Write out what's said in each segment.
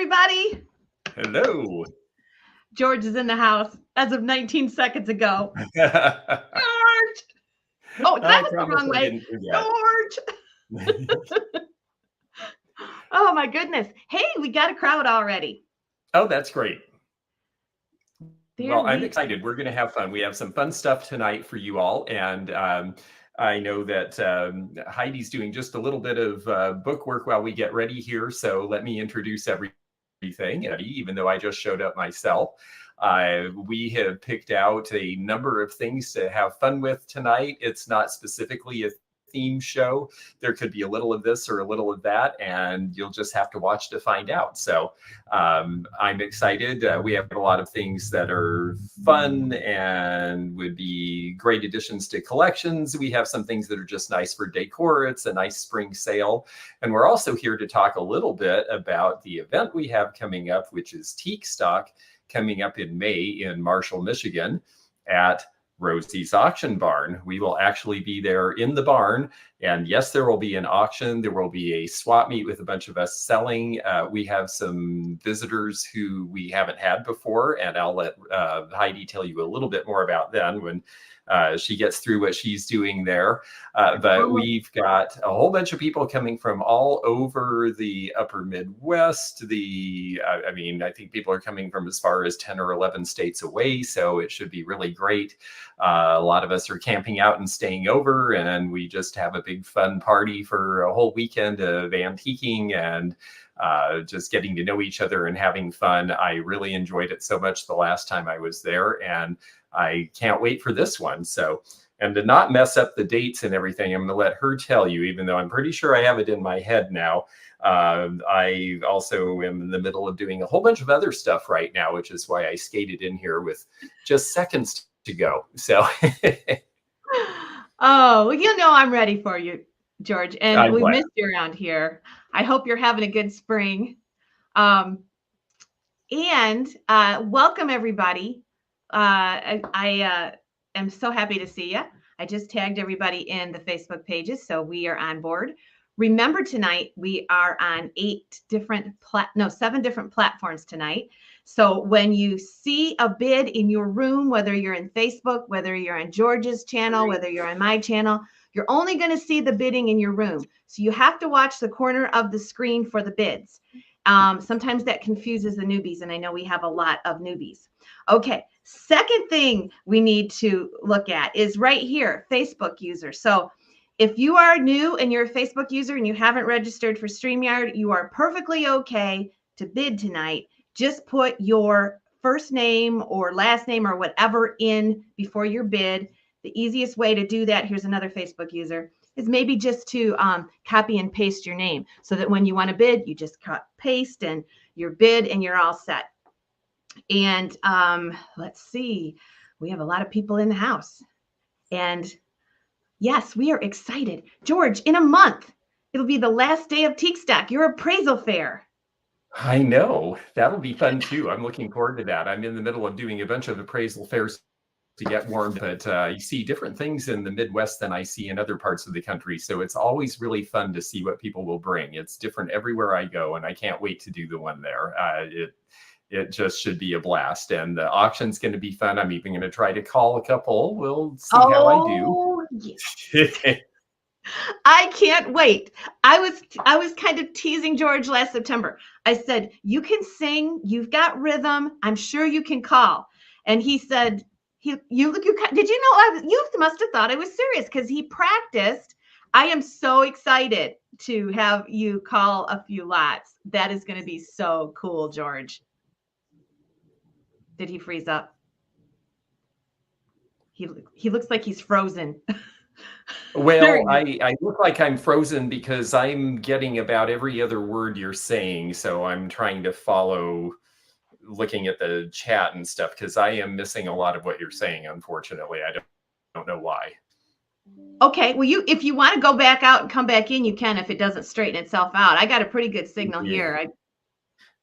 everybody. Hello. George is in the house as of 19 seconds ago. George! Oh, that was the wrong way. George! Oh, my goodness. Hey, we got a crowd already. Oh, that's great. Well, I'm excited. We're going to have fun. We have some fun stuff tonight for you all. And I know that Heidi's doing just a little bit of book work while we get ready here. So let me introduce everything, even though I just showed up myself. We have picked out a number of things to have fun with tonight. It's not specifically a theme show. There could be a little of this or a little of that, and you'll just have to watch to find out. So I'm excited. We have a lot of things that are fun and would be great additions to collections. We have some things that are just nice for decor. It's a nice spring sale. And we're also here to talk a little bit about the event we have coming up, which is Teak Stock, coming up in May in Marshall, Michigan at Rosie's Auction Barn. We will actually be there in the barn. And yes, there will be an auction. There will be a swap meet with a bunch of us selling. We have some visitors who we haven't had before, and I'll let Heidi tell you a little bit more about them when she gets through what she's doing there. But we've got a whole bunch of people coming from all over the upper Midwest. I think people are coming from as far as 10 or 11 states away, so it should be really great. A lot of us are camping out and staying over, and we just have a big fun party for a whole weekend of antiquing and just getting to know each other and having fun. I really enjoyed it so much the last time I was there, and I can't wait for this one. So, and to not mess up the dates and everything, I'm going to let her tell you, even though I'm pretty sure I have it in my head now. I also am in the middle of doing a whole bunch of other stuff right now, which is why I skated in here with just seconds to go. So, oh, well, I'm ready for you, George. And we missed you around here. I hope you're having a good spring. And welcome, everybody. I am so happy to see you. I just tagged everybody in the Facebook pages, so we are on board. Remember, tonight we are on 7 different platforms tonight. So when you see a bid in your room, whether you're in Facebook, whether you're on George's channel, whether you're on my channel, you're only going to see the bidding in your room. So you have to watch the corner of the screen for the bids. Sometimes that confuses the newbies, and I know we have a lot of newbies. Okay, second thing we need to look at is right here, Facebook user. So if you are new and you're a Facebook user and you haven't registered for StreamYard, you are perfectly okay to bid tonight. Just put your first name or last name or whatever in before your bid. The easiest way to do that, here's another Facebook user, is maybe just to copy and paste your name so that when you want to bid, you just cut, paste, and your bid, and you're all set. And let's see, we have a lot of people in the house. And yes, we are excited. George, in a month, it'll be the last day of Teak Stock, your appraisal fair. I know. That'll be fun too. I'm looking forward to that. I'm in the middle of doing a bunch of appraisal fairs to get warm, but you see different things in the Midwest than I see in other parts of the country. So it's always really fun to see what people will bring. It's different everywhere I go, and I can't wait to do the one there. It just should be a blast, and the auction's going to be fun. I'm even going to try to call a couple. We'll see how I do. Yes. I can't wait. I was kind of teasing George last September. I said, you can sing, you've got rhythm, I'm sure you can call. And he said, did you know, you must have thought I was serious because he practiced. I am so excited to have you call a few lots. That is going to be so cool, George. Did he freeze up? He looks like he's frozen. Well, I look like I'm frozen because I'm getting about every other word you're saying. So I'm trying to follow, looking at the chat and stuff, because I am missing a lot of what you're saying, unfortunately. I don't know why. Okay, well, if you want to go back out and come back in, you can if it doesn't straighten itself out. I got a pretty good signal here.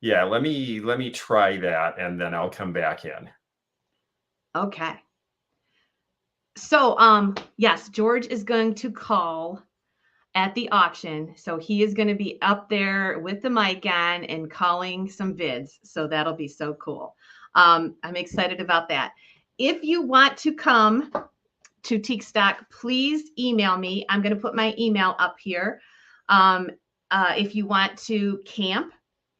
Yeah, let me try that, and then I'll come back in. Okay. So, yes, George is going to call at the auction. So he is going to be up there with the mic on and calling some bids. So that'll be so cool. I'm excited about that. If you want to come to Teak Stock, please email me. I'm going to put my email up here. If you want to camp,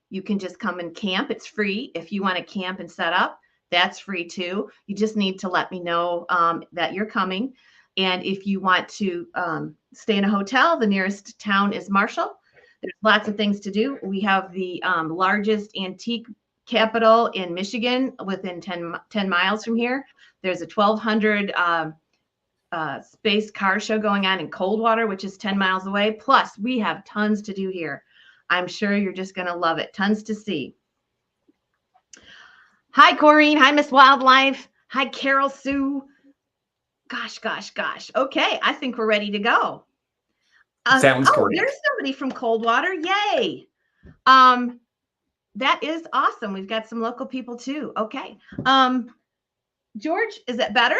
you can just come and camp. It's free. If you want to camp and set up, that's free too. You just need to let me know that you're coming. And if you want to stay in a hotel, the nearest town is Marshall. There's lots of things to do. We have the largest antique capital in Michigan within 10 miles from here. There's a 1,200 space car show going on in Coldwater, which is 10 miles away. Plus, we have tons to do here. I'm sure you're just going to love it. Tons to see. Hi, Corrine. Hi, Miss Wildlife. Hi, Carol Sue. Gosh. Okay, I think we're ready to go. Sounds great. There's somebody from Coldwater. Yay. That is awesome. We've got some local people too. Okay. George, is that better?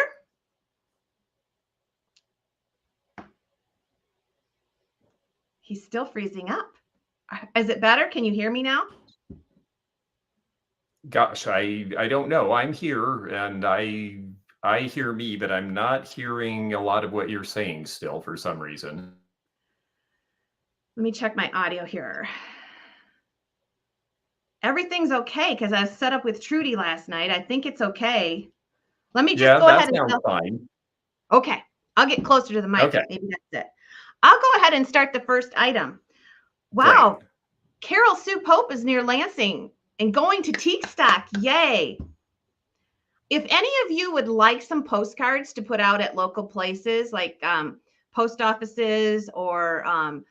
He's still freezing up. Is it better? Can you hear me now? Gosh, I don't know. I'm here and I hear me, but I'm not hearing a lot of what you're saying still for some reason. Let me check my audio here. Everything's okay because I was set up with Trudy last night. I think it's okay. Let me just go ahead and sounds fine. Okay, I'll get closer to the mic. Okay. Maybe that's it. I'll go ahead and start the first item. Wow, great. Carol Sue Pope is near Lansing and going to Teak Stock. Yay. If any of you would like some postcards to put out at local places like post offices or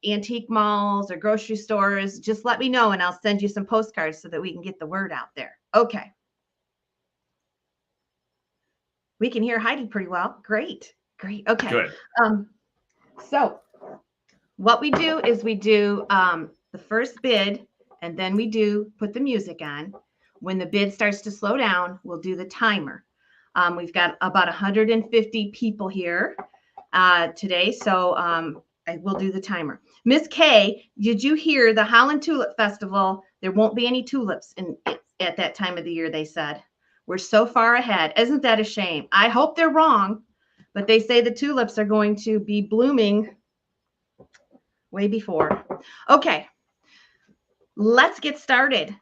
antique malls or grocery stores, just let me know and I'll send you some postcards so that we can get the word out there. Okay. We can hear Heidi pretty well. Great. Okay. Good. So what we do is we do the first bid and then we do put the music on. When the bid starts to slow down, we'll do the timer. We've got about 150 people here today. So I will do the timer. Miss Kay, did you hear the Holland Tulip Festival? There won't be any tulips at that time of the year, they said. We're so far ahead. Isn't that a shame? I hope they're wrong, but they say the tulips are going to be blooming way before. Okay, let's get started.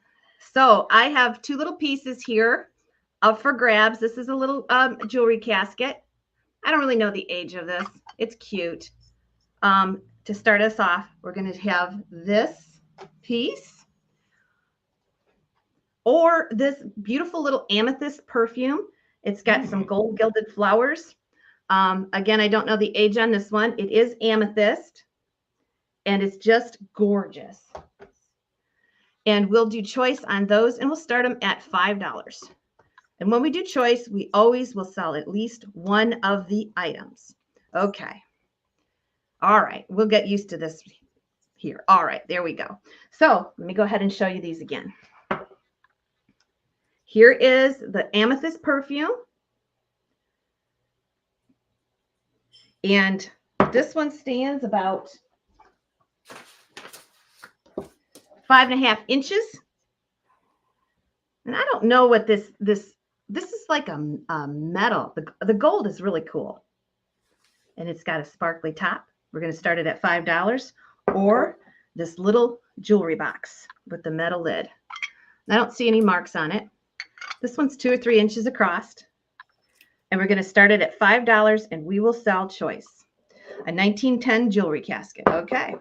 So I have two little pieces here up for grabs. This is a little jewelry casket. I don't really know the age of this. It's cute. To start us off, we're going to have this piece or this beautiful little amethyst perfume. It's got some gold gilded flowers. Again, I don't know the age on this one. It is amethyst and it's just gorgeous. And we'll do choice on those and we'll start them at $5. And when we do choice, we always will sell at least one of the items. Okay. All right. We'll get used to this here. All right. There we go. So let me go ahead and show you these again. Here is the amethyst perfume. And this one stands about 5.5 inches. And I don't know what this is like a metal. The gold is really cool. And it's got a sparkly top. We're going to start it at $5 or this little jewelry box with the metal lid. I don't see any marks on it. This one's 2 or 3 inches across. And we're going to start it at $5 and we will sell choice. A 1910 jewelry casket. Okay.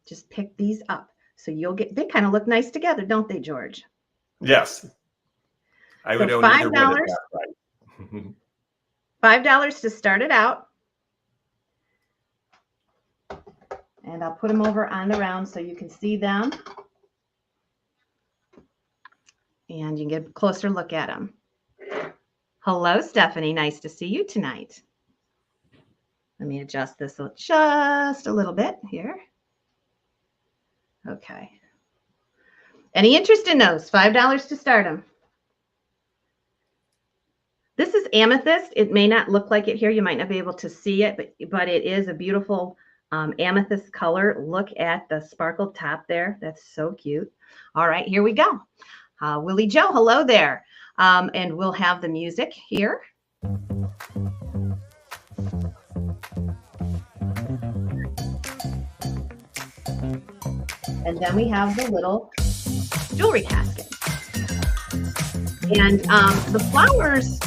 Just pick these up. So you'll get, they kind of look nice together, don't they, George? Yes. I would own either one of that, right? $5 to start it out. And I'll put them over on the round so you can see them. And you can get a closer look at them. Hello, Stephanie. Nice to see you tonight. Let me adjust this just a little bit here. Okay. Any interest in those? $5 to start them. This is amethyst. It may not look like it here. You might not be able to see it, but it is a beautiful amethyst color. Look at the sparkle top there. That's so cute. All right, here we go. Willie Joe, hello there. And we'll have the music here. And then we have the little jewelry casket. And the flowers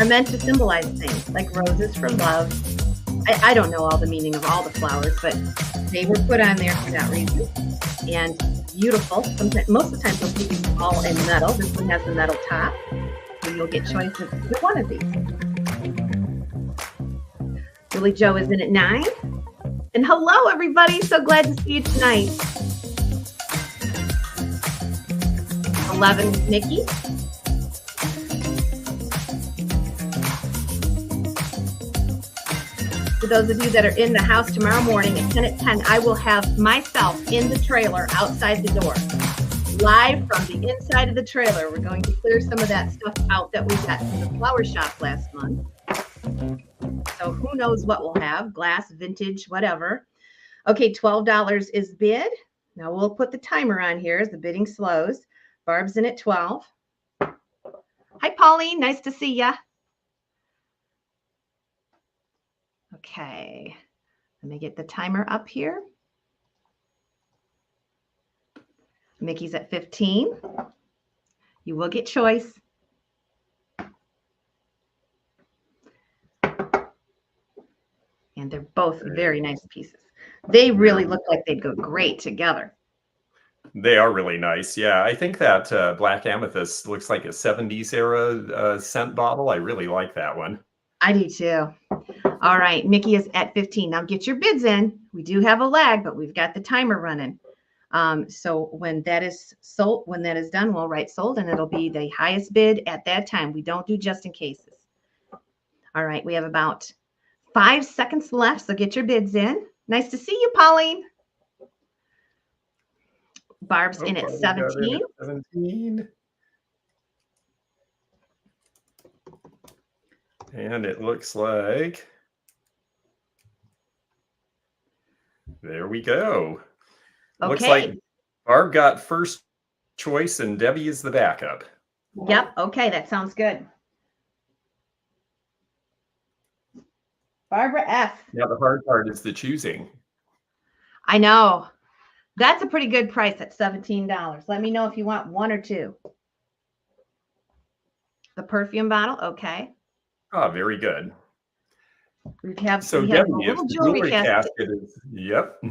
are meant to symbolize things like roses for love. I don't know all the meaning of all the flowers, but they were put on there for that reason. And beautiful. Sometimes, most of the time, they'll keep them all in metal. This one has a metal top. So you'll get choice of either one of these. Willie Joe is in at 9. And hello, everybody. So glad to see you tonight. 11 is Nikki. For those of you that are in the house tomorrow morning at 10 at 10, I will have myself in the trailer outside the door. Live from the inside of the trailer. We're going to clear some of that stuff out that we got from the flower shop last month. So who knows what we'll have, glass, vintage, whatever. Okay, $12 is bid. Now we'll put the timer on here as the bidding slows. Barb's in at 12. Hi, Pauline. Nice to see ya. Okay, let me get the timer up here. Mickey's at 15. You will get choice. And they're both very nice pieces. They really look like they'd go great together. They are really nice. Yeah, I think that black amethyst looks like a 70s era scent bottle. I really like that one. I do too. All right, Mickey is at 15. Now get your bids in. We do have a lag, but we've got the timer running. So when that is sold, when that is done, we'll write sold and it'll be the highest bid at that time. We don't do just in cases. All right, we have about 5 seconds left, so get your bids in. Nice to see you, Pauline. Barb's in at 17. 17. And it looks like, there we go. Okay. Looks like Barb got first choice and Debbie is the backup. Yep. Okay, that sounds good. Barbara F. Now the hard part is the choosing. I know. That's a pretty good price at $17. Let me know if you want one or two. The perfume bottle. Okay. Oh, very good. We have, so we Debbie, have a if little the jewelry casket. is, yep.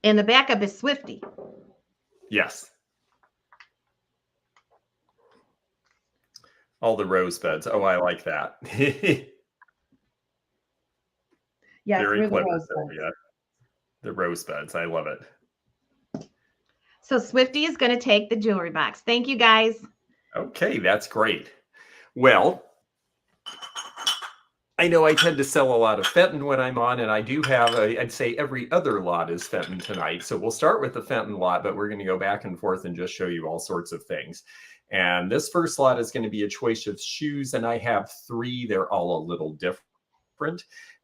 And the backup is Swifty. Yes. All the rosebuds. Oh, I like that. Yes, very clever. Rosebuds. Yeah. The rosebuds. I love it. So Swifty is going to take the jewelry box. Thank you, guys. Okay, that's great. Well, I know I tend to sell a lot of Fenton when I'm on, and I do have, I'd say every other lot is Fenton tonight. So we'll start with the Fenton lot, but we're going to go back and forth and just show you all sorts of things. And this first lot is going to be a choice of shoes, and I have 3. They're all a little different.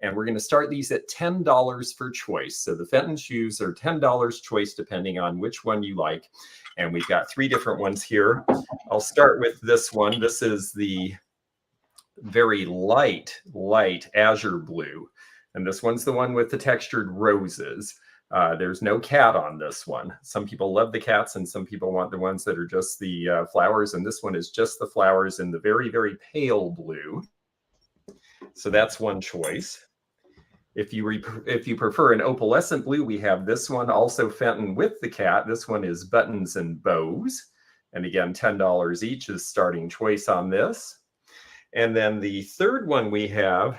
And we're going to start these at $10 for choice. So the Fenton shoes are $10 choice, depending on which one you like. And we've got 3 different ones here. I'll start with this one. This is the very light azure blue. And this one's the one with the textured roses. There's no cat on this one. Some people love the cats and some people want the ones that are just the flowers. And this one is just the flowers in the very, very pale blue. So that's one choice. If you prefer an opalescent blue, we have this one, also Fenton with the cat. This one is buttons and bows. And again, $10 each is starting choice on this. And then the third one we have,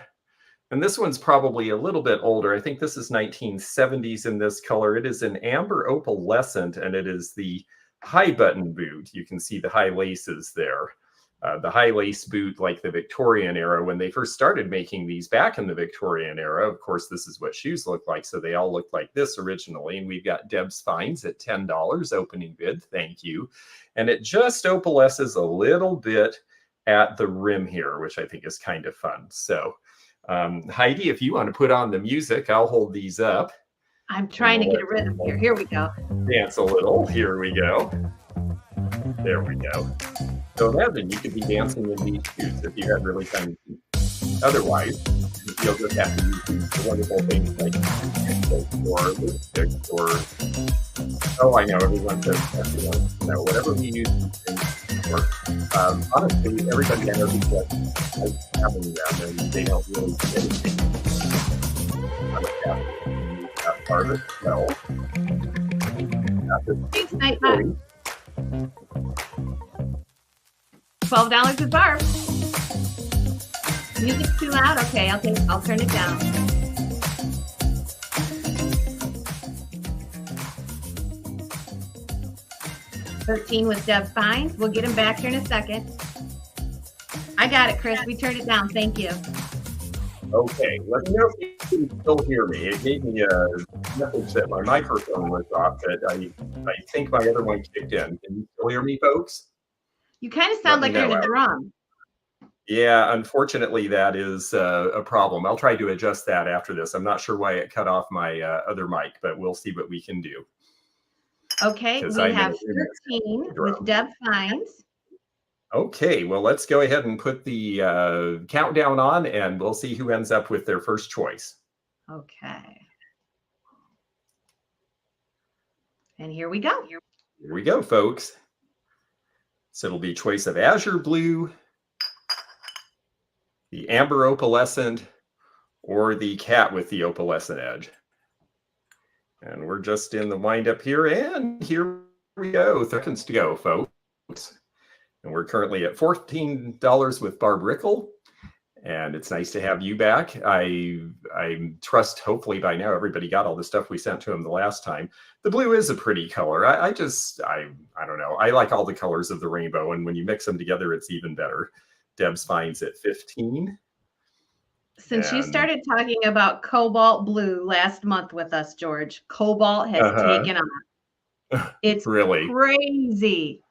and this one's probably a little bit older. I think this is 1970s in this color. It is an amber opalescent, and it is the high button boot. You can see the high laces there. the high lace boot like the Victorian era. When they first started making these back in the Victorian era, of course, this is what shoes look like. So they all looked like this originally. And we've got Deb's Finds at $10 opening bid. Thank you. And it just opalesces a little bit at the rim here, which I think is kind of fun. So Heidi, if you want to put on the music, I'll hold these up. I'm trying to get a rhythm here. Here we go. Dance a little. Here we go. There we go. So imagine you could be dancing in these shoes if you had really tiny feet. Otherwise, you'll just have to use these wonderful things like or lipstick or, oh, I know, everyone says, whatever we use these things for. Honestly, everybody I know who's just having them and they don't really do anything. That part as well. Thanks, Nightbot. $12 with Barb. Music's too loud. Okay, I'll turn it down. $13 with Deb Finds. We'll get him back here in a second. I got it, Chris. We turned it down. Thank you. Okay, let me know if you can still hear me. It gave me a message that my microphone was off, but I think my other one kicked in. Can you still hear me, folks? You kind of sound like you're in a drum. Yeah, unfortunately, that is a problem. I'll try to adjust that after this. I'm not sure why it cut off my other mic, but we'll see what we can do. Okay, we have 13 with Deb Finds. Okay, well, let's go ahead and put the countdown on, and we'll see who ends up with their first choice. Okay. And here we go. Here we go, folks. So it'll be choice of azure blue, the amber opalescent, or the cat with the opalescent edge. And we're just in the windup here, and here we go. 30 seconds to go, folks. And we're currently at $14 with Barb Rickle. And it's nice to have you back. I trust, hopefully by now, everybody got all the stuff we sent to them the last time. The blue is a pretty color. I don't know. I like all the colors of the rainbow. And when you mix them together, it's even better. Deb's Finds at 15. Since you started talking about cobalt blue last month with us, George, cobalt has taken on. It's really crazy.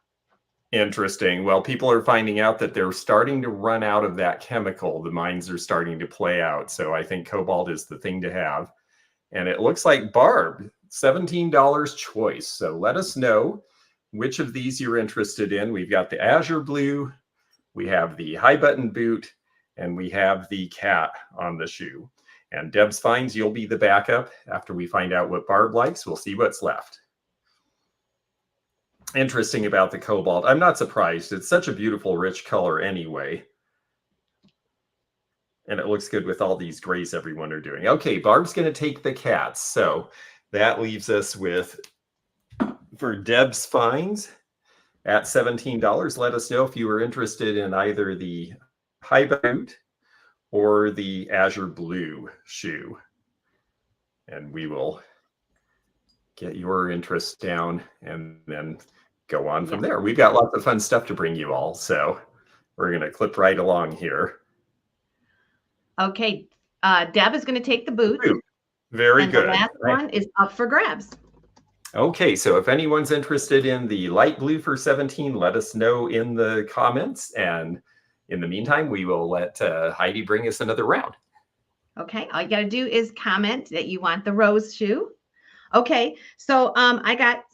Interesting. Well, people are finding out that they're starting to run out of that chemical. The mines are starting to play out. So I think cobalt is the thing to have. And it looks like Barb, $17 choice. So let us know which of these you're interested in. We've got the azure blue, we have the high button boot, and we have the cat on the shoe. And Deb's Finds, you'll be the backup. After we find out what Barb likes, we'll see what's left. Interesting about the cobalt. I'm not surprised. It's such a beautiful, rich color anyway. And it looks good with all these grays everyone are doing. Okay, Barb's going to take the cats. So that leaves us with, for Deb's Finds, at $17. Let us know if you were interested in either the high boot or the azure blue shoe. And we will get your interest down and then go on from there. We've got lots of fun stuff to bring you all. So we're going to clip right along here. Okay. Deb is going to take the boot. Very good. The last one is up for grabs. Okay. So if anyone's interested in the light blue for 17, let us know in the comments. And in the meantime, we will let Heidi bring us another round. Okay. All you got to do is comment that you want the rose shoe. Okay. So I got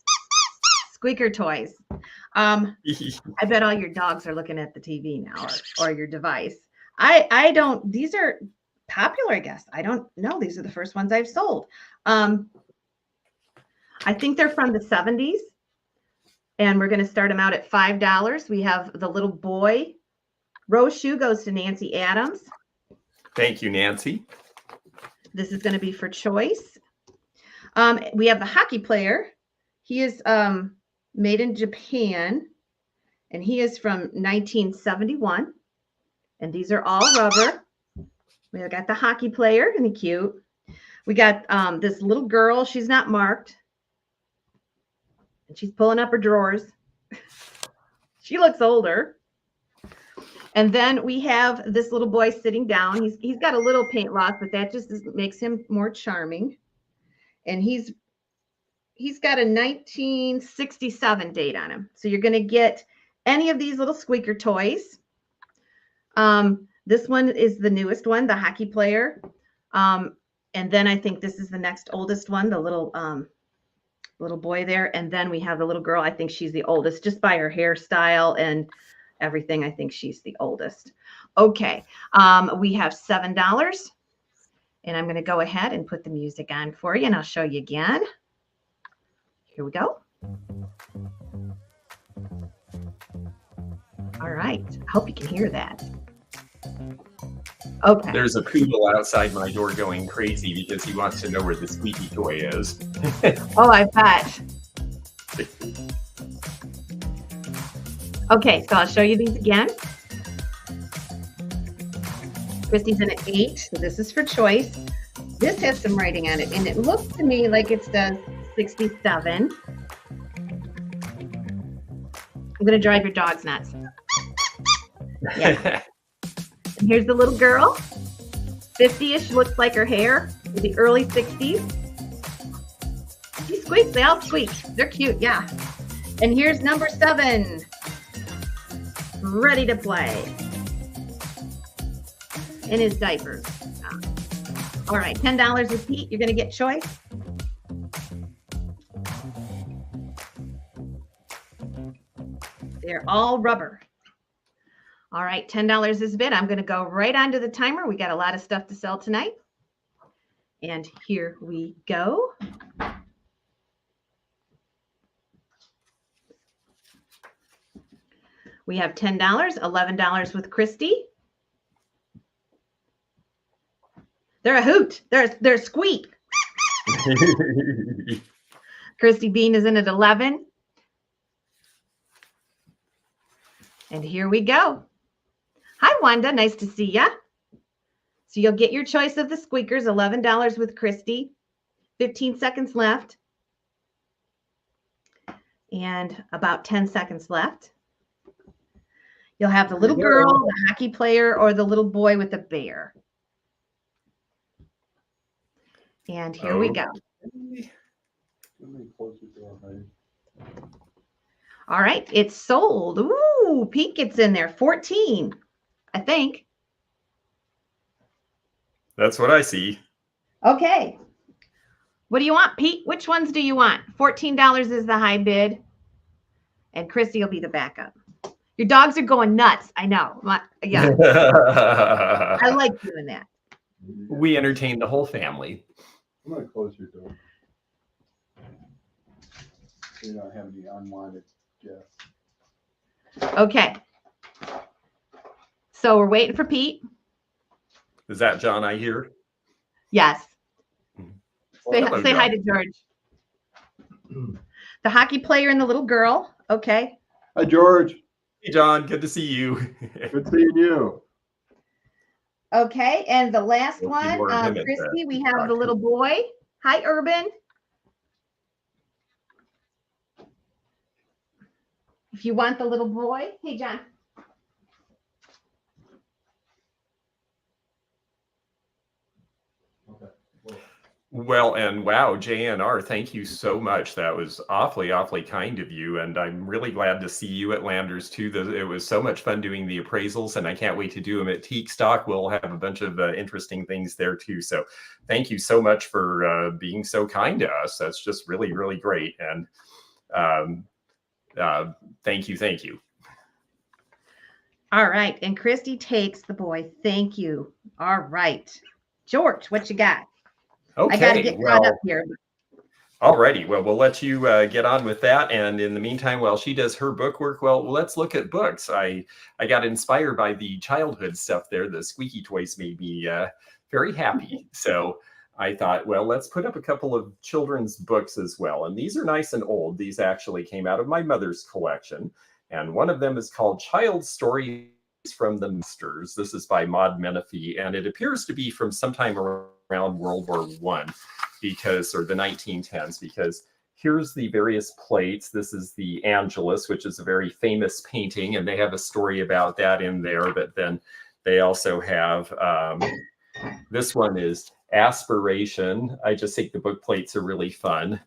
squeaker toys. I bet all your dogs are looking at the TV now or your device. I don't, these are popular, I guess. I don't know. These are the first ones I've sold. I think they're from the 70s. And we're going to start them out at $5. We have the little boy. Rose shoe goes to Nancy Adams. Thank you, Nancy. This is going to be for choice. We have the hockey player. He is made in Japan, and he is from 1971. And these are all rubber. We got the hockey player, and he's cute. We got this little girl. She's not marked. And she's pulling up her drawers. She looks older. And then we have this little boy sitting down. He's got a little paint loss, but that just makes him more charming. And he's got a 1967 date on him. So you're going to get any of these little squeaker toys. This one is the newest one, the hockey player. And then I think this is the next oldest one, the little boy there. And then we have the little girl. I think she's the oldest just by her hairstyle and everything. I think she's the oldest. Okay. We have $7. And I'm going to go ahead and put the music on for you, and I'll show you again. Here we go. All right. I hope you can hear that. Okay. There's a poodle outside my door going crazy because he wants to know where the squeaky toy is. Oh, I bet. Okay, so I'll show you these again. Christy's in an 8, so this is for choice. This has some writing on it, and it looks to me like it says 67. I'm going to drive your dogs nuts. Yeah. And here's the little girl. 50-ish, looks like her hair. The early 60s. She squeaks. They all squeak. They're cute, yeah. And here's number 7. Ready to play. In his diapers. All right, $10 with Pete. You're going to get choice. They're all rubber. All right, $10 is bid. I'm going to go right onto the timer. We got a lot of stuff to sell tonight. And here we go. We have $10, $11 with Christy. They're a hoot. They're a squeak. Christy Bean is in at 11. And here we go. Hi, Wanda. Nice to see ya. So you'll get your choice of the squeakers, $11 with Christy. 15 seconds left. And about 10 seconds left. You'll have the little girl, the hockey player, or the little boy with the bear. And here we go. All right, it's sold. Ooh, Pete gets in there. 14, I think. That's what I see. Okay. What do you want, Pete? Which ones do you want? $14 is the high bid. And Christy will be the backup. Your dogs are going nuts. I know. Yeah. I like doing that. We entertain the whole family. I'm going to close your door. So you don't have any unwanted guests. Okay. So we're waiting for Pete. Is that John I hear? Yes. Say Hello, hi John. to George. The hockey player and the little girl. Okay. Hi, George. Hey, John. Good to see you. Good seeing you. Okay. And the last We'll see one, more of him at Christy, the we have the doctor. little boy. Hi, Urban. If you want the little boy. Hey, John. Well, and wow, JNR, thank you so much. That was awfully, awfully kind of you. And I'm really glad to see you at Landers too. It was so much fun doing the appraisals, and I can't wait to do them at Teak Stock. We'll have a bunch of interesting things there too. So thank you so much for being so kind to us. That's just really, really great. And thank you. Thank you. All right. And Christy takes the boy. Thank you. All right. George, what you got? Okay. I got to get caught up here. All righty. Well, we'll let you get on with that. And in the meantime, while she does her book work, well, let's look at books. I got inspired by the childhood stuff there. The squeaky toys made me very happy. So I thought, well, let's put up a couple of children's books as well. And these are nice and old. These actually came out of my mother's collection. And one of them is called Child Stories from the Masters. This is by Maud Menifee. And it appears to be from sometime around World War I, or the 1910s, because here's the various plates. This is the Angelus, which is a very famous painting, and they have a story about that in there. But then they also have, this one is Aspiration. I just think the book plates are really fun.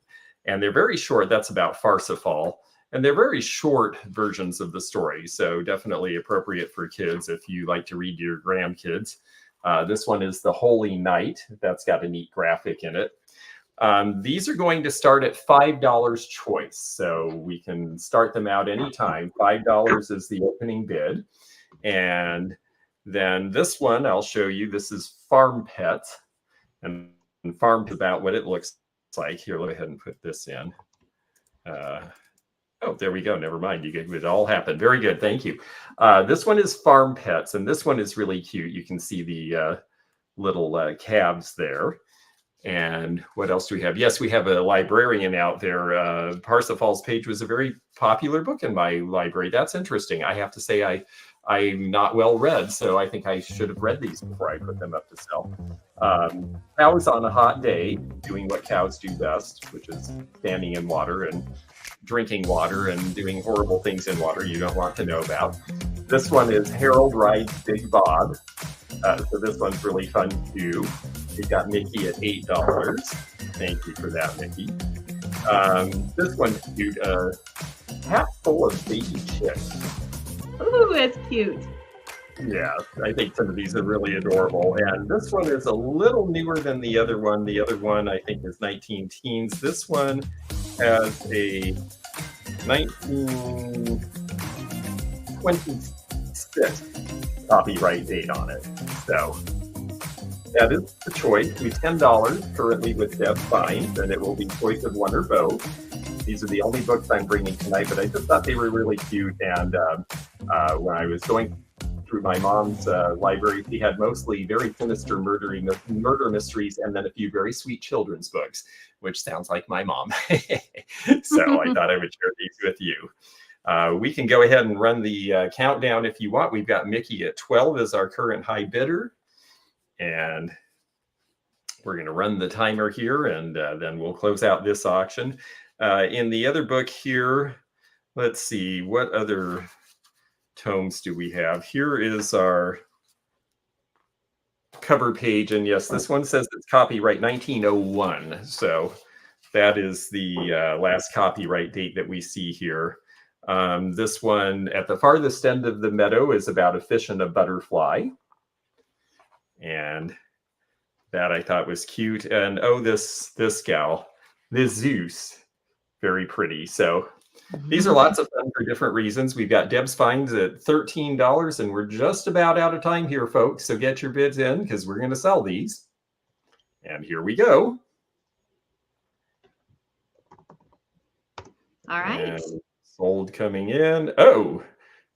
And they're very short. That's about Parsifal. And they're very short versions of the story. So definitely appropriate for kids if you like to read to your grandkids. This one is The Holy Night. That's got a neat graphic in it. These are going to start at $5 choice. So we can start them out anytime. $5 is the opening bid. And then this one, I'll show you. This is Farm Pet. And Farm is about what it looks like. Here, let me go ahead and put this in. Oh, there we go. Never mind. It all happened. Very good. Thank you. This one is Farm Pets, and this one is really cute. You can see the little calves there. And what else do we have? Yes, we have a librarian out there. Parsifal's Page was a very popular book in my library. That's interesting. I have to say I'm not well read, so I think I should have read these before I put them up to sell. Cows on a Hot Day, doing what cows do best, which is standing in water and drinking water and doing horrible things in water you don't want to know about. This one is Harold Rides Big Bob. So this one's really fun too. We've got Mickey at $8. Thank you for that, Mickey. This one's cute. Hat full of baby chicks. Ooh, that's cute. Yeah, I think some of these are really adorable. And this one is a little newer than the other one. The other one, I think, is 19 teens. This one has a 1926 copyright date on it. So that is the choice. We $10 currently with Deb Fines, and it will be choice of one or both. These are the only books I'm bringing tonight, but I just thought they were really cute. And when I was going through my mom's library, she had mostly very sinister murder mysteries and then a few very sweet children's books, which sounds like my mom. So I thought I would share these with you. We can go ahead and run the countdown if you want. We've got Mickey at 12 as our current high bidder. And we're going to run the timer here, and then we'll close out this auction. In the other book here, let's see, what other tomes do we have? Here is our cover page. And yes, this one says it's copyright 1901. So that is the last copyright date that we see here. This one at the farthest end of the meadow is about a fish and a butterfly. And that I thought was cute. And oh, this gal, this Zeus, very pretty. So these are lots of fun for different reasons. We've got Deb's Finds at $13, and we're just about out of time here, folks. So get your bids in because we're going to sell these. And here we go. All right. And sold coming in. Oh,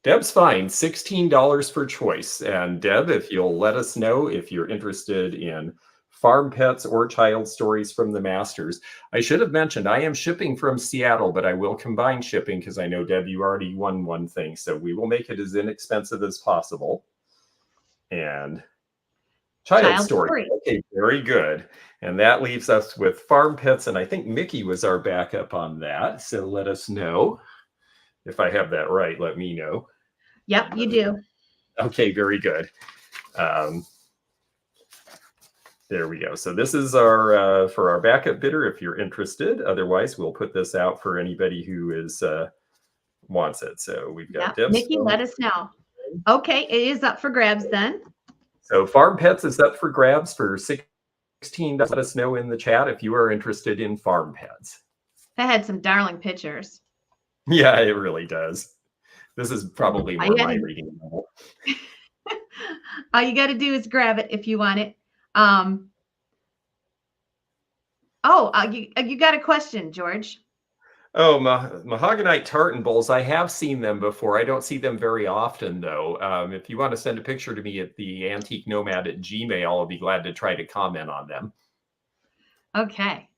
Deb's Find, $16 for choice. And Deb, if you'll let us know if you're interested in farm pets or child stories from the masters. I should have mentioned I am shipping from Seattle, but I will combine shipping because I know, Deb, you already won one thing. So we will make it as inexpensive as possible. And child story. Okay, very good. And that leaves us with farm pets. And I think Mickey was our backup on that. So let us know. If I have that right, let me know. Yep, you do. Okay, very good. There we go. So this is our for our backup bidder if you're interested. Otherwise, we'll put this out for anybody who is wants it. So we've got Deb's Mickey, let us know. Okay, it is up for grabs then. So Farm Pets is up for grabs for $16. Let us know in the chat if you are interested in farm pets. That had some darling pictures. Yeah, it really does. This is probably more my reading level. All you got to do is grab it if you want it. You got a question, George. Oh, mahoganyte tartan bowls. I have seen them before. I don't see them very often, though. If you want to send a picture to me at the antiquenomad@gmail, I'll be glad to try to comment on them. Okay.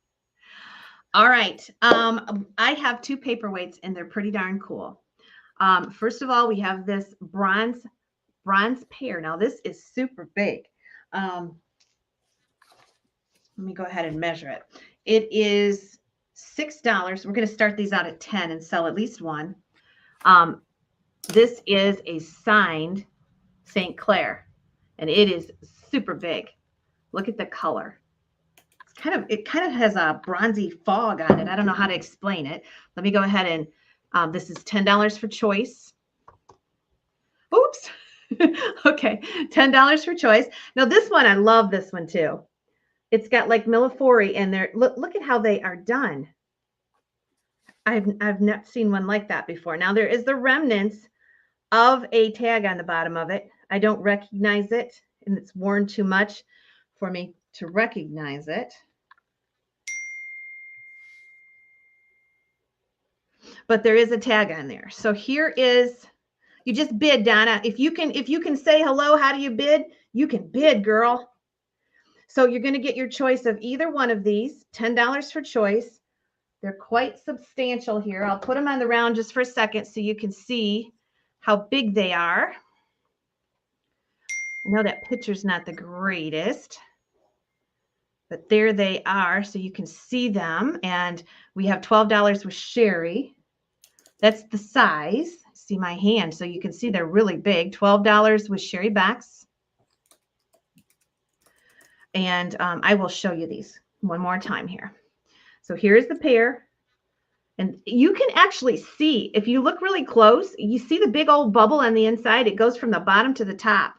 All right. I have two paperweights, and they're pretty darn cool. First of all, we have this bronze pear. Now, this is super big. Let me go ahead and measure it. It is $6. We're going to start these out at 10 and sell at least one. This is a signed St. Clair, and it is super big. Look at the color. It kind of has a bronzy fog on it. I don't know how to explain it. Let me go ahead and this is $10 for choice. Oops. Okay, $10 for choice. Now this one, I love this one too. It's got like millefeuille in there. Look at how they are done. I've not seen one like that before. Now there is the remnants of a tag on the bottom of it. I don't recognize it, and it's worn too much for me to recognize it. But there is a tag on there. So here is, you just bid, Donna. If you can say hello, how do you bid? You can bid, girl. So you're going to get your choice of either one of these, $10 for choice. They're quite substantial here. I'll put them on the round just for a second so you can see how big they are. I know that picture's not the greatest, but there they are, so you can see them. And we have $12 with Sherry. That's the size. See my hand, so you can see they're really big. $12 with Sherry backs. And I will show you these one more time here. So here's the pair. And you can actually see, if you look really close, you see the big old bubble on the inside. It goes from the bottom to the top.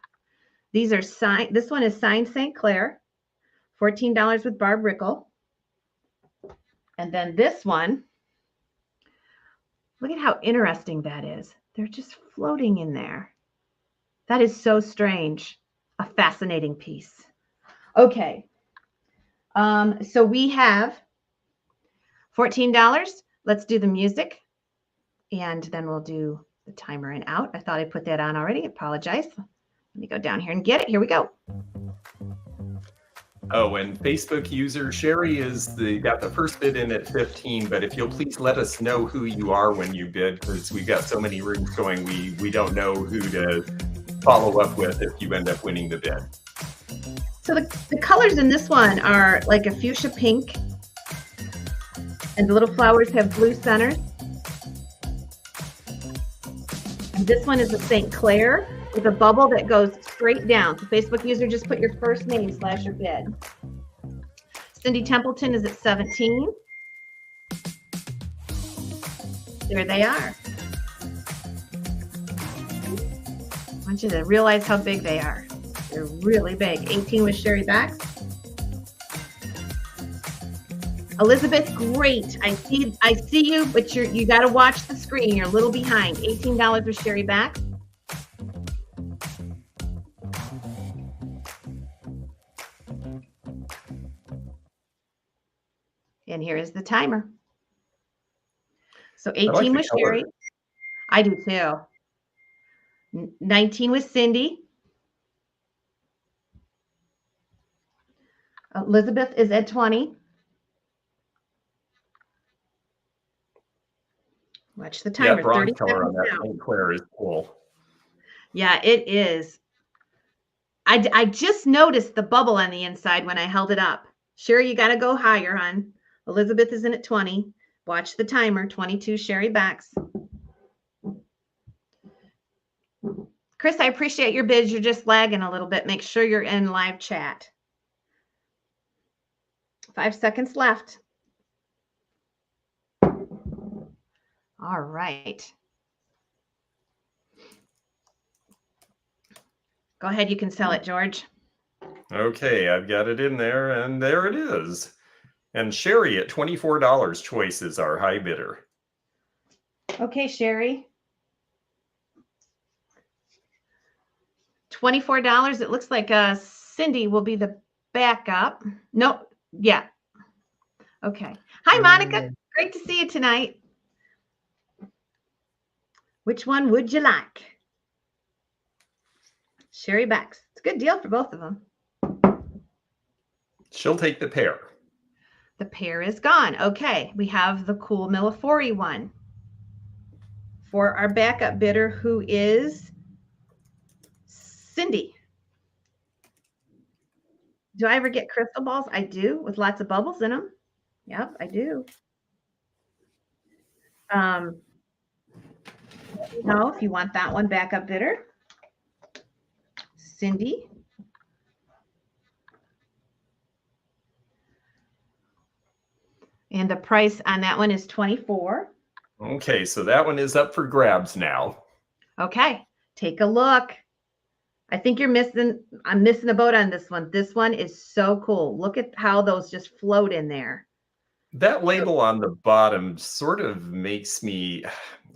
These are signed. This one is signed St. Clair, $14 with Barb Rickle. And then this one, look at how interesting that is. They're just floating in there. That is so strange. A fascinating piece. Okay. So we have $14. Let's do the music, and then we'll do the timer and out. I thought I put that on already. I apologize. Let me go down here and get it. Here we go. Oh, and Facebook user Sherry got the first bid in at 15, but if you'll please let us know who you are when you bid, because we've got so many rooms going, we don't know who to follow up with if you end up winning the bid. So the colors in this one are like a fuchsia pink, and the little flowers have blue centers. And this one is a St. Clair with a bubble that goes straight down. So Facebook user, just put your first name / your bid. Cindy Templeton is at 17. There they are. I want you to realize how big they are. They're really big. 18 with Sherry backs. Elizabeth, great. I see you, but you got to watch the screen. You're a little behind. $18 with Sherry backs. And here is the timer. So 18 with Sherry. I do too. 19 with Cindy. Elizabeth is at 20. Watch the timer. Yeah, bronze color on that St. Clair is cool. Yeah, it is. I just noticed the bubble on the inside when I held it up. Sherry, you got to go higher, hon. Elizabeth is in at 20. Watch the timer. 22 Sherry backs. Chris, I appreciate your bids. You're just lagging a little bit. Make sure you're in live chat. 5 seconds left. All right. Go ahead. You can sell it, George. Okay, I've got it in there, and there it is. And Sherry at $24 choice is our high bidder. Okay, Sherry. $24. It looks like Cindy will be the backup. Nope. Yeah. Okay. Hi, Monica. Great to see you tonight. Which one would you like? Sherry backs. It's a good deal for both of them. She'll take the pair. The pair is gone. Okay. We have the cool millefeuille one for our backup bidder, who is Cindy. Do I ever get crystal balls? I do, with lots of bubbles in them. Yep, I do. Let me know if you want that one backup bidder. Cindy. And the price on that one is $24. Okay, so that one is up for grabs now. Okay, take a look. I think I'm missing a boat on this one. This one is so cool. Look at how those just float in there. That label on the bottom sort of makes me,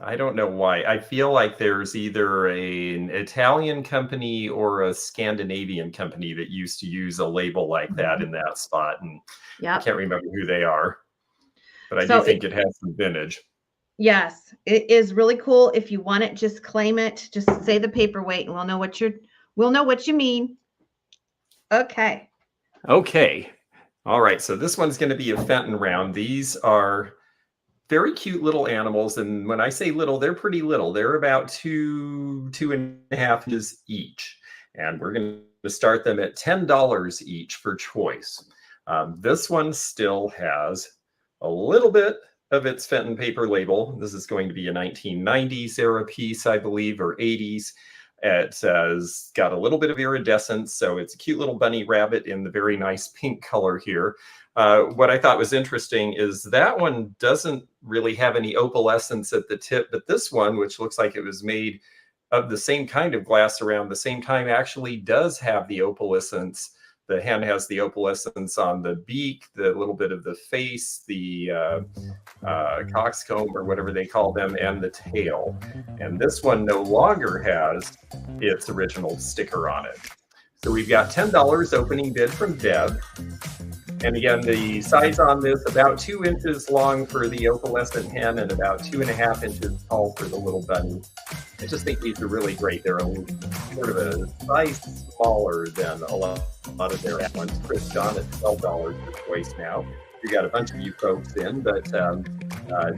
I don't know why. I feel like there's either an Italian company or a Scandinavian company that used to use a label like that in that spot. And I can't remember who they are, but I do think it has some vintage. Yes, it is really cool. If you want it, just claim it. Just say the paperweight and we'll know what you mean. Okay. Okay. All right. So this one's going to be a Fenton round. These are very cute little animals. And when I say little, they're pretty little. They're about 2.5 inches each. And we're going to start them at $10 each for choice. This one still has a little bit of its Fenton paper label. This is going to be a 1990s era piece, I believe, or 80s. It's got a little bit of iridescence, so it's a cute little bunny rabbit in the very nice pink color here. What I thought was interesting is that one doesn't really have any opalescence at the tip, but this one, which looks like it was made of the same kind of glass around the same time, actually does have the opalescence. The hen has the opalescence on the beak, the little bit of the face, the coxcomb or whatever they call them, and the tail. And this one no longer has its original sticker on it. So we've got $10 opening bid from Deb. And again, the size on this, about 2 inches long for the opalescent hen and about 2.5 inches tall for the little bunny. I just think these are really great. They're sort of a size smaller than a lot of their ones. Chris John at $12 per choice now. We got a bunch of you folks in, but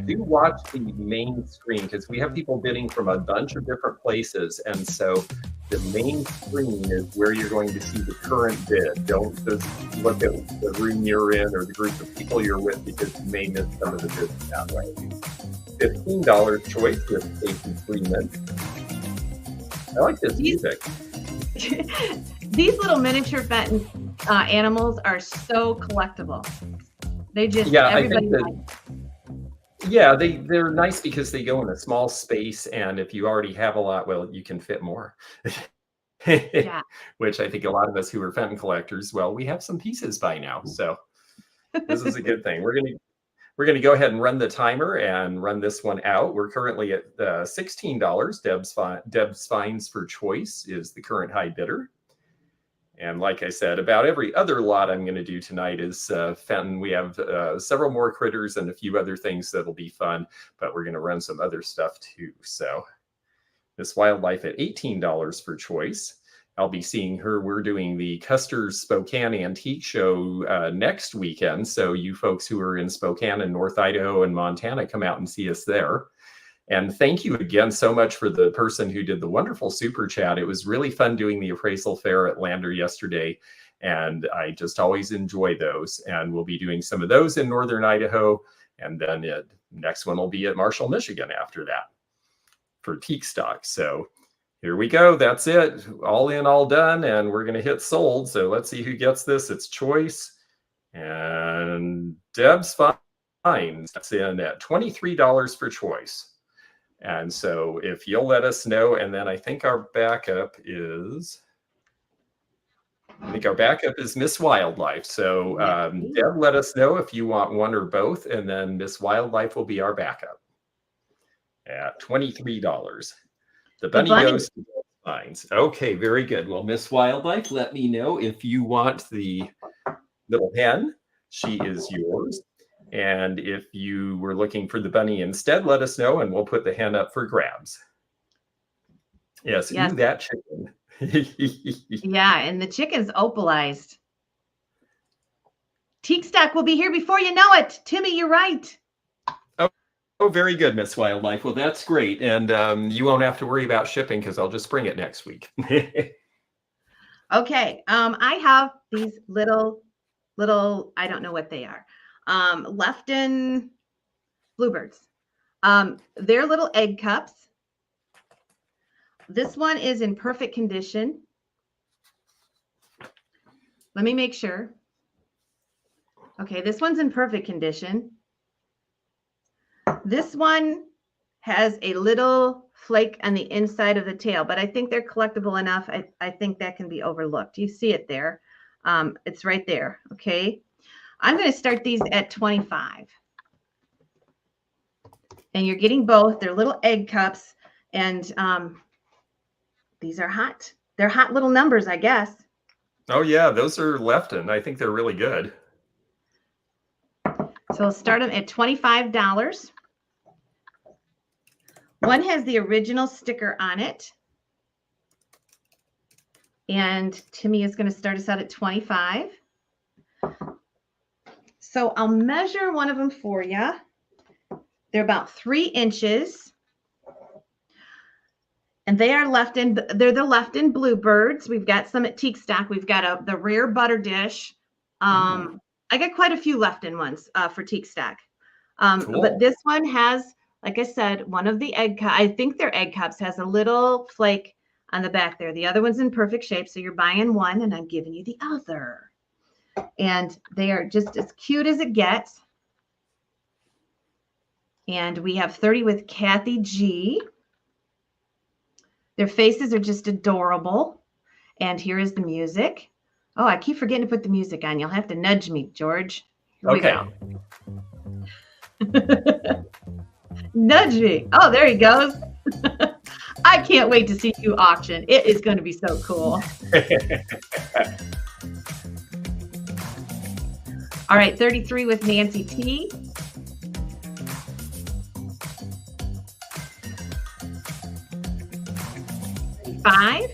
do watch the main screen because we have people bidding from a bunch of different places. And so the main screen is where you're going to see the current bid. Don't just look at the room you're in or the group of people you're with because you may miss some of the bids that way. $15 choice with Steiff and Freeman. I like this music. These little miniature Fenton animals are so collectible. They just, they're nice because they go in a small space, and if you already have a lot, well, you can fit more. Which I think a lot of us who are Fenton collectors, well, we have some pieces by now, so this is a good thing. We're going to go ahead and run the timer and run this one out. We're currently at $16. Deb's Finds for Choice is the current high bidder. And like I said, about every other lot I'm going to do tonight is Fenton. We have several more critters and a few other things that'll be fun, but we're going to run some other stuff too. So Miss Wildlife at $18 for choice. I'll be seeing her. We're doing the Custard Spokane Antique Show next weekend. So you folks who are in Spokane and North Idaho and Montana, come out and see us there. And thank you again so much for the person who did the wonderful super chat. It was really fun doing the appraisal fair at Lander yesterday. And I just always enjoy those. And we'll be doing some of those in Northern Idaho. And then next one will be at Marshall, Michigan after that for teak stock. So here we go. That's it. All in, all done. And we're going to hit sold. So let's see who gets this. It's choice. And Deb's Finds. That's in at $23 for choice. And so if you'll let us know, and then I think our backup is Miss Wildlife. So Deb, let us know if you want one or both, and then Miss Wildlife will be our backup at $23. The bunny goes to Deb's Finds. Okay, very good. Well, Miss Wildlife, let me know if you want the little hen. She is yours. And if you were looking for the bunny instead, let us know, and we'll put the hen up for grabs. Yes. Ooh, that chicken. Yeah, and the chicken's opalized. Teak stock will be here before you know it. Timmy, you're right. Oh, very good, Miss Wildlife. Well, that's great. And you won't have to worry about shipping because I'll just bring it next week. Okay. I have these little, I don't know what they are. Lefton bluebirds. They're little egg cups. This one is in perfect condition. Let me make sure. Okay, this one's in perfect condition. This one has a little flake on the inside of the tail, but I think they're collectible enough. I think that can be overlooked. You see it there. It's right there. Okay. I'm going to start these at 25. And you're getting both. They're little egg cups. And these are hot. They're hot little numbers, I guess. Oh, yeah. Those are Lefton. I think they're really good. So we'll start them at $25. One has the original sticker on it. And Timmy is going to start us out at 25. So I'll measure one of them for you. They're about 3 inches. And they are Lefton. They're the Lefton bluebirds. We've got some at Teak Stock. We've got the rare butter dish. I got quite a few Lefton ones for Teak Stock. Cool. But this one has, like I said, one of the egg cups. I think they're egg cups. Has a little flake on the back there. The other one's in perfect shape. So you're buying one and I'm giving you the other. And they are just as cute as it gets. And we have 30 with Kathy G. Their faces are just adorable. And here is the music. Oh, I keep forgetting to put the music on. You'll have to nudge me, George. Here we go. Nudge me. Oh, there he goes. I can't wait to see you auction. It is going to be so cool. All right, 33 with Nancy T. Five.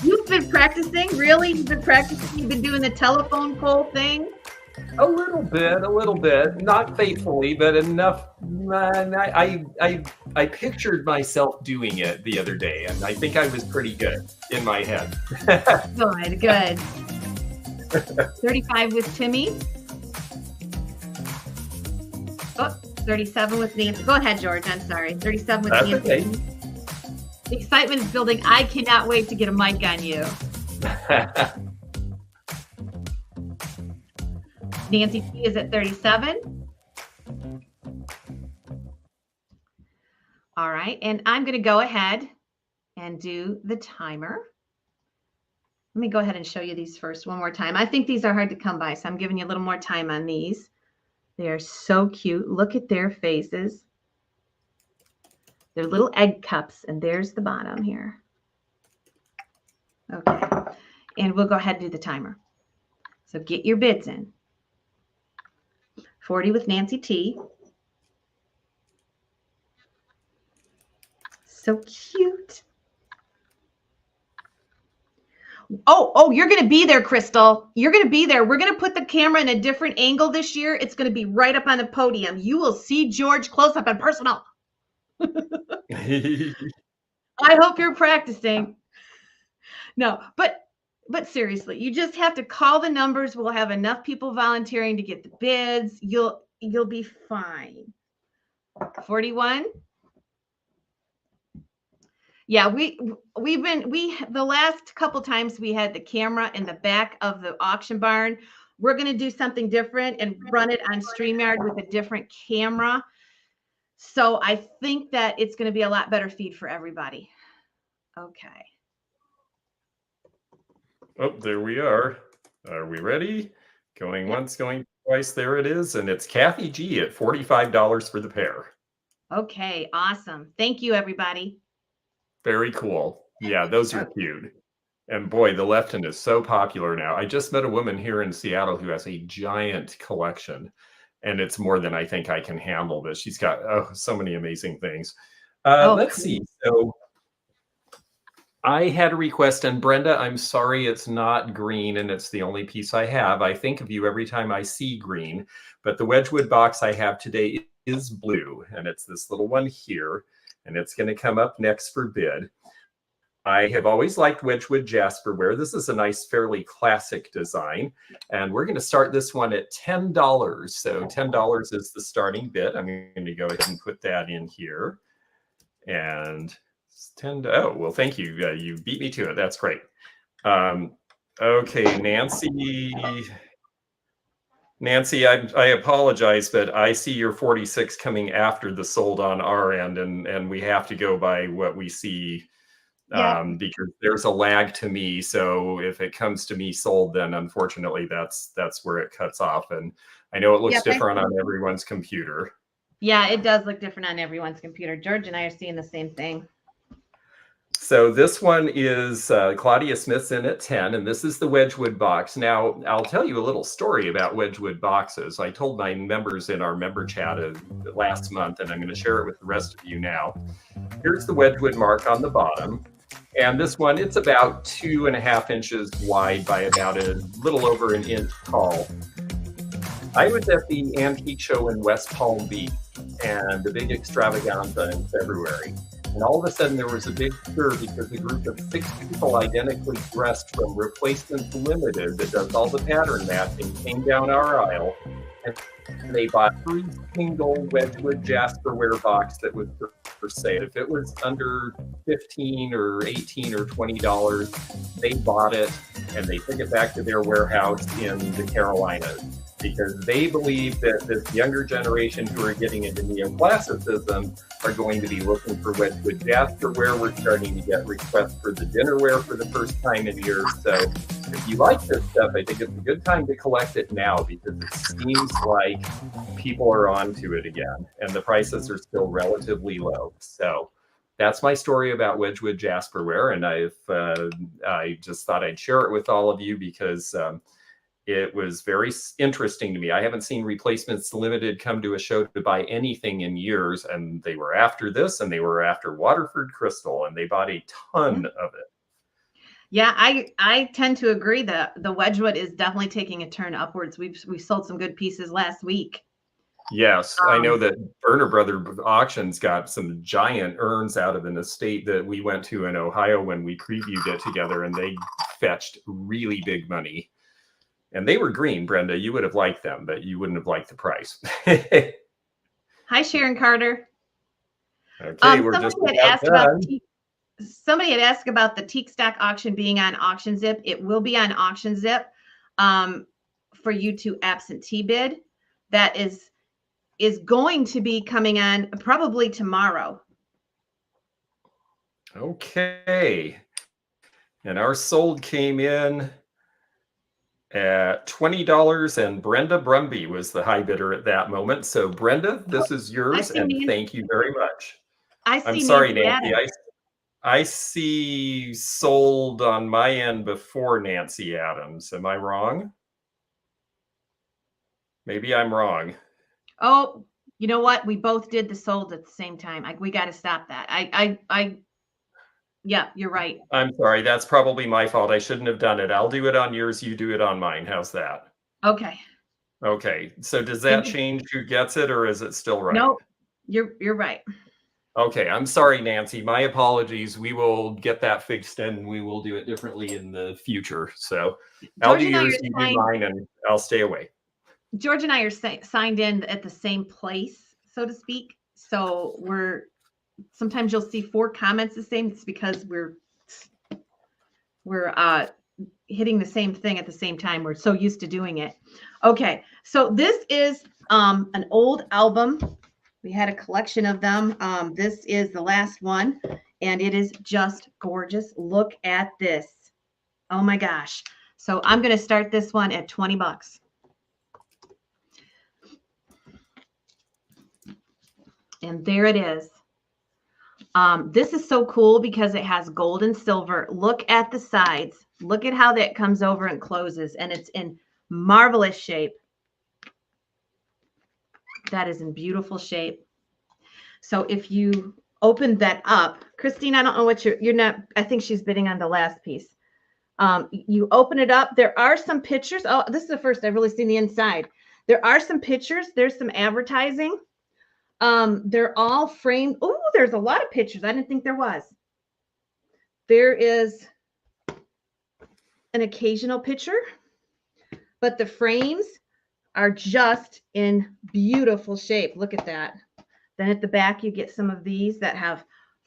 You've been practicing? Really? You've been practicing? You've been doing the telephone pole thing? A little bit. Not faithfully, but enough. I pictured myself doing it the other day, and I think I was pretty good in my head. Good. 35 with Timmy. Oh, 37 with Nancy. Go ahead, George. I'm sorry. 37 with Nancy. Okay. The excitement is building. I cannot wait to get a mic on you. Nancy T is at 37. All right. And I'm going to go ahead and do the timer. Let me go ahead and show you these first one more time. I think these are hard to come by, so I'm giving you a little more time on these. They are so cute. Look at their faces. They're little egg cups, and there's the bottom here. Okay. And we'll go ahead and do the timer. So get your bids in. 40 with Nancy T. So cute. Oh, you're going to be there, Crystal. You're going to be there. We're going to put the camera in a different angle this year. It's going to be right up on the podium. You will see George close up and personal. I hope you're practicing. No, but seriously, you just have to call the numbers. We'll have enough people volunteering to get the bids. You'll be fine. 41. Yeah, the last couple times we had the camera in the back of the auction barn. We're going to do something different and run it on StreamYard with a different camera. So I think that it's going to be a lot better feed for everybody. Okay. Oh, there we are. Are we ready? Going once, going twice. There it is. And it's Kathy G at $45 for the pair. Okay, awesome. Thank you, everybody. Very cool. Yeah, those are cute. And boy, the Lefton is so popular now. I just met a woman here in Seattle who has a giant collection. And it's more than I think I can handle, but she's got so many amazing things. Let's see. So I had a request, and Brenda, I'm sorry it's not green, and it's the only piece I have. I think of you every time I see green, but the Wedgewood box I have today is blue, and it's this little one here, and it's going to come up next for bid. I have always liked Wedgewood jasperware. This is a nice, fairly classic design. And we're going to start this one at $10. So $10 is the starting bid. I'm going to go ahead and put that in here. And it's 10. Oh, well, thank you. You beat me to it. That's great. Okay, Nancy, I apologize, but I see your 46 coming after the sold on our end, and we have to go by what we see because there's a lag to me. So if it comes to me sold, then unfortunately that's where it cuts off. And I know it looks different on everyone's computer. Yeah, it does look different on everyone's computer. George and I are seeing the same thing. So this one is Claudia Smith's in at 10, and this is the Wedgewood box. Now, I'll tell you a little story about Wedgewood boxes. I told my members in our member chat last month, and I'm going to share it with the rest of you now. Here's the Wedgewood mark on the bottom. And this one, it's about 2.5 inches wide by about a little over an inch tall. I was at the antique show in West Palm Beach and the big extravaganza in February. And all of a sudden there was a big stir because a group of 6 people identically dressed from Replacements Limited that does all the pattern matching came down our aisle, and they bought 3 single Wedgewood jasperware box that was for sale. If it was under $15 or $18 or $20, they bought it and they took it back to their warehouse in the Carolinas, because they believe that this younger generation who are getting into neoclassicism are going to be looking for Wedgewood jasperware. We're starting to get requests for the dinnerware for the first time in years. So if you like this stuff, I think it's a good time to collect it now, because it seems like people are onto it again and the prices are still relatively low. So that's my story about Wedgewood jasperware, and I just thought I'd share it with all of you because it was very interesting to me. I haven't seen Replacements Limited come to a show to buy anything in years, and they were after this, and they were after Waterford Crystal, and they bought a ton of it. Yeah, I tend to agree that the Wedgewood is definitely taking a turn upwards. We sold some good pieces last week. Yes, I know that Burner Brother Auctions got some giant urns out of an estate that we went to in Ohio when we previewed it together, and they fetched really big money. And they were green, Brenda. You would have liked them, but you wouldn't have liked the price. Hi, Sharon Carter. Okay, we're just about done. Somebody had asked about the teak stack auction being on Auction Zip. It will be on Auction Zip for you to absentee bid. That is going to be coming on probably tomorrow. Okay. And our sold came in at $20, and Brenda Brumby was the high bidder at that moment. So Brenda, this is yours, and thank you very much. I'm sorry, Nancy. I see sold on my end before Nancy Adams. Am I wrong? Maybe I'm wrong. Oh, you know what? We both did the sold at the same time. We got to stop that. Yeah, you're right. I'm sorry. That's probably my fault. I shouldn't have done it. I'll do it on yours. You do it on mine. How's that? Okay. Okay. So does that change who gets it, or is it still right? No, you're right. Okay. I'm sorry, Nancy. My apologies. We will get that fixed and we will do it differently in the future. So I'll do yours, you do mine, and I'll stay away. George and I are signed in at the same place, so to speak. So sometimes you'll see 4 comments the same. It's because we're hitting the same thing at the same time. We're so used to doing it. Okay, so this is an old album. We had a collection of them. This is the last one, and it is just gorgeous. Look at this. Oh my gosh. So I'm going to start this one at $20. And there it is. This is so cool because it has gold and silver. Look at the sides. Look at how that comes over and closes, and it's in marvelous shape. That is in beautiful shape. So if you open that up, Christine, I don't know what you're not, I think she's bidding on the last piece. You open it up. There are some pictures. Oh, this is the first I've really seen the inside. There are some pictures. There's some advertising. They're all framed. Oh, there's a lot of pictures. I didn't think there was. There is an occasional picture, but the frames are just in beautiful shape. Look at that. Then at the back, you get some of these that have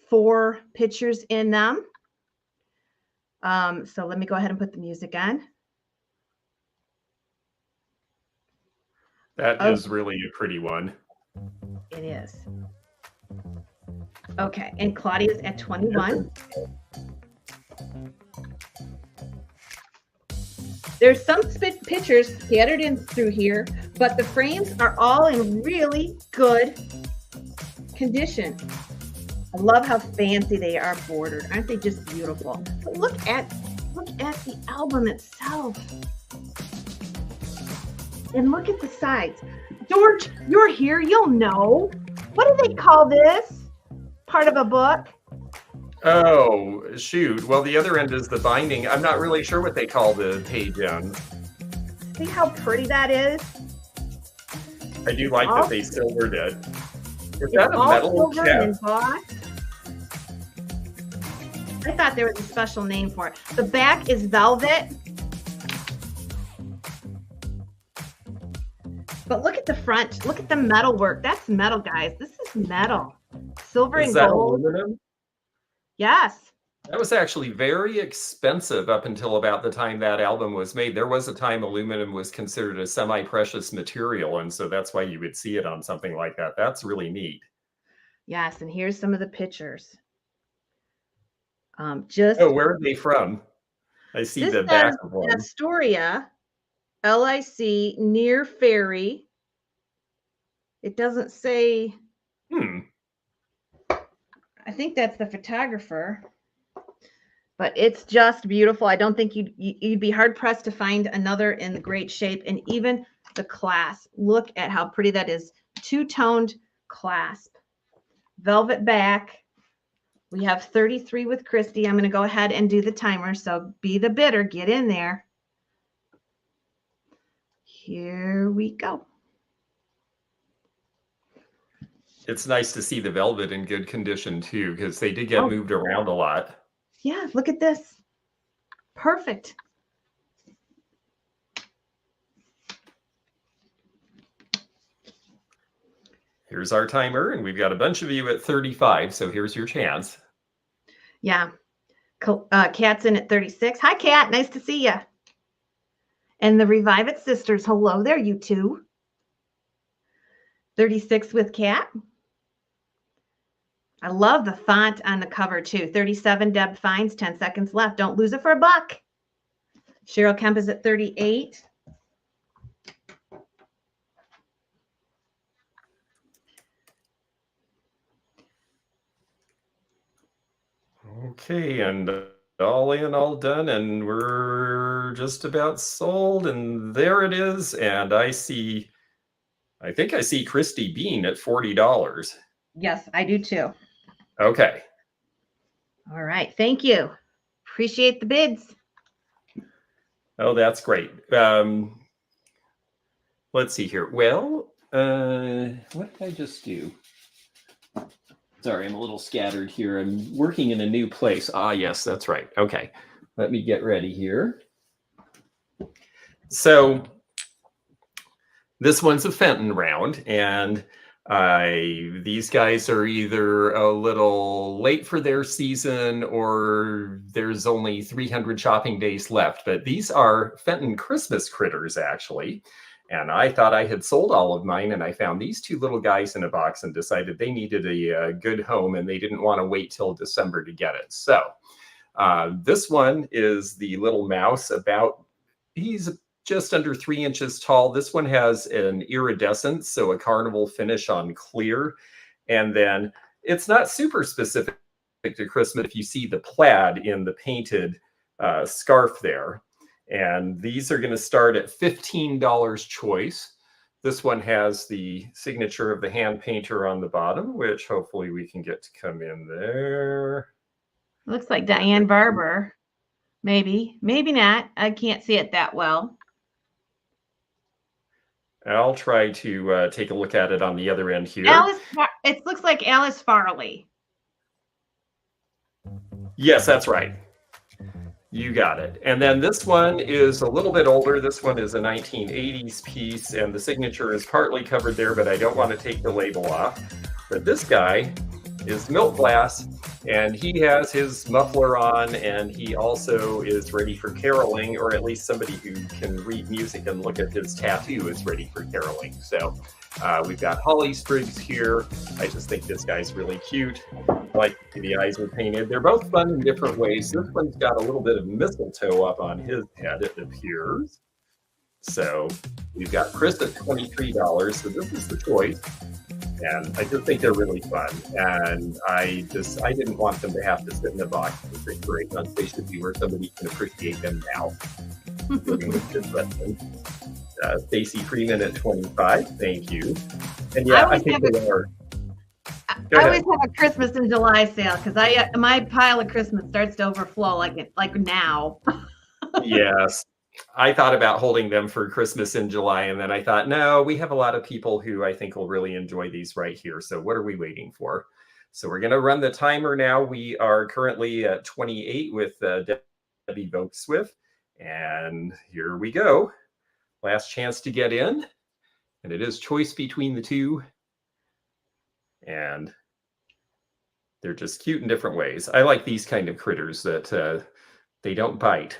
4 pictures in them. So let me go ahead and put the music on. That is really a pretty one. It is. Okay, and Claudia's at 21. There's some pictures scattered in through here, but the frames are all in really good condition. I love how fancy they are bordered. Aren't they just beautiful? But look at the album itself. And look at the sides. George, you're here, you'll know. What do they call this? Part of a book? Oh, shoot. Well, the other end is the binding. I'm not really sure what they call the page end. See how pretty that is? I do like that they silvered it. Is It's that a all metal silver cap? and embossed. I thought there was a special name for it. The back is velvet. But look at the front. Look at the metal work. That's metal, guys. This is metal. Silver Is and that gold. aluminum? Yes. That was actually very expensive up until about the time that album was made. There was a time aluminum was considered a semi-precious material, and so that's why you would see it on something like that. That's really neat. Yes, and here's some of the pictures. Oh, where are they from? I see This the back says of one. Astoria, LIC, near Ferry. It doesn't say. I think that's the photographer, but it's just beautiful. I don't think you'd be hard pressed to find another in the great shape. And even the clasp, look at how pretty that is. 2-toned clasp, velvet back. We have 33 with Christy. I'm going to go ahead and do the timer. So be the bidder, get in there. Here we go. It's nice to see the velvet in good condition too, because they did get moved around a lot. Yeah, look at this. Perfect. Here's our timer, and we've got a bunch of you at 35, so here's your chance. Yeah. Kat's in at 36. Hi, Kat. Nice to see you. And the Revive It sisters. Hello there, you two. 36 with Kat. I love the font on the cover, too. 37, Deb Fines, 10 seconds left. Don't lose it for a buck. Cheryl Kemp is at 38. Okay, and all in, all done, and we're just about sold, and there it is. And I think I see Christy Bean at $40. Yes, I do, too. Okay. All right. Thank you. Appreciate the bids. Oh, that's great. Let's see here. Well, what did I just do? Sorry, I'm a little scattered here. I'm working in a new place. Ah, yes, that's right. Okay. Let me get ready here. So this one's a Fenton round, and these guys are either a little late for their season or there's only 300 shopping days left. But these are Fenton Christmas critters, actually. And I thought I had sold all of mine, and I found these two little guys in a box and decided they needed a good home, and they didn't want to wait till December to get it. So this one is the little mouse. He's just under 3 inches tall. This one has an iridescent, so a carnival finish on clear. And then it's not super specific to Christmas if you see the plaid in the painted scarf there. And these are going to start at $15 choice. This one has the signature of the hand painter on the bottom, which hopefully we can get to come in there. Looks like Diane Barber. Maybe, maybe not. I can't see it that well. I'll try to take a look at it on the other end here. It looks like Alice Farley. Yes, that's right. You got it. And then this one is a little bit older. This one is a 1980s piece, and the signature is partly covered there, but I don't want to take the label off. But this guy is milk glass, and he has his muffler on, and he also is ready for caroling, or at least somebody who can read music and look at his tattoo is ready for caroling. So we've got holly sprigs here. I just think this guy's really cute. Like the eyes are painted. They're both fun in different ways. This one's got a little bit of mistletoe up on his head, it appears. So we've got Chris at $23. So this is the choice. And I just think they're really fun. And I didn't want them to have to sit in a box for 6 or 8 months. They should be where somebody can appreciate them now. Stacy Freeman at 25. Thank you. And yeah, I think they are. I always have a Christmas in July sale because my pile of Christmas starts to overflow like now. Yes. I thought about holding them for Christmas in July, and then I thought, no, we have a lot of people who I think will really enjoy these right here. So what are we waiting for? So we're going to run the timer now. We are currently at 28 with Debbie Volkswift. And here we go. Last chance to get in. And it is choice between the two. And they're just cute in different ways. I like these kind of critters that they don't bite.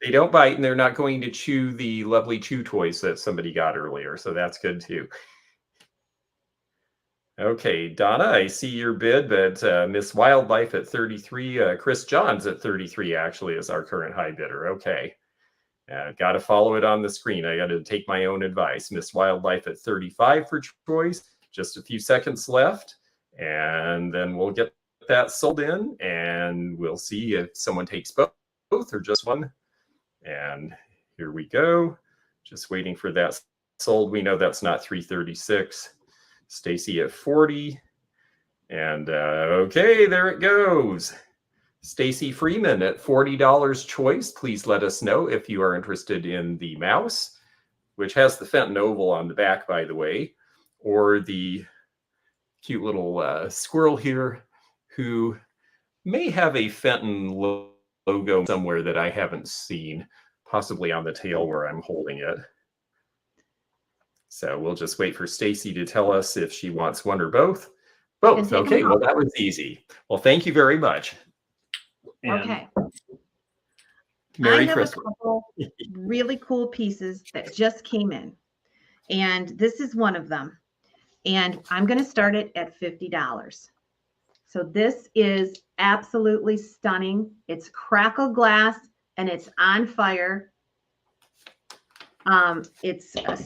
They don't bite, and they're not going to chew the lovely chew toys that somebody got earlier. So that's good too. Okay, Donna, I see your bid, but Miss Wildlife at 33. Chris Johns at 33 actually is our current high bidder. Okay. Got to follow it on the screen. I got to take my own advice. Miss Wildlife at 35 for choice. Just a few seconds left, and then we'll get that sold in, and we'll see if someone takes both or just one. And here we go. Just waiting for that sold. We know that's not 336. Stacy at 40. And okay, there it goes. Stacy Freeman at $40 choice. Please let us know if you are interested in the mouse, which has the Fenton oval on the back, by the way, or the cute little squirrel here who may have a Fenton logo somewhere that I haven't seen, possibly on the tail where I'm holding it. So we'll just wait for Stacy to tell us if she wants one or both. Both. Okay, well, that was easy. Well, thank you very much. And okay. Merry I have Christmas. a couple really cool pieces that just came in, and this is one of them. And I'm going to start it at $50. So this is absolutely stunning. It's crackle glass and it's on fire. It's a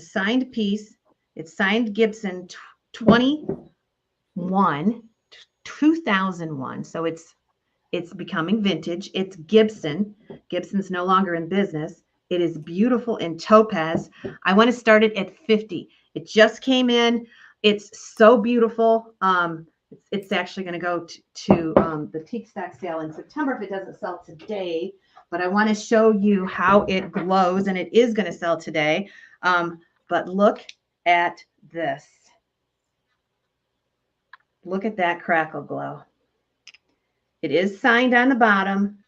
signed piece. It's signed Gibson 2001. So it's becoming vintage. It's Gibson. Gibson's no longer in business. It is beautiful in topaz. I want to start it at 50. It just came in. It's so beautiful. It's actually going to go to the teak stock sale in September if it doesn't sell today. But I want to show you how it glows, and it is going to sell today. But look at this. Look at that crackle glow. It is signed on the bottom.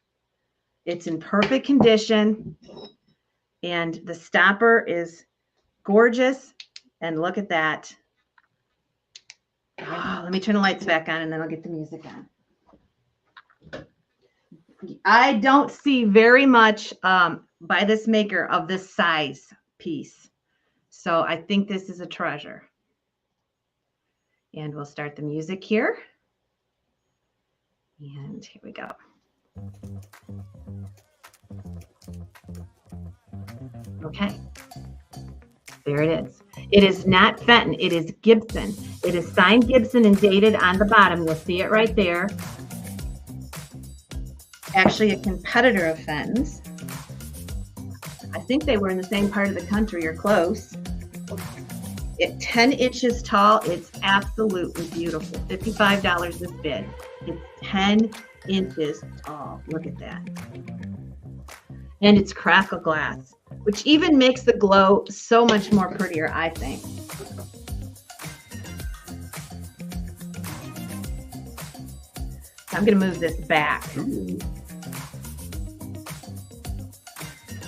It's in perfect condition. And the stopper is gorgeous. And look at that. Oh, let me turn the lights back on and then I'll get the music on. I don't see very much by this maker of this size piece. So I think this is a treasure. And we'll start the music here. And here we go. Okay. There it is. It is not Fenton. It is Gibson. It is signed Gibson and dated on the bottom. You'll see it right there. Actually, a competitor of Fenton's. I think they were in the same part of the country or close. It's 10 inches tall. It's absolutely beautiful. $55 this bid. It's 10 inches tall. Look at that. And it's crackle glass, which even makes the glow so much more prettier, I think. I'm going to move this back. Ooh.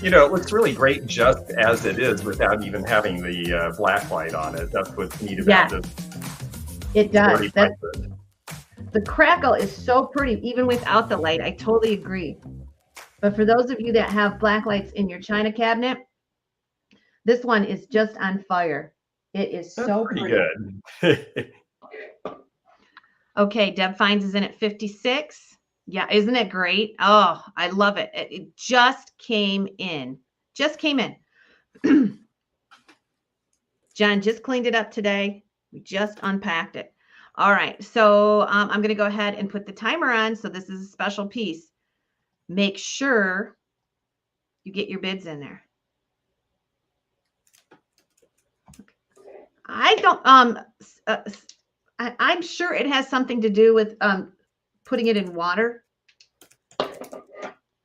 You know, it looks really great just as it is without even having the black light on it. That's what's neat about this. It does. 35-foot. The crackle is so pretty, even without the light. I totally agree. But for those of you that have black lights in your china cabinet, this one is just on fire. It is That's so pretty good. Okay, Deb Fines is in at 56. Yeah, isn't it great? Oh, I love it. It just came in. Just came in. John just cleaned it up today. We just unpacked it. All right, so I'm going to go ahead and put the timer on. So this is a special piece. Make sure you get your bids in there. I don't, I'm sure it has something to do with putting it in water.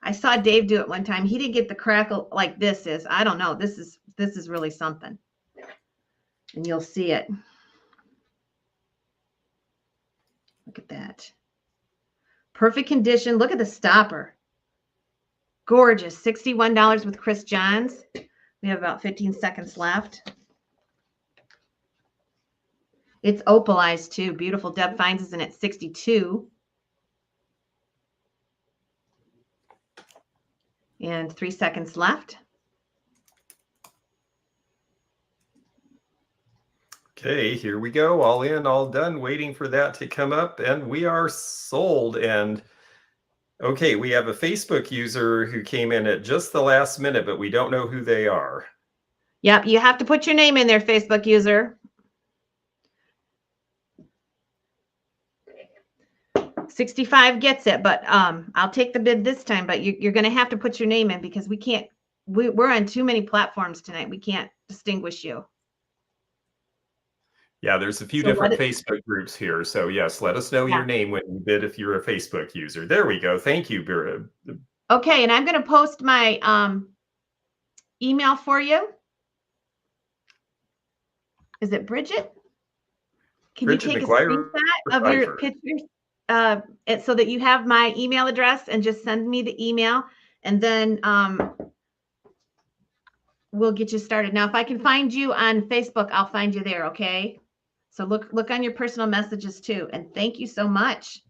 I saw Dave do it one time. He didn't get the crackle like this is. I don't know. This is really something. And you'll see it. Look at that. Perfect condition. Look at the stopper. Gorgeous. $61 with Chris Johns. We have about 15 seconds left. It's opalized too. Beautiful. Deb Fines is in at 62. And 3 seconds left. Okay, here we go. All in, all done. Waiting for that to come up, and we are sold. And okay, we have a Facebook user who came in at just the last minute, but we don't know who they are. Yep, you have to put your name in there, Facebook user. 65 gets it, but I'll take the bid this time. But you're going to have to put your name in because we can't. We're on too many platforms tonight. We can't distinguish you. Yeah, there's a few different Facebook groups here. So yes, let us know your name when you bid if you're a Facebook user. There we go. Thank you, Bira. Okay, and I'm going to post my email for you. Is it Bridget? Can Bridget you take McGuire a screenshot of your pictures so that you have my email address and just send me the email, and then we'll get you started. Now, if I can find you on Facebook, I'll find you there, okay? So look on your personal messages too. And thank you so much.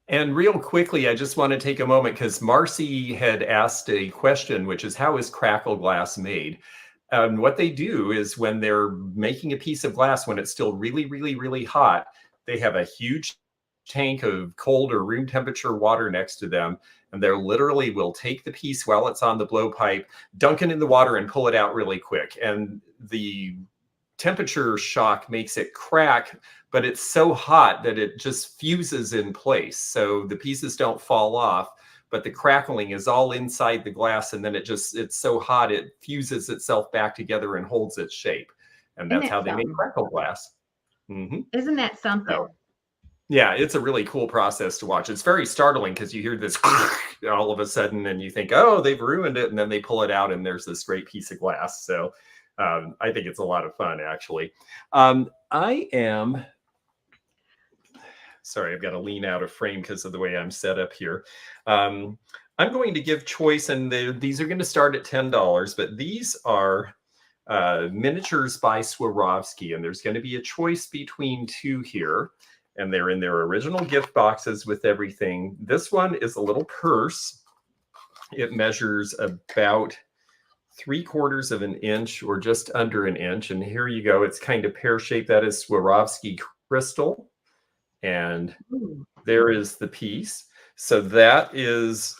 And real quickly, I just want to take a moment because Marcy had asked a question, which is how is crackle glass made? What they do is when they're making a piece of glass, when it's still really, really, really hot, they have a huge tank of cold or room temperature water next to them. And they literally will take the piece while it's on the blowpipe, dunk it in the water and pull it out really quick. And the temperature shock makes it crack, but it's so hot that it just fuses in place. So the pieces don't fall off, but the crackling is all inside the glass. And then it's so hot, it fuses itself back together and holds its shape. And that's how they make crackle glass. Mm-hmm. Isn't that something? So, yeah, it's a really cool process to watch. It's very startling because you hear this all of a sudden and you think, oh, they've ruined it. And then they pull it out and there's this great piece of glass. So I think it's a lot of fun, actually. I am, sorry, I've got to lean out of frame because of the way I'm set up here. I'm going to give choice, and these are going to start at $10, but these are miniatures by Swarovski, and there's going to be a choice between two here, and they're in their original gift boxes with everything. This one is a little purse. It measures about 3/4 of an inch or just under an inch. And here you go. It's kind of pear-shaped. That is Swarovski crystal. And there is the piece. So that is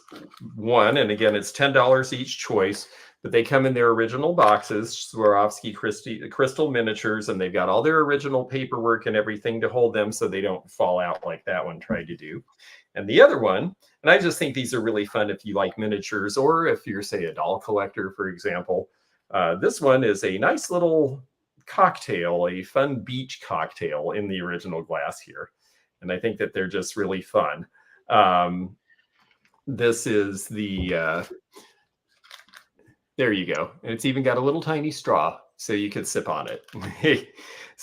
one. And again, it's $10 each choice. But they come in their original boxes, Swarovski crystal miniatures, and they've got all their original paperwork and everything to hold them so they don't fall out like that one tried to do. And the other one, and I just think these are really fun if you like miniatures or if you're, say, a doll collector, for example. This one is a nice little cocktail, a fun beach cocktail in the original glass here. And I think that they're just really fun. This is the... there you go. And it's even got a little tiny straw so you can sip on it.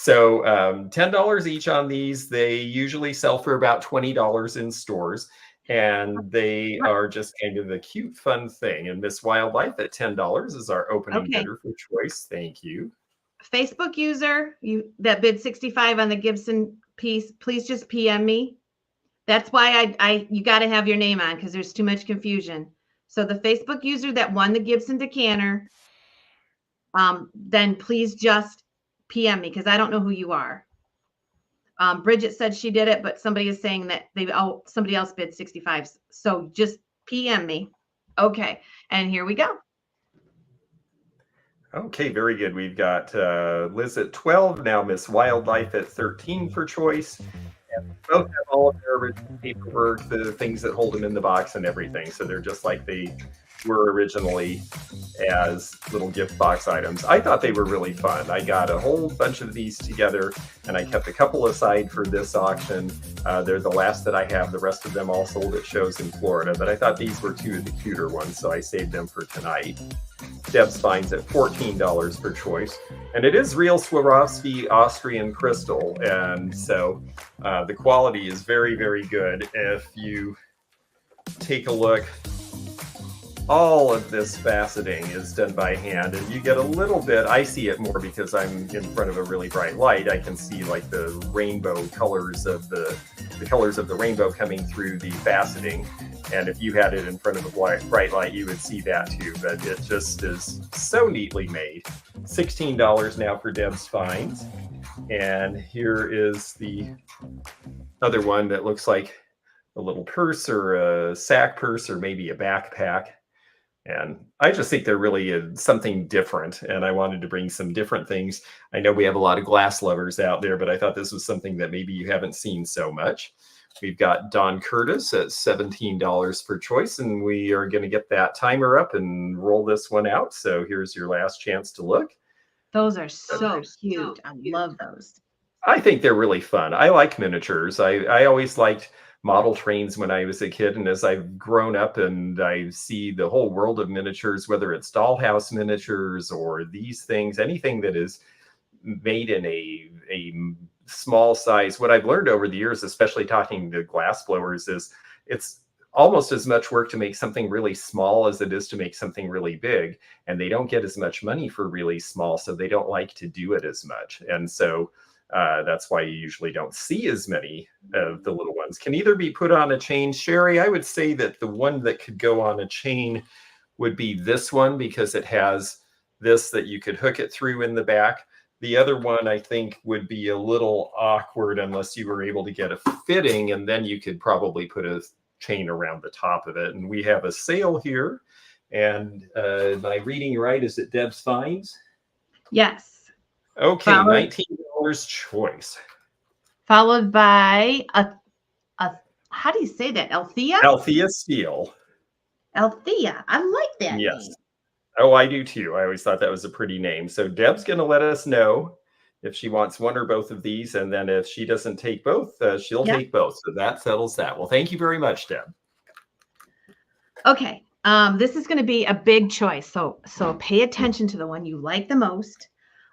So $10 each on these. They usually sell for about $20 in stores. And they are just kind of a cute, fun thing. And Miss Wildlife at $10 is our opening Okay. bidder for choice. Thank you. Facebook user, you that bid 65 on the Gibson piece, please just PM me. That's why you got to have your name on because there's too much confusion. So the Facebook user that won the Gibson decanter, then please just PM me because I don't know who you are. Bridget said she did it, but somebody is saying that somebody else bid 65. So just PM me. Okay, and here we go. Okay, very good. We've got Liz at 12, now Miss Wildlife at 13 for choice. And both have all of their original paperwork, the things that hold them in the box and everything. So they're just like they were originally as little gift box items. I thought they were really fun. I got a whole bunch of these together and I kept a couple aside for this auction. They're the last that I have. The rest of them all sold at shows in Florida, but I thought these were two of the cuter ones, so I saved them for tonight. Deb's finds at $14 per choice. And it is real Swarovski Austrian crystal. And so the quality is very, very good. If you take a look, all of this faceting is done by hand, and you get a little bit, I see it more because I'm in front of a really bright light. I can see like the rainbow colors of the colors of the rainbow coming through the faceting. And if you had it in front of a bright light, you would see that too. But it just is so neatly made. $16 now for Deb's finds. And here is the other one that looks like a little purse or a sack purse or maybe a backpack. And I just think they're really something different. And I wanted to bring some different things. I know we have a lot of glass lovers out there, but I thought this was something that maybe you haven't seen so much. We've got Don Curtis at $17 per choice, and we are going to get that timer up and roll this one out. So here's your last chance to look. Those are so cute. I love those. I think they're really fun. I like miniatures. I always liked model trains when I was a kid, and as I've grown up and I see the whole world of miniatures, whether it's dollhouse miniatures or these things, anything that is made in a small size, what I've learned over the years, especially talking to glass blowers, is it's almost as much work to make something really small as it is to make something really big, and they don't get as much money for really small, so they don't like to do it as much. And so that's why you usually don't see as many of the little ones. Can either be put on a chain. Sherry, I would say that the one that could go on a chain would be this one because it has this that you could hook it through in the back. The other one, I think, would be a little awkward unless you were able to get a fitting, and then you could probably put a chain around the top of it. And we have a sale here. And am I reading right? Is it Deb's Finds? Yes. Okay, $19 choice. Followed by a how do you say that? Althea? Althea Steel. Althea. I like that Yes. name. Oh, I do too. I always thought that was a pretty name. So Deb's going to let us know if she wants one or both of these. And then if she doesn't take both, she'll take both. So that settles that. Well, thank you very much, Deb. Okay. This is going to be a big choice. So pay attention to the one you like the most.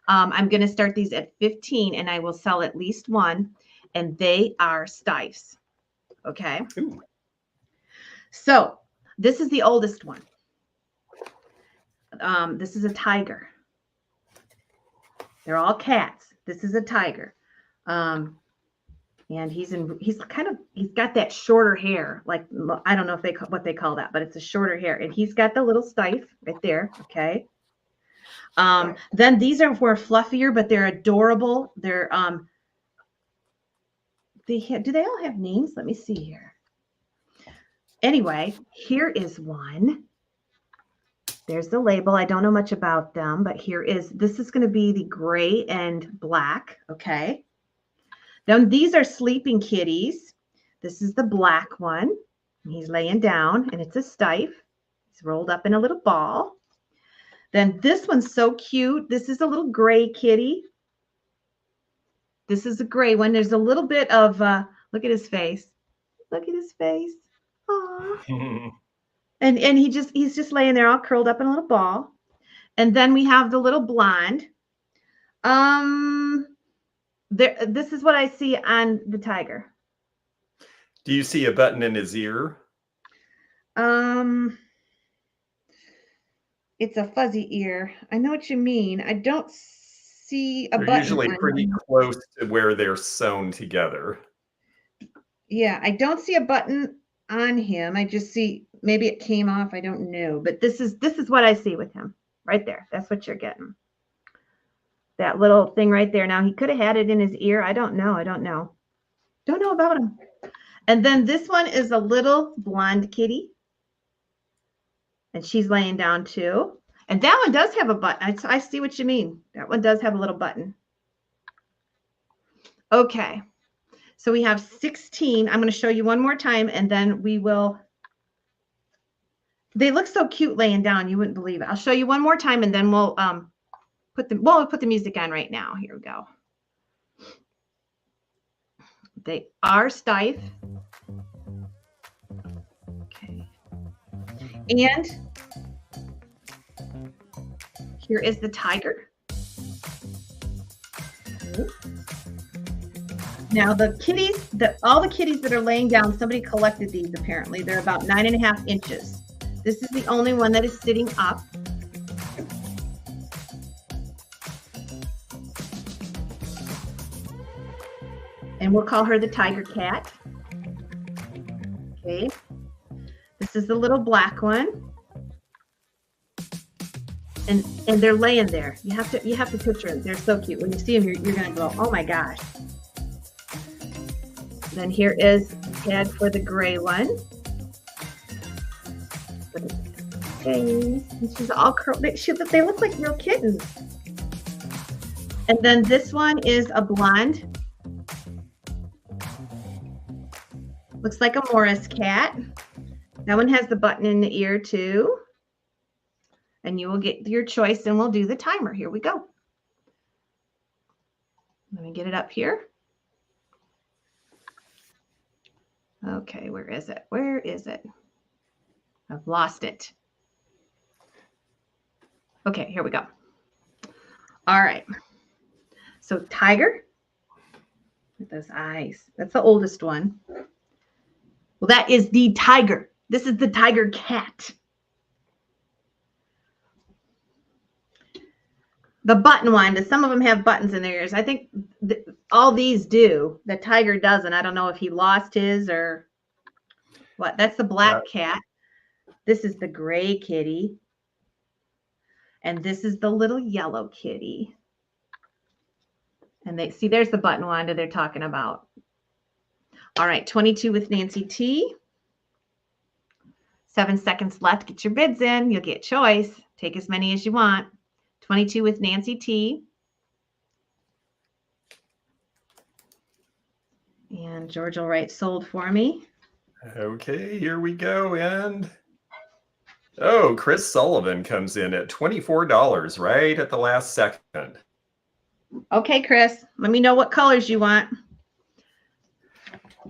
I'm going to start these at 15 and I will sell at least one. And they are Steiffs. Okay. Ooh. So this is the oldest one. This is a tiger. They're all cats. This is a tiger. And he's got that shorter hair. Like, I don't know if what they call that, but it's a shorter hair. And he's got the little Steiff right there. Okay. Then these are more fluffier, but they're adorable. They're, do they all have names? Let me see here. Anyway, here is one. There's the label. I don't know much about them, but this is going to be the gray and black. Okay. Then these are sleeping kitties. This is the black one. He's laying down and it's a Steiff. He's rolled up in a little ball. Then this one's so cute. This is a little gray kitty. This is a gray one. There's a little bit of, look at his face. Look at his face. Aww. And he's just laying there all curled up in a little ball. And then we have the little blonde. There, this is what I see on the tiger. Do you see a button in his ear? It's a fuzzy ear. I know what you mean. I don't see a They're button usually on pretty him. close to where they're sewn together. Yeah, I don't see a button on him. I just see maybe it came off. I don't know. But this is what I see with him right there. That's what you're getting. That little thing right there. Now he could have had it in his ear. I don't know. Don't know about him. And then this one is a little blonde kitty. And she's laying down too. And that one does have a button. I see what you mean. That one does have a little button. Okay. So we have 16. I'm going to show you one more time and then we will. They look so cute laying down. You wouldn't believe it. I'll show you one more time and then we'll put the music on right now. Here we go. They are Steiff. Okay. And here is the tiger. Now the kitties, all the kitties that are laying down, somebody collected these apparently. They're about 9.5 inches. This is the only one that is sitting up. And we'll call her the tiger cat. Okay. This is the little black one. And they're laying there. You have to picture them. They're so cute. When you see them, you're gonna go, oh my gosh. Then here is the tag for the gray one. Okay. And she's all curled. They look like real kittens. And then this one is a blonde. Looks like a Morris cat. That one has the button in the ear too. And you will get your choice and we'll do the timer. Here we go. Let me get it up here. Okay, where is it? Where is it? I've lost it. Okay, here we go. All right. So tiger with those eyes. That's the oldest one. Well, that is the tiger. This is the tiger cat. The button one, some of them have buttons in their ears. I think all these do. The tiger doesn't. I don't know if he lost his or what. That's the black cat. This is the gray kitty. And this is the little yellow kitty. And they see there's the button one that they're talking about. All right, 22 with Nancy T. 7 seconds left. Get your bids in. You'll get choice. Take as many as you want. 22 with Nancy T. And George will write sold for me. Okay, here we go. And oh, Chris Sullivan comes in at $24 right at the last second. Okay, Chris, let me know what colors you want.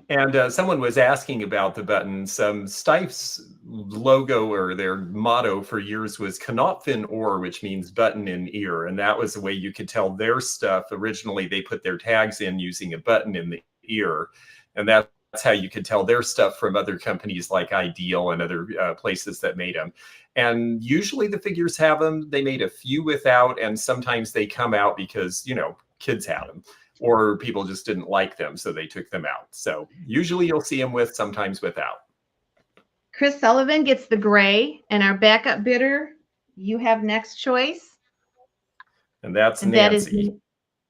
And someone was asking about the buttons. Steiff's logo or their motto for years was Knopfen Ohr, which means button in ear. And that was the way you could tell their stuff. Originally, they put their tags in using a button in the ear. And that's how you could tell their stuff from other companies like Ideal and other places that made them. And usually the figures have them. They made a few without, and sometimes they come out because, you know, kids had them. Or people just didn't like them, so they took them out. So usually you'll see them with, sometimes without. Chris Sullivan gets the gray, and our backup bidder, you have next choice. And that's and Nancy. That is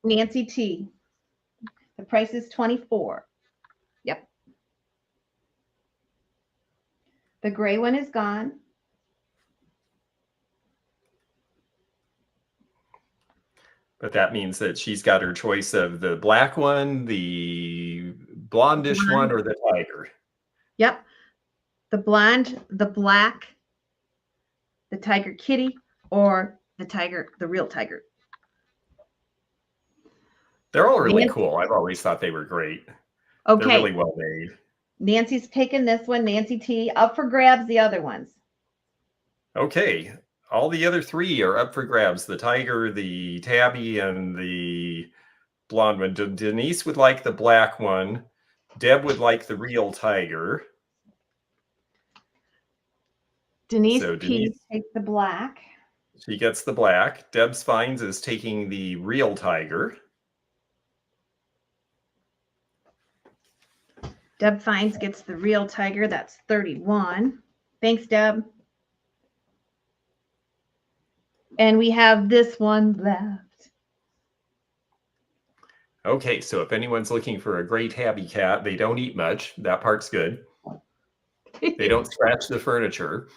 Nancy T. The price is $24. Yep. The gray one is gone. But that means that she's got her choice of the black one, the blondish one, or the tiger. Yep. The blonde, the black, the tiger kitty, or the tiger, the real tiger. They're all really cool. I've always thought they were great. Okay. They're really well made. Nancy's taking this one. Nancy T. Up for grabs the other ones. Okay. All the other three are up for grabs. The tiger, the tabby, and the blonde one. Denise would like the black one. Deb would like the real tiger. Denise So P Denise, takes the black. she gets the black. Deb's Finds is taking the real tiger. Deb Finds gets the real tiger. That's 31. Thanks, Deb. And we have this one left. Okay, so if anyone's looking for a great tabby cat, they don't eat much. That part's good. They don't scratch the furniture.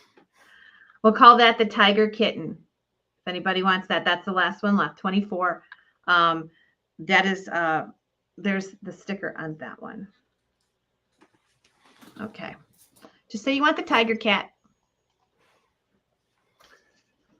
We'll call that the tiger kitten. If anybody wants that, that's the last one left, 24. That is, there's the sticker on that one. Okay. Just say you want the tiger cat.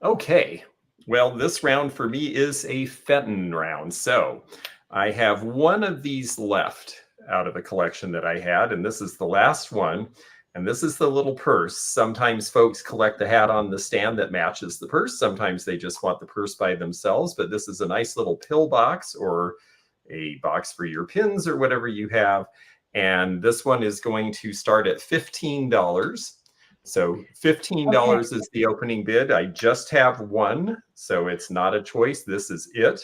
Okay, well, this round for me is a Fenton round. So I have one of these left out of a collection that I had, and this is the last one. And this is the little purse. Sometimes folks collect the hat on the stand that matches the purse. Sometimes they just want the purse by themselves, but this is a nice little pill box or a box for your pins or whatever you have. And this one is going to start at $15. So $15 is the opening bid. I just have one, so it's not a choice. This is it.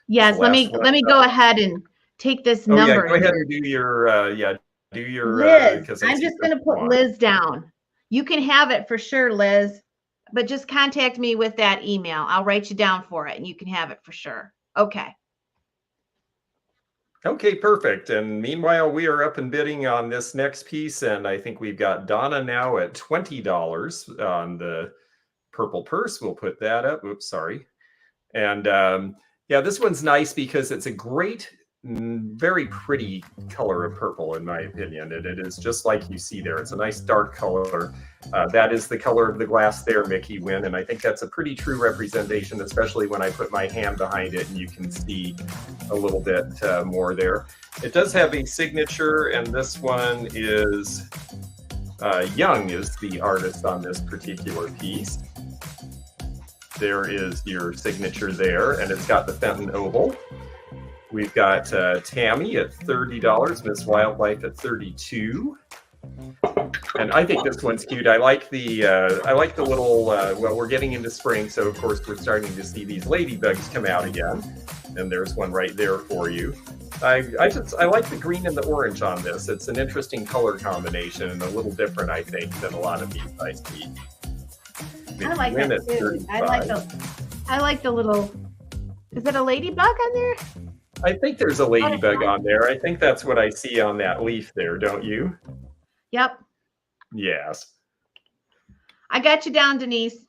Yes, let me go ahead and take this number. Yeah, go ahead and do your do your Liz. I'm just going to put Liz down. You can have it for sure, Liz, but just contact me with that email. I'll write you down for it and you can have it for sure. Okay. Okay, perfect. And meanwhile, we are up and bidding on this next piece. And I think we've got Donna now at $20 on the purple purse. We'll put that up. Oops, sorry. And yeah, this one's nice because it's a great, very pretty color of purple, in my opinion. And it is just like you see there. It's a nice dark color. That is the color of the glass there, Mickey Wynn. And I think that's a pretty true representation, especially when I put my hand behind it and you can see a little bit more there. It does have a signature, and this one is Young is the artist on this particular piece. There is your signature there, and it's got the Fenton oval. We've got Tammy at $30, Miss Wildlife at $32. And I think this one's cute. I like the little, well, we're getting into spring, so of course we're starting to see these ladybugs come out again. And there's one right there for you. I like the green and the orange on this. It's an interesting color combination and a little different, I think, than a lot of these I see. I like that too. I like the little, is it a ladybug on there? I think there's a ladybug on there. I think that's what I see on that leaf there, don't you? Yep. Yes. I got you down, Denise.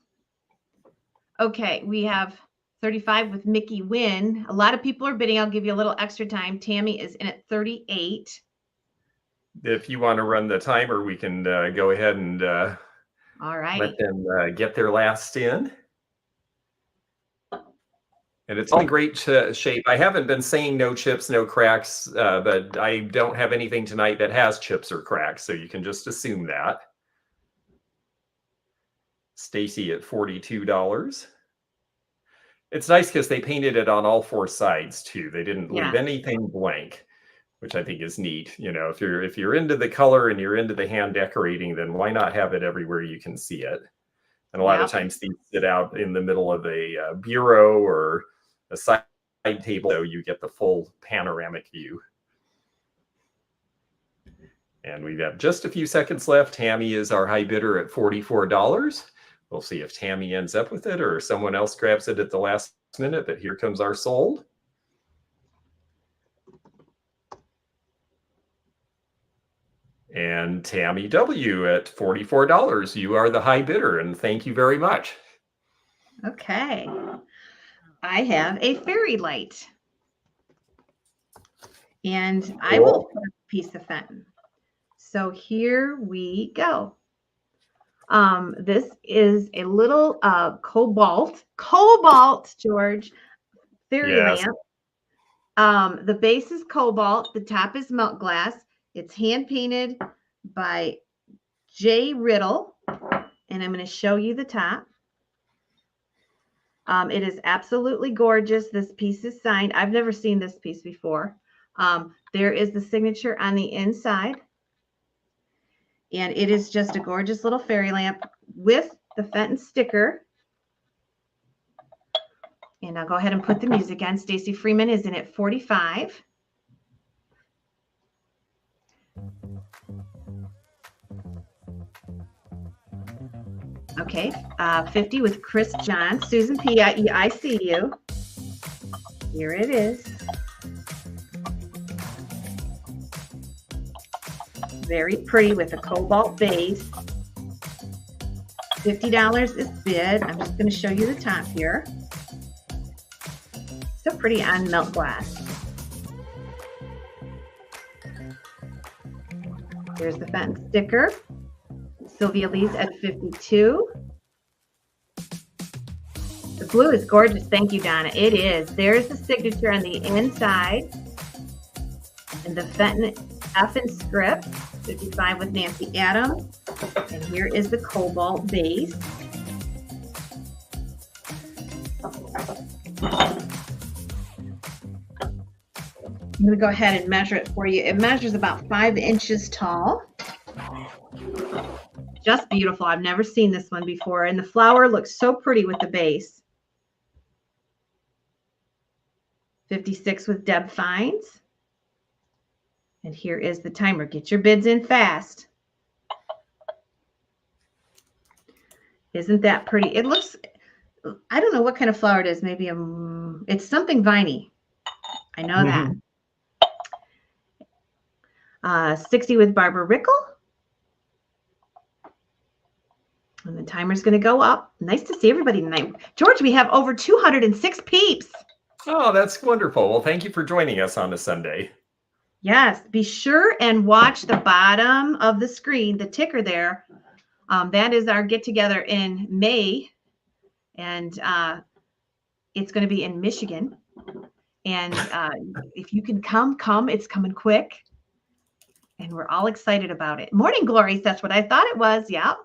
Okay, we have 35 with Mickey Wynn. A lot of people are bidding. I'll give you a little extra time. Tammy is in at 38. If you want to run the timer, we can go ahead and all right. Let them get their last in. And it's in great shape. I haven't been saying no chips, no cracks, but I don't have anything tonight that has chips or cracks, so you can just assume that. Stacy at $42. It's nice because they painted it on all four sides too. They didn't leave anything blank, which I think is neat. You know, if you're into the color and you're into the hand decorating, then why not have it everywhere you can see it? And a lot of times these sit out in the middle of a bureau or a side table, so you get the full panoramic view. And we've got just a few seconds left. Tammy is our high bidder at $44. We'll see if Tammy ends up with it or someone else grabs it at the last minute, but here comes our sold. And Tammy W at $44. You are the high bidder, and thank you very much. Okay. I have a fairy light. And I will put a piece of Fenton. So here we go. This is a little cobalt, George, fairy lamp. The base is cobalt. The top is melt glass. It's hand painted by J. Riddle. And I'm going to show you the top. It is absolutely gorgeous. This piece is signed. I've never seen this piece before. There is the signature on the inside. And it is just a gorgeous little fairy lamp with the Fenton sticker. And I'll go ahead and put the music on. Stacy Freeman is in at 45. Okay, 50 with Chris John. Susan P, I see you. Here it is. Very pretty with a cobalt base. $50 is bid. I'm just going to show you the top here. So pretty on melt glass. There's the Fenton sticker. Sylvia Lee's at 52. The blue is gorgeous. Thank you, Donna. It is. There's the signature on the inside. And the Fenton F in script. 55 with Nancy Adams. And here is the cobalt base. I'm going to go ahead and measure it for you. It measures about 5 inches tall. Just beautiful. I've never seen this one before. And the flower looks so pretty with the base. 56 with Deb Fines. And here is the timer. Get your bids in fast. Isn't that pretty? It looks, I don't know what kind of flower it is. Maybe it's something viney. I know that. 60 with Barbara Rickle. And the timer's going to go up. Nice to see everybody tonight. George, we have over 206 peeps. Oh, that's wonderful. Well, thank you for joining us on a Sunday. Yes, be sure and watch the bottom of the screen, the ticker there. That is our get together in May. And it's going to be in Michigan. And if you can come. It's coming quick. And we're all excited about it. Morning Glories, that's what I thought it was. Yeah.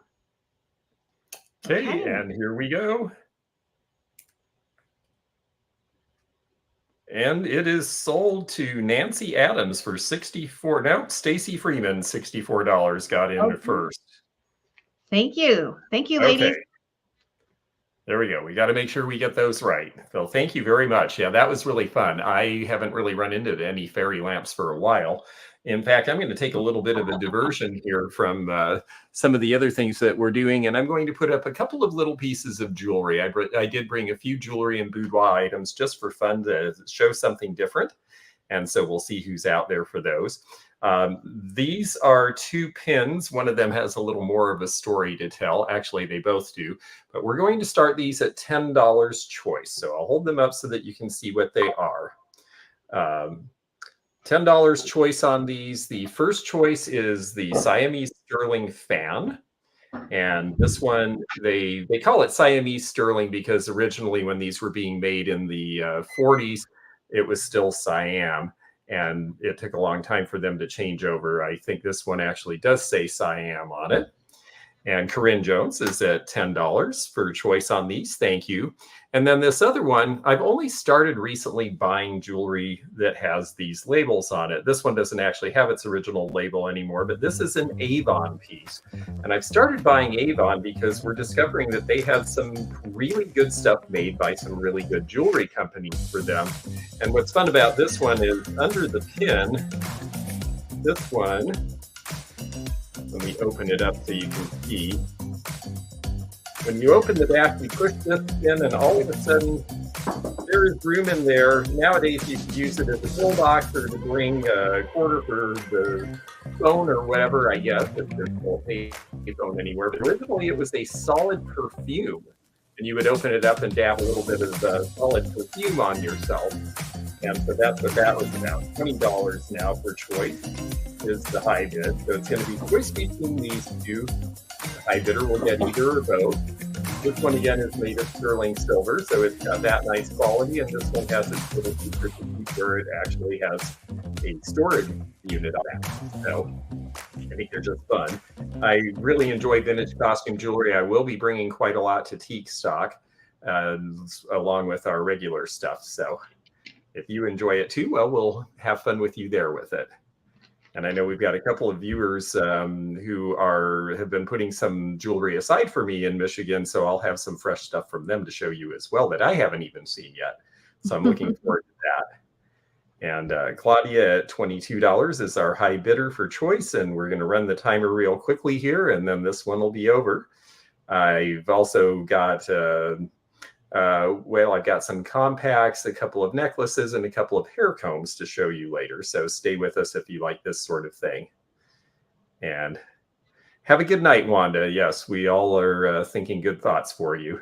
Okay, and here we go. And it is sold to Nancy Adams for $64. No, Stacy Freeman, $64 got in first. Thank you. Thank you, ladies. Okay. There we go. We got to make sure we get those right. So thank you very much. Yeah, that was really fun. I haven't really run into any fairy lamps for a while. In fact, I'm going to take a little bit of a diversion here from some of the other things that we're doing, and I'm going to put up a couple of little pieces of jewelry. I did bring a few jewelry and boudoir items just for fun to show something different, and so we'll see who's out there for those. These are 2 pins. One of them has a little more of a story to tell. Actually, they both do, but we're going to start these at $10 choice. So I'll hold them up so that you can see what they are. $10 choice on these. The first choice is the Siamese sterling fan. And this one, they call it Siamese sterling because originally when these were being made in the 40s, it was still Siam. And it took a long time for them to change over. I think this one actually does say Siam on it. And Corinne Jones is at $10 for choice on these. Thank you. And then this other one, I've only started recently buying jewelry that has these labels on it. This one doesn't actually have its original label anymore, but this is an Avon piece. And I've started buying Avon because we're discovering that they have some really good stuff made by some really good jewelry companies for them. And what's fun about this one is under the pin, this one, let me open it up so you can see. When you open the back, you push this in, and all of a sudden, there is room in there. Nowadays, you can use it as a toolbox or to bring a quarter for the phone or whatever, I guess, if there's no phone anywhere. But originally, it was a solid perfume, and you would open it up and dab a little bit of solid perfume on yourself. And so that's what that was about. $20 now for choice is the high bid. So it's going to be choice between these two. The high bidder will get either or both. This one again is made of sterling silver, so it's got that nice quality, and this one has its little feature where it actually has a storage unit on it. So I think they're just fun. I really enjoy vintage costume jewelry. I will be bringing quite a lot to Teak Stock. along with our regular stuff. So if you enjoy it too, well, we'll have fun with you there with it. And I know we've got a couple of viewers who have been putting some jewelry aside for me in Michigan, so I'll have some fresh stuff from them to show you as well that I haven't even seen yet. So I'm looking forward to that. And Claudia at $22 is our high bidder for choice, and we're going to run the timer real quickly here, and then this one will be over. I've also got I've got some compacts, a couple of necklaces, and a couple of hair combs to show you later. So stay with us if you like this sort of thing. And have a good night, Wanda. Yes, we all are thinking good thoughts for you.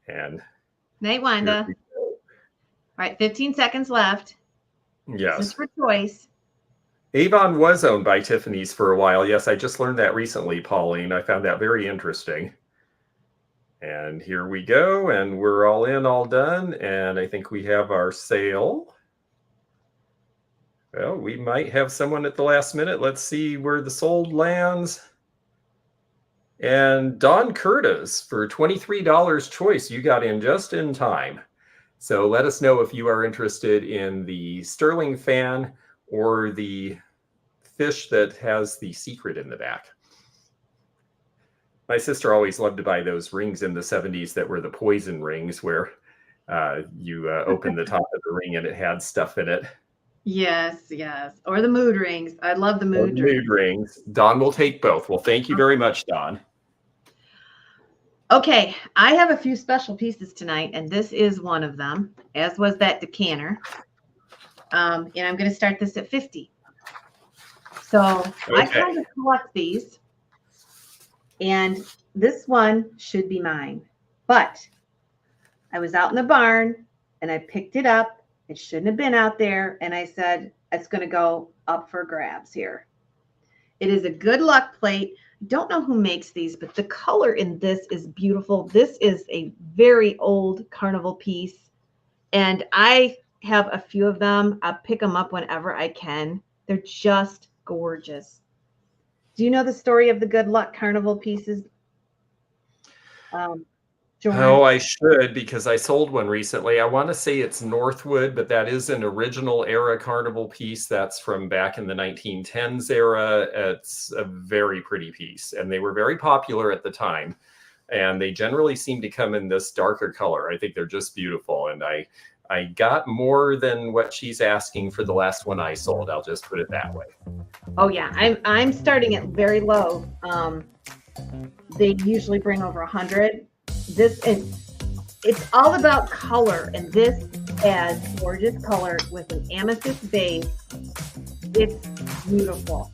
And night, Wanda. All right, 15 seconds left. Yes. This is for choice. Avon was owned by Tiffany's for a while. Yes, I just learned that recently, Pauline. I found that very interesting. And here we go, and we're all in, all done, and I think we have our sale. Well, we might have someone at the last minute. Let's see where the sold lands. And Don Curtis for $23 choice. You got in just in time. So let us know if you are interested in the sterling fan or the fish that has the secret in the back. My sister always loved to buy those rings in the 70s that were the poison rings where you opened the top of the ring and it had stuff in it. Yes, yes. Or the mood rings. I love the mood rings. Don will take both. Well, thank you very much, Don. Okay, I have a few special pieces tonight, and this is one of them, as was that decanter. And I'm going to start this at 50. So I kind of collect these. And this one should be mine. But I was out in the barn and I picked it up. It shouldn't have been out there. And I said, it's going to go up for grabs here. It is a good luck plate. I don't know who makes these, but the color in this is beautiful. This is a very old carnival piece. And I have a few of them. I'll pick them up whenever I can. They're just gorgeous. Do you know the story of the good luck carnival pieces? Oh, I should, because I sold one recently. I want to say it's Northwood, but that is an original era carnival piece. That's from back in the 1910s era. It's a very pretty piece, and they were very popular at the time. And they generally seem to come in this darker color. I think they're just beautiful. And I got more than what she's asking for the last one I sold. I'll just put it that way. Oh yeah, I'm starting at very low. They usually bring over 100. It's all about color, and this adds gorgeous color with an amethyst base. It's beautiful.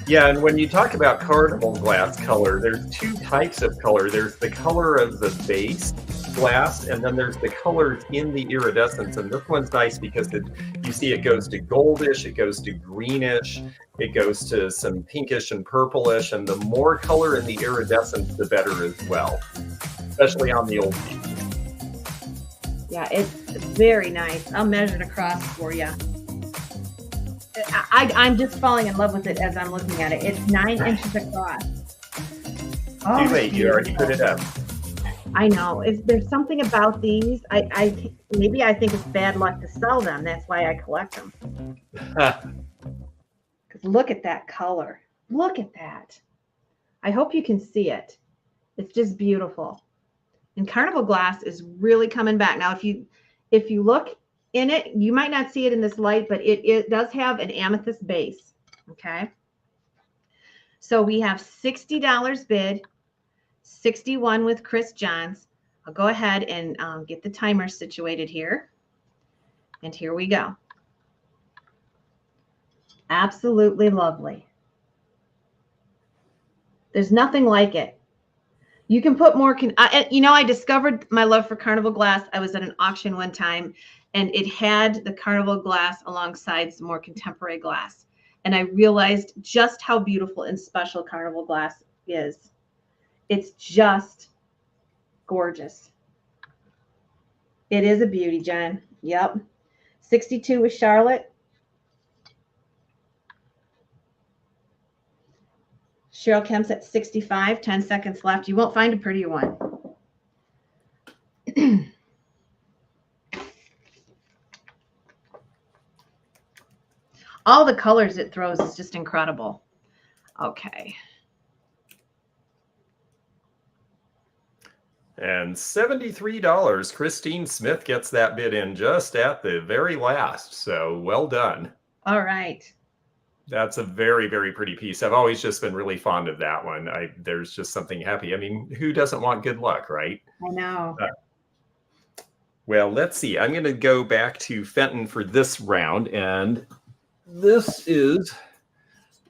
Yeah, and when you talk about carnival glass color, there's two types of color. There's the color of the base glass, and then there's the colors in the iridescence. And this one's nice because you see it goes to goldish, it goes to greenish, it goes to some pinkish and purplish, and the more color in the iridescence, the better as well, especially on the old pieces. Yeah, it's very nice. I'll measure it across for you. I'm just falling in love with it as I'm looking at it. It's 9 inches across. Oh, too late. You already put it up. I know. There's something about these. Maybe I think it's bad luck to sell them. That's why I collect them. Because look at that color. Look at that. I hope you can see it. It's just beautiful. And carnival glass is really coming back. Now, if you look in it, you might not see it in this light, but it does have an amethyst base. Okay. So we have $60 bid, 61 with Chris Johns. I'll go ahead and get the timer situated here. And here we go. Absolutely lovely. There's nothing like it. You can put more, I discovered my love for carnival glass. I was at an auction one time and it had the carnival glass alongside some more contemporary glass. And I realized just how beautiful and special carnival glass is. It's just gorgeous. It is a beauty, Jen. Yep. 62 with Charlotte. Cheryl Kemp's at 65, 10 seconds left. You won't find a prettier one. All the colors it throws is just incredible. Okay. And $73. Christine Smith gets that bid in just at the very last. So well done. All right. That's a very, very pretty piece. I've always just been really fond of that one. There's just something happy. I mean, who doesn't want good luck, right? I know. Well, let's see. I'm going to go back to Fenton for this round. And this is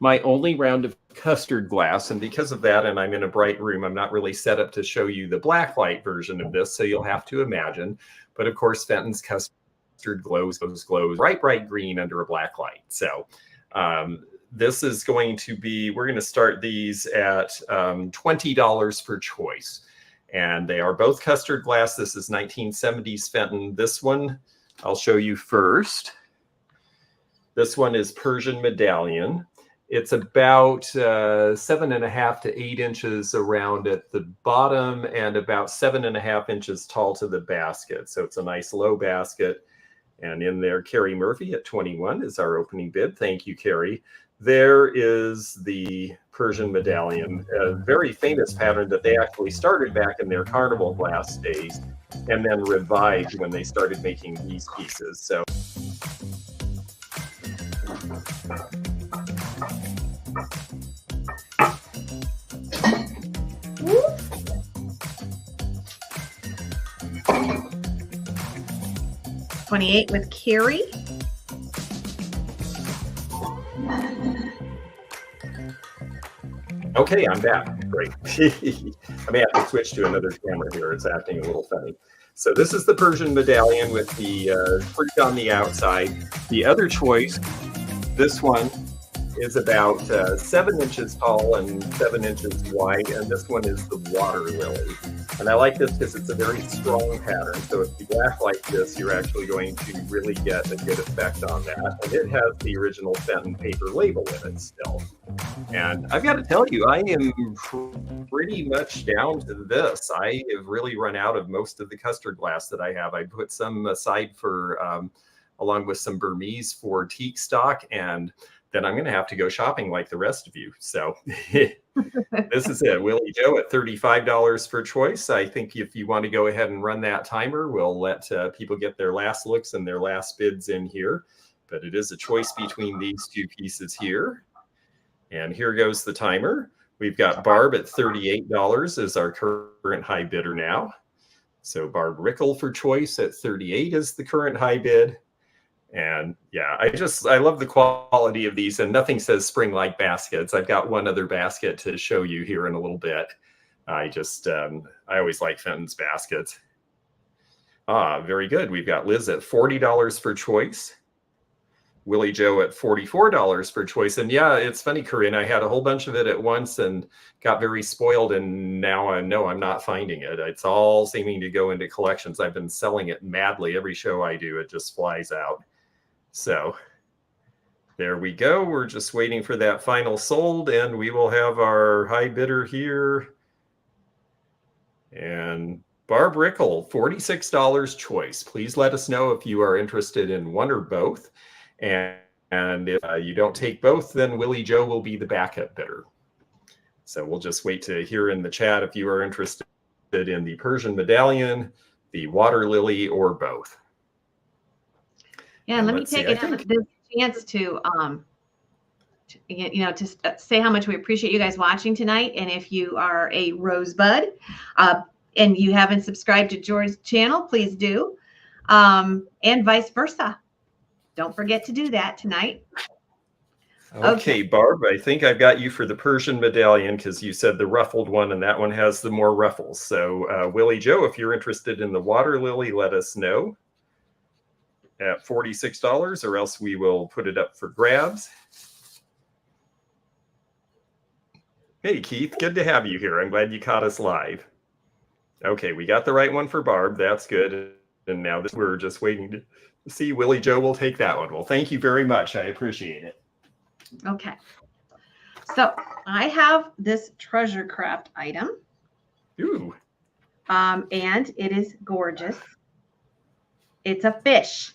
my only round of custard glass. And because of that, and I'm in a bright room, I'm not really set up to show you the black light version of this. So you'll have to imagine. But of course, Fenton's custard glows bright, bright green under a black light. So this is going to be, we're going to start these at $20 per choice. And they are both custard glass. This is 1970s Fenton. This one I'll show you first. This one is Persian Medallion. It's about 7.5 to 8 inches around at the bottom and about 7.5 inches tall to the basket. So it's a nice low basket. And in there, Carrie Murphy at 21 is our opening bid. Thank you, Carrie. There is the Persian Medallion, a very famous pattern that they actually started back in their carnival glass days and then revived when they started making these pieces. So $28 with Carrie. okay, I'm back. Great. I may have to switch to another camera here. It's acting a little funny. So this is the Persian Medallion with the fruit on the outside. The other choice, this one, is about 7 inches tall and 7 inches wide, and this one is the water lily. And I like this because it's a very strong pattern. So if you black like this, you're actually going to really get a good effect on that. And it has the original Fenton paper label in it still. And I've got to tell you, I am pretty much down to this. I have really run out of most of the custard glass that I have. I put some aside for, along with some Burmese for teak stock, and then I'm going to have to go shopping like the rest of you. So this is it. Willie Joe at $35 per choice. I think if you want to go ahead and run that timer, we'll let people get their last looks and their last bids in here. But it is a choice between these two pieces here. And here goes the timer. We've got Barb at $38 as our current high bidder now. So Barb Rickle for choice at $38 is the current high bid. And yeah, I love the quality of these, and nothing says spring like baskets. I've got one other basket to show you here in a little bit. I always like Fenton's baskets. Very good. We've got Liz at $40 for choice. Willie Joe at $44 per choice. And yeah, it's funny, Corinne, I had a whole bunch of it at once and got very spoiled, and now I know I'm not finding it. It's all seeming to go into collections. I've been selling it madly. Every show I do, it just flies out. So there we go. We're just waiting for that final sold, and we will have our high bidder here. And Barb Rickle, $46 choice. Please let us know if you are interested in one or both. And if you don't take both, then Willie Joe will be the backup bidder. So we'll just wait to hear in the chat if you are interested in the Persian Medallion, the water lily, or both. Yeah, and let me take this chance to say how much we appreciate you guys watching tonight. And if you are a Rosebud and you haven't subscribed to George's channel, please do, and vice versa. Don't forget to do that tonight. Okay, Barb, I think I've got you for the Persian Medallion because you said the ruffled one, and that one has the more ruffles. So Willie Joe, if you're interested in the water lily, let us know at $46, or else we will put it up for grabs. Hey, Keith, good to have you here. I'm glad you caught us live. Okay, we got the right one for Barb. That's good. And now we're just waiting to see Willie Joe will take that one. Well, thank you very much. I appreciate it. Okay. So I have this treasure craft item. Ooh. And it is gorgeous. It's a fish.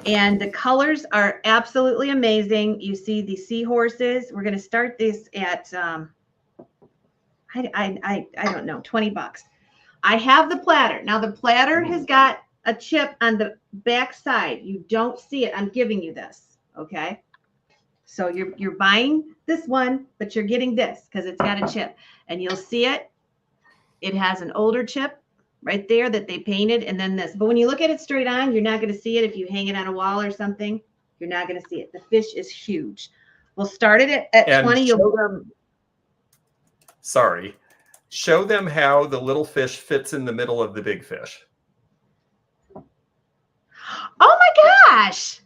And the colors are absolutely amazing. You see the seahorses. We're going to start this at, I don't know, 20 bucks. I have the platter. Now the platter has got a chip on the back side. You don't see it. I'm giving you this. Okay. So you're buying this one, but you're getting this because it's got a chip, and you'll see it. It has an older chip right there that they painted, and then this. But when you look at it straight on, you're not going to see it. If you hang it on a wall or something, you're not going to see it. The fish is huge. We'll start it at 20. Show them how the little fish fits in the middle of the big fish. Oh my gosh.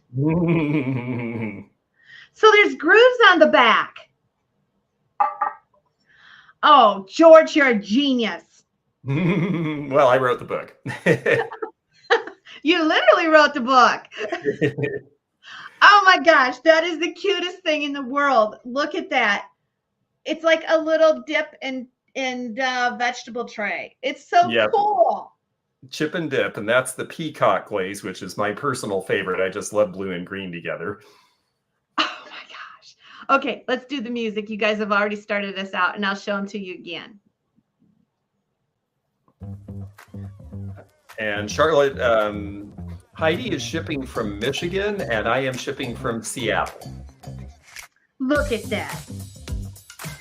So there's grooves on the back. Oh, George, you're a genius. Well, I wrote the book. You literally wrote the book. Oh my gosh, that is the cutest thing in the world. Look at that. It's like a little dip in vegetable tray. It's so cool. Chip and dip, and that's the peacock glaze, which is my personal favorite. I just love blue and green together. Oh my gosh. Okay, let's do the music. You guys have already started us out, and I'll show them to you again. And Charlotte, Heidi is shipping from Michigan, and I am shipping from Seattle. Look at that.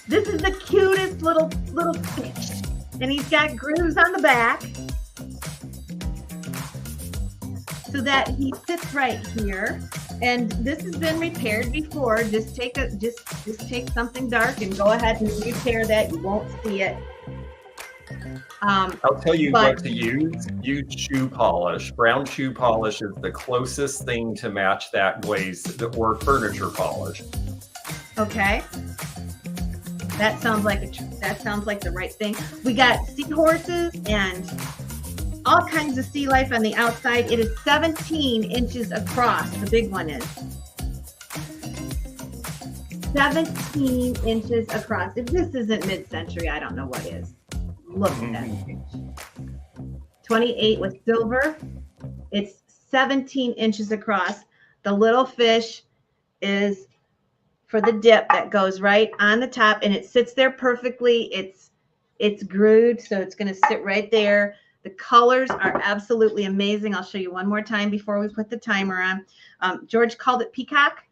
This is the cutest little fish. And he's got grooves on the back so that he sits right here. And this has been repaired before. Just take something dark and go ahead and repair that. You won't see it. I'll tell you what to use. Use shoe polish. Brown shoe polish is the closest thing to match that glaze, or furniture polish. Okay. That sounds like the right thing. We got seahorses and all kinds of sea life on the outside. It is 17 inches across. The big one is 17 inches across. If this isn't mid-century, I don't know what is. Look at that. 28 with silver. It's 17 inches across. The little fish is for the dip that goes right on the top, and it sits there perfectly. It's grooved, so it's going to sit right there. The colors are absolutely amazing. I'll show you one more time before we put the timer on. George called it peacock,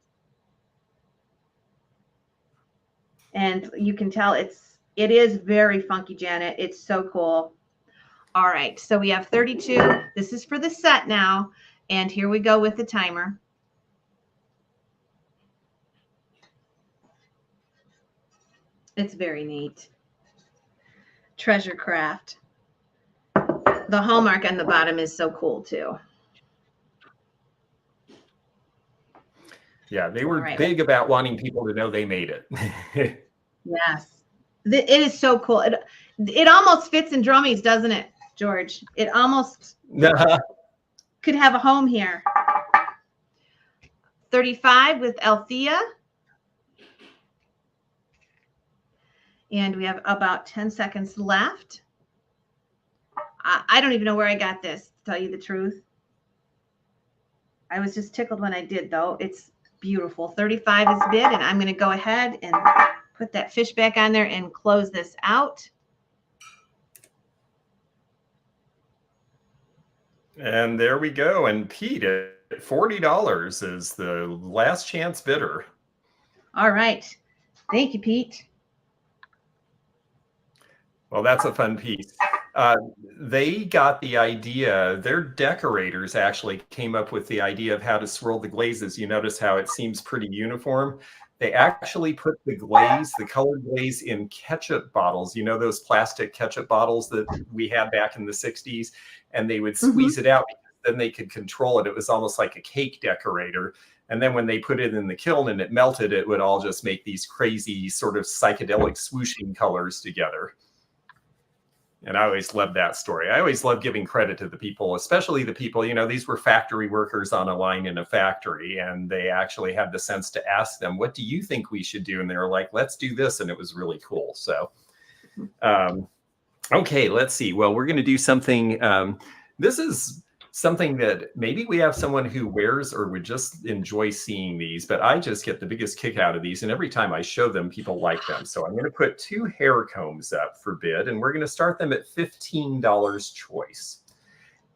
and you can tell it is very funky, Janet. It's so cool. All right, so we have 32. This is for the set now, and here we go with the timer. It's very neat. Treasure craft. The hallmark on the bottom is so cool too. Yeah, they were big about wanting people to know they made it. Yes. It is so cool. It almost fits in Drummies, doesn't it, George? It almost could have a home here. 35 with Althea. And we have about 10 seconds left. I don't even know where I got this, to tell you the truth. I was just tickled when I did, though. It's beautiful. 35 is bid, and I'm going to go ahead and put that fish back on there and close this out. And there we go. And Pete at $40 is the last chance bidder. All right. Thank you, Pete. Well, that's a fun piece. They got the idea, their decorators actually came up with the idea of how to swirl the glazes. You notice how it seems pretty uniform. They actually put the glaze, the colored glaze, in ketchup bottles. You know those plastic ketchup bottles that we had back in the 60s? And they would squeeze it out, because then they could control it. It was almost like a cake decorator. And then when they put it in the kiln and it melted, it would all just make these crazy sort of psychedelic swooshing colors together. And I always loved that story. I always love giving credit to the people, especially the people, you know, these were factory workers on a line in a factory, and they actually had the sense to ask them, what do you think we should do? And they were like, let's do this. And it was really cool. So Okay, let's see. Well, we're going to do something. This is something that maybe we have someone who wears or would just enjoy seeing these, but I just get the biggest kick out of these. And every time I show them, people like them. So I'm going to put 2 hair combs up for bid, and we're going to start them at $15 choice.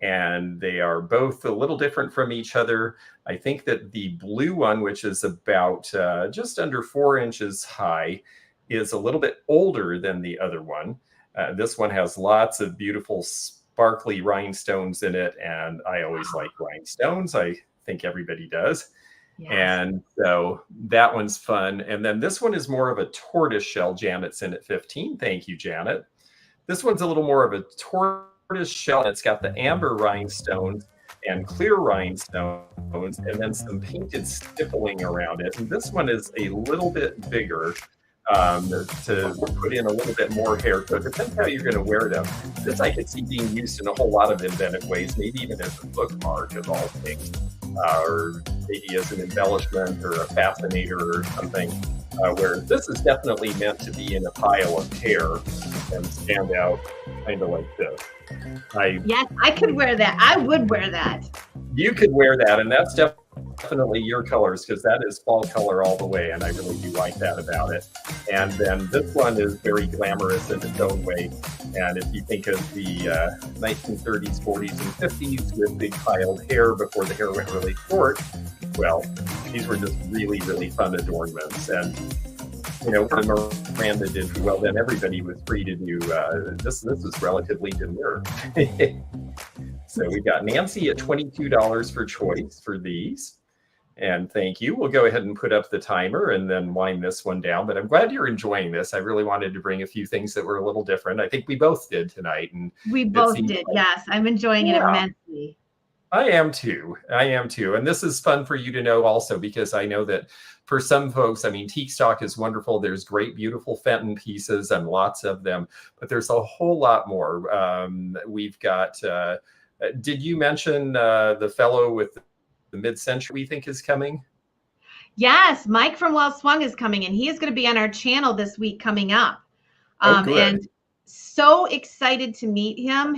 And they are both a little different from each other. I think that the blue one, which is about just under 4 inches high, is a little bit older than the other one. This one has lots of beautiful sparkly rhinestones in it, and I always like rhinestones. I think everybody does. Yes. And so that one's fun. And then this one is more of a tortoise shell. Janet's in at 15. Thank you, Janet. This one's a little more of a tortoise shell. It's got the amber rhinestones and clear rhinestones, and then some painted stippling around it. And this one is a little bit bigger. To put in a little bit more hair. So it depends how you're going to wear them. This I could see being used in a whole lot of inventive ways, maybe even as a bookmark of all things, or maybe as an embellishment or a fascinator or something, where this is definitely meant to be in a pile of hair and stand out kind of like this. Yes, I could wear that. I would wear that. You could wear that, and that's definitely your colors, because that is fall color all the way, and I really do like that about it. And then this one is very glamorous in its own way. And if you think of the 1930s, 40s, and 50s with big piled hair before the hair went really short, well, these were just really, really fun adornments. And you know, when Miranda did well, then everybody was free to do this. This is relatively demure. So we got Nancy at $22 for choice for these. And thank you. We'll go ahead and put up the timer and then wind this one down. But I'm glad you're enjoying this. I really wanted to bring a few things that were a little different. I think we both did tonight. And we both did. Yes. I'm enjoying it immensely. I am too. And this is fun for you to know also, because I know that for some folks, I mean, teak stock is wonderful. There's great, beautiful Fenton pieces and lots of them, but there's a whole lot more. We've got, did you mention the fellow with the mid-century we think is coming? Yes, Mike from Well Swung is coming, and he is going to be on our channel this week coming up. Good. And so excited to meet him.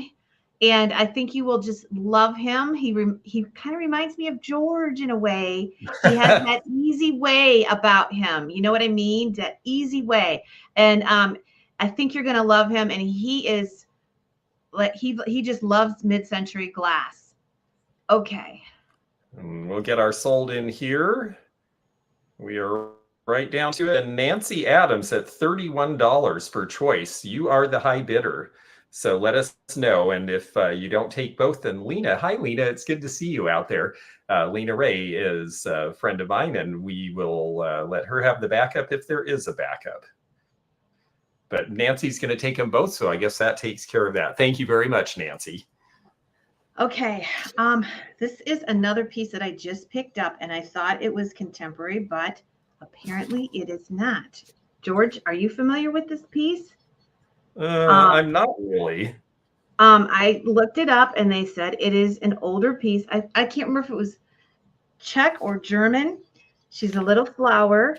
And I think you will just love him. He kind of reminds me of George in a way. He has that easy way about him. You know what I mean? That easy way. And I think you're going to love him. And he is like, he just loves mid-century glass. Okay. We'll get our sold in here. We are right down to it. And Nancy Adams at $31 for choice. You are the high bidder. So let us know. And if you don't take both, then Lena, hi, Lena, it's good to see you out there. Lena Ray is a friend of mine, and we will let her have the backup if there is a backup. But Nancy's going to take them both, so I guess that takes care of that. Thank you very much, Nancy. Okay, this is another piece that I just picked up, and I thought it was contemporary, but apparently it is not. George, are you familiar with this piece? I'm not really. I looked it up, and they said it is an older piece. I can't remember if it was Czech or German. She's a little flower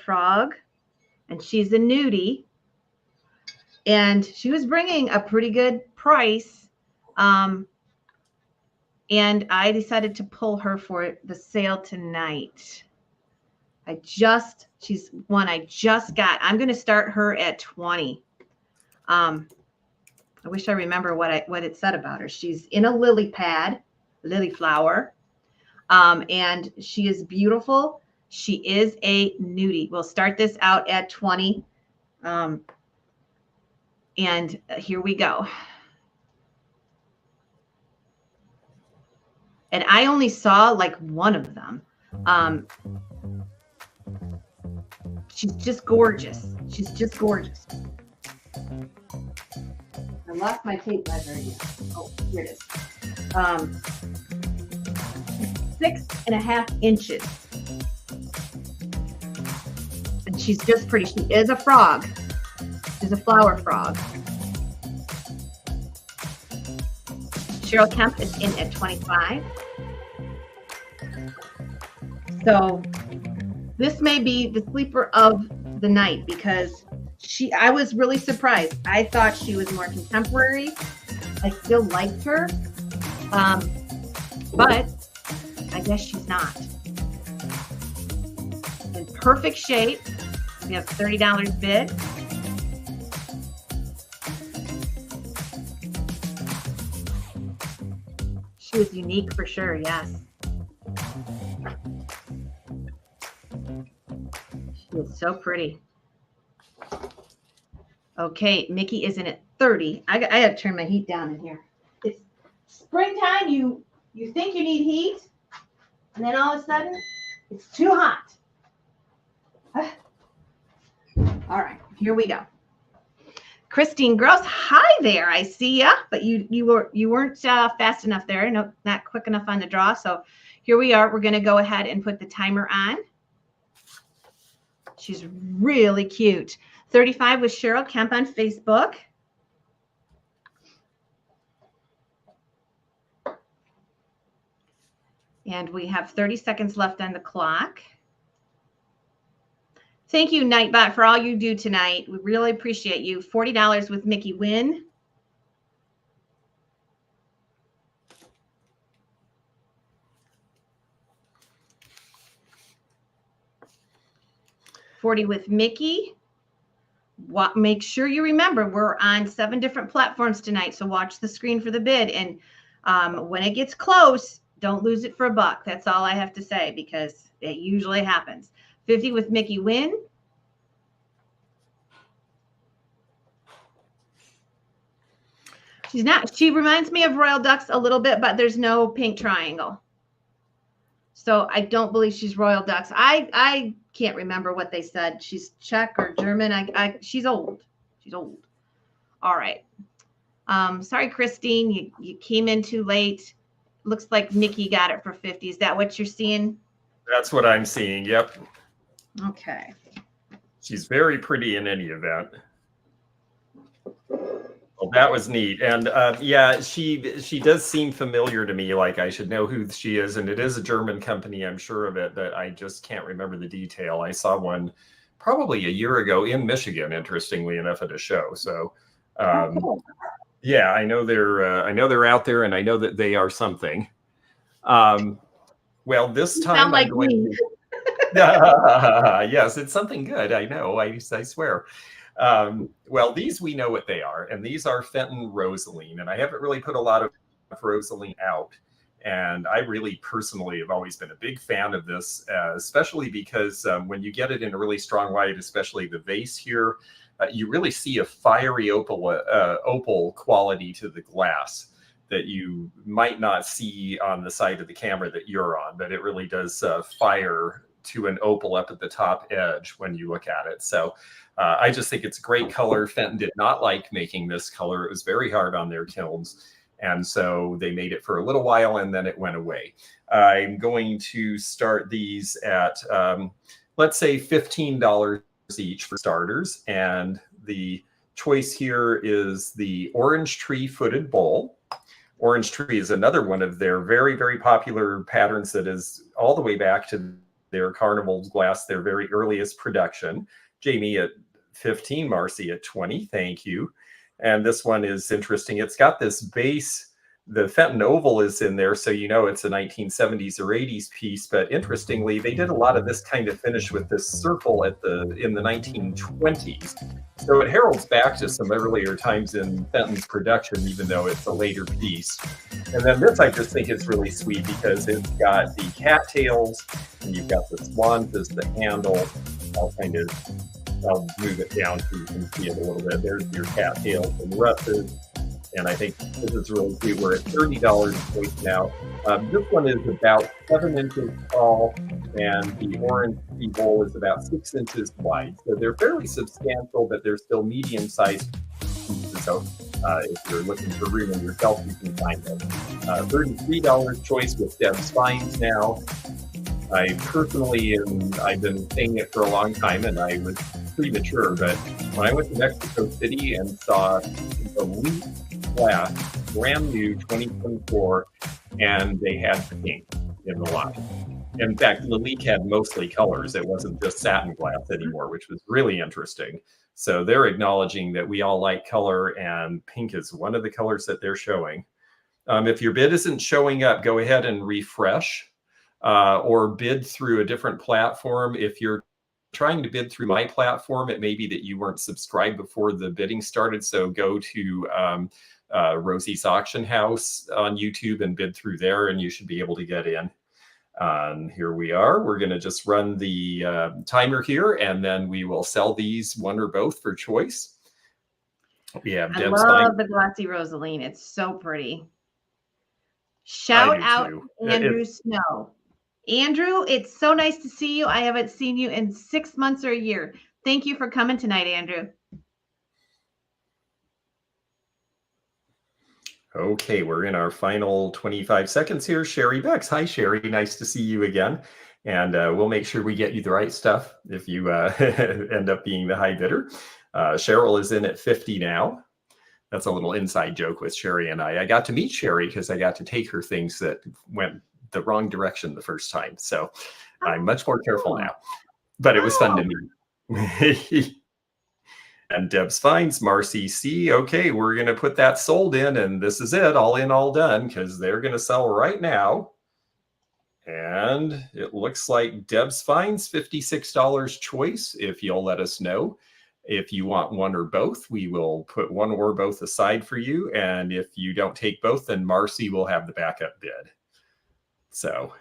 frog, and she's a nudie. And she was bringing a pretty good price. And I decided to pull her for the sale tonight. She's one I just got. I'm going to start her at 20. I wish I remember what it said about her. She's in a lily pad, lily flower. And she is beautiful. She is a nudie. We'll start this out at 20. And here we go. And I only saw like one of them. She's just gorgeous. She's just gorgeous. I lost my tape measure again. Oh, here it is. 6.5 inches. And she's just pretty. She is a frog. She's a flower frog. Cheryl Kemp is in at 25. So this may be the sleeper of the night because I was really surprised. I thought she was more contemporary. I still liked her. But I guess she's not. In perfect shape. We have $30 bid. She was unique for sure, yes. She is so pretty. Okay, Mickey is in at 30. I got to turn my heat down in here. It's springtime. You think you need heat, and then all of a sudden, it's too hot. All right, here we go. Christine Gross, hi there. I see ya, but you weren't fast enough there. No, not quick enough on the draw. So here we are. We're going to go ahead and put the timer on. She's really cute. 35 with Cheryl Kemp on Facebook. And we have 30 seconds left on the clock. Thank you, Nightbot, for all you do tonight. We really appreciate you. $40 with Mickey Wynn. $40 with Mickey. Make sure you remember we're on 7 different platforms tonight, so watch the screen for the bid. And when it gets close, don't lose it for a buck. That's all I have to say, because it usually happens. 50 with Mickey Wynn. She reminds me of Royal Ducks a little bit, but there's no pink triangle. So I don't believe she's Royal Ducks. I can't remember what they said. She's Czech or German. She's old. She's old. All right. Sorry, Christine, you came in too late. Looks like Mickey got it for 50. Is that what you're seeing? That's what I'm seeing. Yep. Okay. She's very pretty in any event. Well, that was neat. And yeah, she does seem familiar to me, like I should know who she is. And it is a German company, I'm sure of it, but I just can't remember the detail. I saw one probably a year ago in Michigan, interestingly enough, at a show. So Cool. yeah, I know they're out there, and I know that they are something. Well, this time sound like me. Yes, it's something good. I know. I swear. Well, these, we know what they are, and these are Fenton Rosaline, and I haven't really put a lot of Rosaline out. And I really personally have always been a big fan of this, especially because when you get it in a really strong light, especially the vase here, you really see a fiery opal quality to the glass that you might not see on the side of the camera that you're on, but it really does fire to an opal up at the top edge when you look at it. So I just think it's a great color. Fenton did not like making this color. It was very hard on their kilns. And so they made it for a little while, and then it went away. I'm going to start these at, let's say, $15 each for starters. And the choice here is the Orange Tree Footed Bowl. Orange Tree is another one of their very, very popular patterns that is all the way back to their Carnival glass, their very earliest production. Jamie at 15, Marcy at 20, thank you. And this one is interesting. It's got this base, the Fenton oval is in there, so you know it's a 1970s or 80s piece. But interestingly, they did a lot of this kind of finish with this circle in the 1920s. So it heralds back to some earlier times in Fenton's production, even though it's a later piece. And then this, I just think is really sweet because it's got the cattails, and you've got the swans as the handle. I'll move it down so you can see it a little bit. There's your cattails and russes. And I think this is really cute. We're at $30 a piece now. This one is about 7 inches tall, and the orange bowl is about 6 inches wide. So they're fairly substantial, but they're still medium-sized pieces. So if you're looking for room in your shelf, you can find them. $33 choice with Deb Spines now. I personally I've been saying it for a long time, and I was premature, but when I went to Mexico City and saw the Leaf glass, brand new 2024, and they had pink in the line. In fact, Lalique had mostly colors. It wasn't just satin glass anymore, which was really interesting. So they're acknowledging that we all like color, and pink is one of the colors that they're showing. If your bid isn't showing up, go ahead and refresh or bid through a different platform. If you're trying to bid through my platform, it may be that you weren't subscribed before the bidding started. So go to Rosie's Auction House on YouTube and bid through there, and you should be able to get in. Here we are. We're going to just run the timer here, and then we will sell these one or both for choice. We have I Deb's love the glossy Rosaline. It's so pretty. Shout out Andrew Snow. Andrew, it's so nice to see you. I haven't seen you in 6 months or a year. Thank you for coming tonight, Andrew. Okay, we're in our final 25 seconds here. Sherry Bex. Hi, Sherry. Nice to see you again. And we'll make sure we get you the right stuff if you end up being the high bidder. Cheryl is in at 50 now. That's a little inside joke with Sherry and I. I got to meet Sherry because I got to take her things that went the wrong direction the first time. So I'm much more careful now. But it was fun to meet. And Deb's Finds, Marcy C. Okay, we're going to put that sold in, and this is it, all in, all done, because they're going to sell right now. And it looks like Deb's Finds, $56 choice, if you'll let us know. If you want one or both, we will put one or both aside for you. And if you don't take both, then Marcy will have the backup bid. So,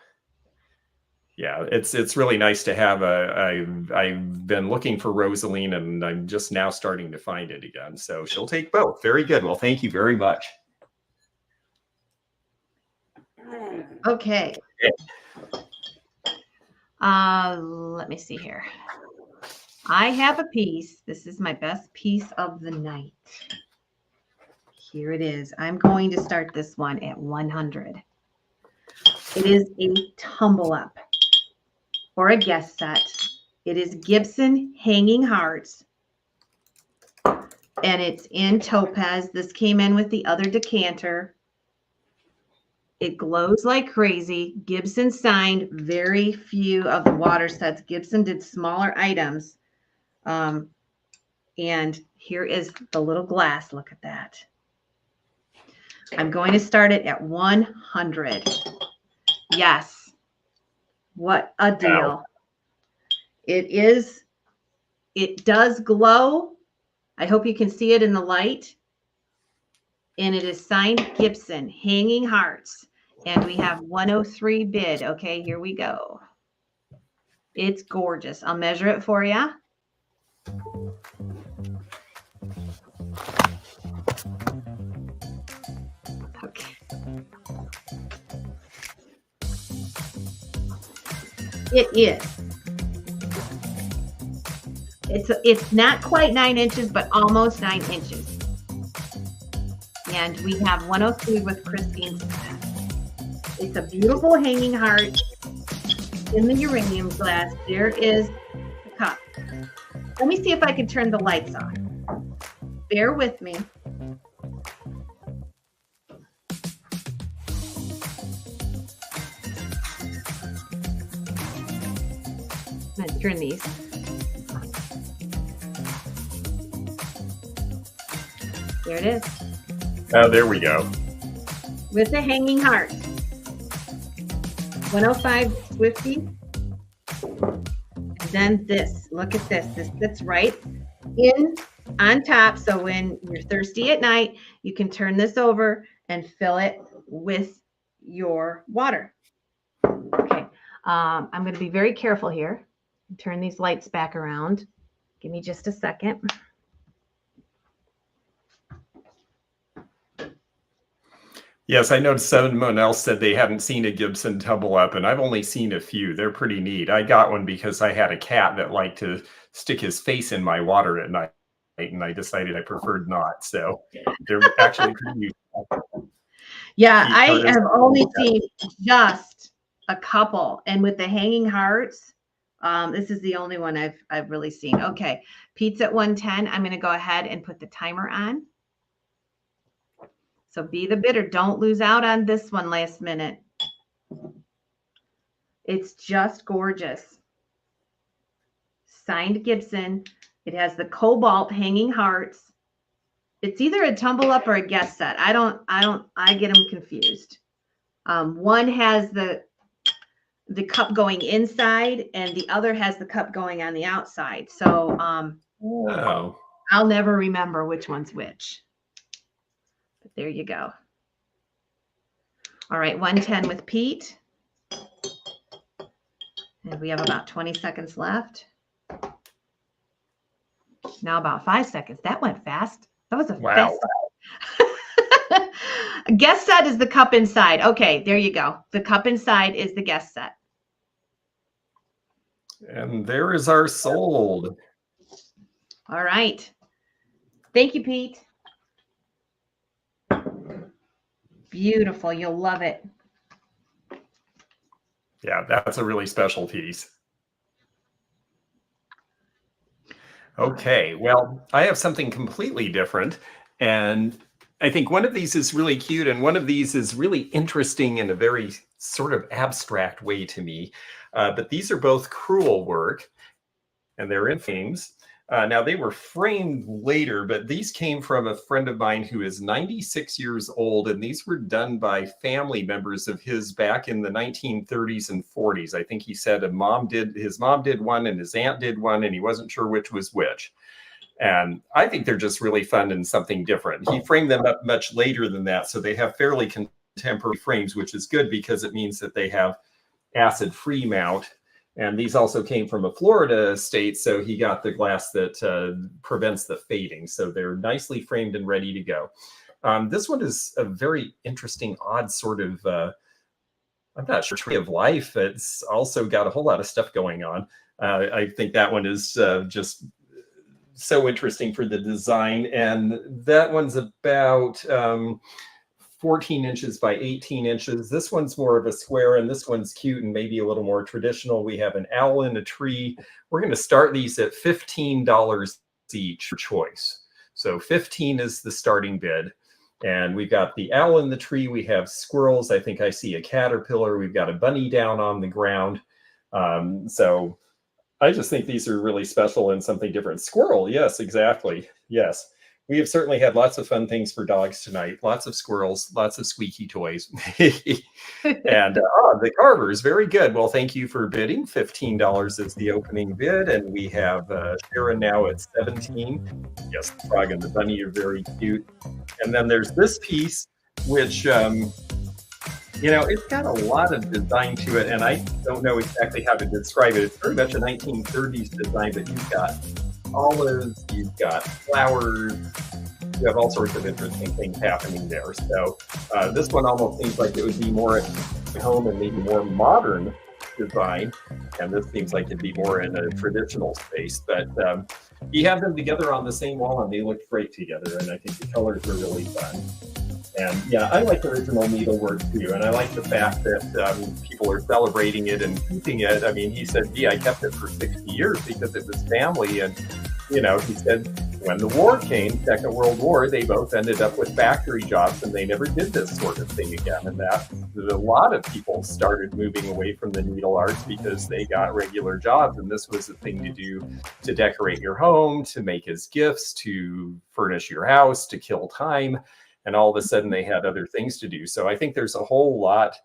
yeah, it's really nice to have I've been looking for Rosaline, and I'm just now starting to find it again. So she'll take both. Very good. Well, thank you very much. Okay. Let me see here. I have a piece. This is my best piece of the night. Here it is. I'm going to start this one at 100. It is a tumble up or a guest set. It is Gibson Hanging Hearts, and it's in topaz. This came in with the other decanter. It glows like crazy. Gibson signed very few of the water sets. Gibson did smaller items. And here is the little glass. Look at that. I'm going to start it at 100. Yes. What a deal. Wow. It does glow. I hope you can see it in the light. And it is signed Gibson Hanging Hearts. And we have 103 bid. Okay, here we go. It's gorgeous. I'll measure it for you. Okay. It is. It's not quite 9 inches, but almost 9 inches. And we have 103 with Christine's. It's a beautiful hanging heart in the uranium glass. There is the cup. Let me see if I can turn the lights on. Bear with me. I'm going to turn these. There it is. Oh, there we go. With the hanging heart. 105 Swifty. And then this. Look at this. This sits right in on top. So when you're thirsty at night, you can turn this over and fill it with your water. Okay. I'm going to be very careful here. Turn these lights back around. Give me just a second. Yes, I noticed someone else said they hadn't seen a Gibson tumble up, and I've only seen a few. They're pretty neat. I got one because I had a cat that liked to stick his face in my water at night, and I decided I preferred not. So they're actually pretty neat. Yeah, I have only seen just a couple, and with the hanging hearts, this is the only one I've really seen. Okay, Pete's at 110. I'm going to go ahead and put the timer on. So be the bidder. Don't lose out on this one last minute. It's just gorgeous. Signed Gibson. It has the cobalt hanging hearts. It's either a tumble up or a guest set. I get them confused. One has the cup going inside and the other has the cup going on the outside. So Wow. I'll never remember which one's which. But there you go. All right, 110 with Pete. And we have about 20 seconds left. Now about 5 seconds. That went fast. That was a Wow. fast. Guest set is the cup inside. Okay, there you go. The cup inside is the guest set. And there is our sold. All right. Thank you, Pete. Beautiful. You'll love it. Yeah, that's a really special piece. Okay, well, I have something completely different. And I think one of these is really cute and one of these is really interesting in a very sort of abstract way to me. But these are both crewel work and they're in frames. Now they were framed later, but these came from a friend of mine who is 96 years old. And these were done by family members of his back in the 1930s and 40s. I think he said his mom did one and his aunt did one, and he wasn't sure which was which. And I think they're just really fun and something different. He framed them up much later than that. So they have fairly contemporary frames, which is good because it means that they have acid-free mount. And these also came from a Florida estate, so he got the glass that prevents the fading. So they're nicely framed and ready to go. This one is a very interesting, odd sort of, I'm not sure, tree of life. It's also got a whole lot of stuff going on. I think that one is just so interesting for the design. And that one's about 14 inches by 18 inches. This one's more of a square and this one's cute and maybe a little more traditional. We have an owl in a tree. We're going to start these at $15 each for choice. So 15 is the starting bid. And we've got the owl in the tree. We have squirrels. I think I see a caterpillar. We've got a bunny down on the ground. So I just think these are really special and something different. Squirrel, yes, exactly. Yes. We have certainly had lots of fun things for dogs tonight. Lots of squirrels, lots of squeaky toys. And the carvers, very good. Well, thank you for bidding. $15 is the opening bid. And we have Sharon now at 17. Yes, the frog and the bunny are very cute. And then there's this piece, which, it's got a lot of design to it. And I don't know exactly how to describe it. It's very much a 1930s design, but you've got olives, you've got flowers, you have all sorts of interesting things happening there. So this one almost seems like it would be more at home and maybe more modern design, and this seems like it'd be more in a traditional space. But you have them together on the same wall and they look great together, and I think the colors are really fun. And yeah, I like original needlework too. And I like the fact that people are celebrating it and keeping it. I mean, he said, gee, I kept it for 60 years because it was family. And, he said when the war came, Second World War, they both ended up with factory jobs and they never did this sort of thing again. And that a lot of people started moving away from the needle arts because they got regular jobs. And this was a thing to do to decorate your home, to make as gifts, to furnish your house, to kill time. And all of a sudden they had other things to do. So I think there's a whole lot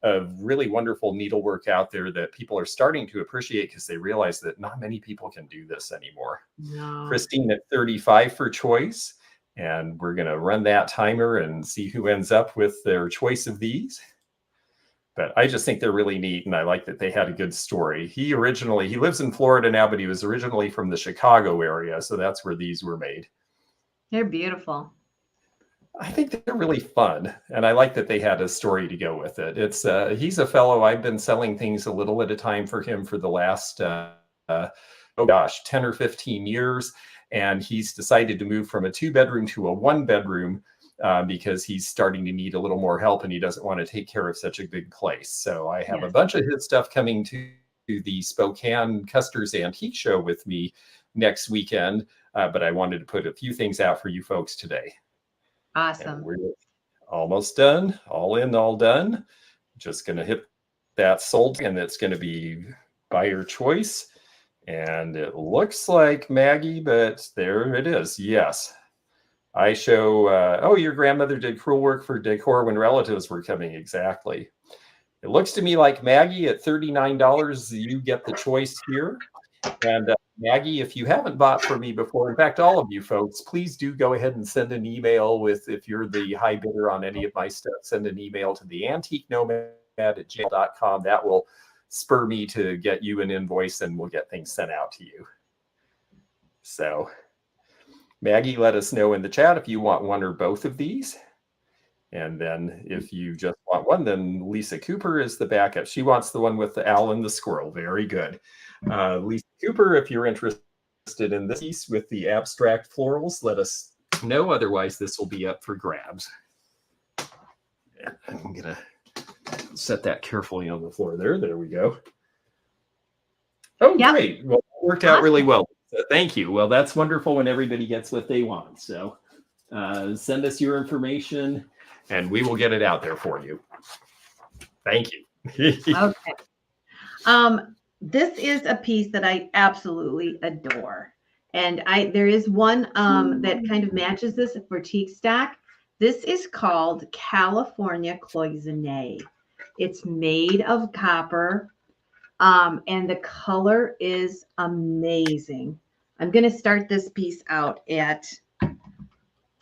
of really wonderful needlework out there that people are starting to appreciate because they realize that not many people can do this anymore. No. Christine at 35 for choice. And we're going to run that timer and see who ends up with their choice of these. But I just think they're really neat. And I like that they had a good story. He lives in Florida now, but he was originally from the Chicago area. So that's where these were made. They're beautiful. I think they're really fun, and I like that they had a story to go with it. It's he's a fellow. I've been selling things a little at a time for him for the last 10 or 15 years, and he's decided to move from a 2-bedroom to a 1-bedroom because he's starting to need a little more help, and he doesn't want to take care of such a big place. So I have a bunch of his stuff coming to the Spokane Custards Antique Show with me next weekend, but I wanted to put a few things out for you folks today. Awesome. And we're almost done. All in, all done. Just going to hit that's sold, and it's going to be buyer choice. And it looks like Maggie, but there it is. Yes. I show, oh, your grandmother did crewel work for decor when relatives were coming. Exactly. It looks to me like Maggie at $39, you get the choice here. And Maggie, if you haven't bought from me before, in fact, all of you folks, please do go ahead and send an email with, if you're the high bidder on any of my stuff, send an email to the antique nomad at gmail.com. That will spur me to get you an invoice and we'll get things sent out to you. So Maggie, let us know in the chat if you want one or both of these. And then if you just want one, then Lisa Cooper is the backup. She wants the one with the owl and the squirrel. Very good. Lisa Cooper, if you're interested in this piece with the abstract florals, let us know. Otherwise, this will be up for grabs. And I'm going to set that carefully on the floor there. There we go. Oh, yep. Great. Well, it worked out really well. So thank you. Well, that's wonderful when everybody gets what they want. So send us your information and we will get it out there for you. Thank you. Okay. This is a piece that I absolutely adore. And there is one that kind of matches this for teak stack. This is called California Cloisonné. It's made of copper. And the color is amazing. I'm going to start this piece out at,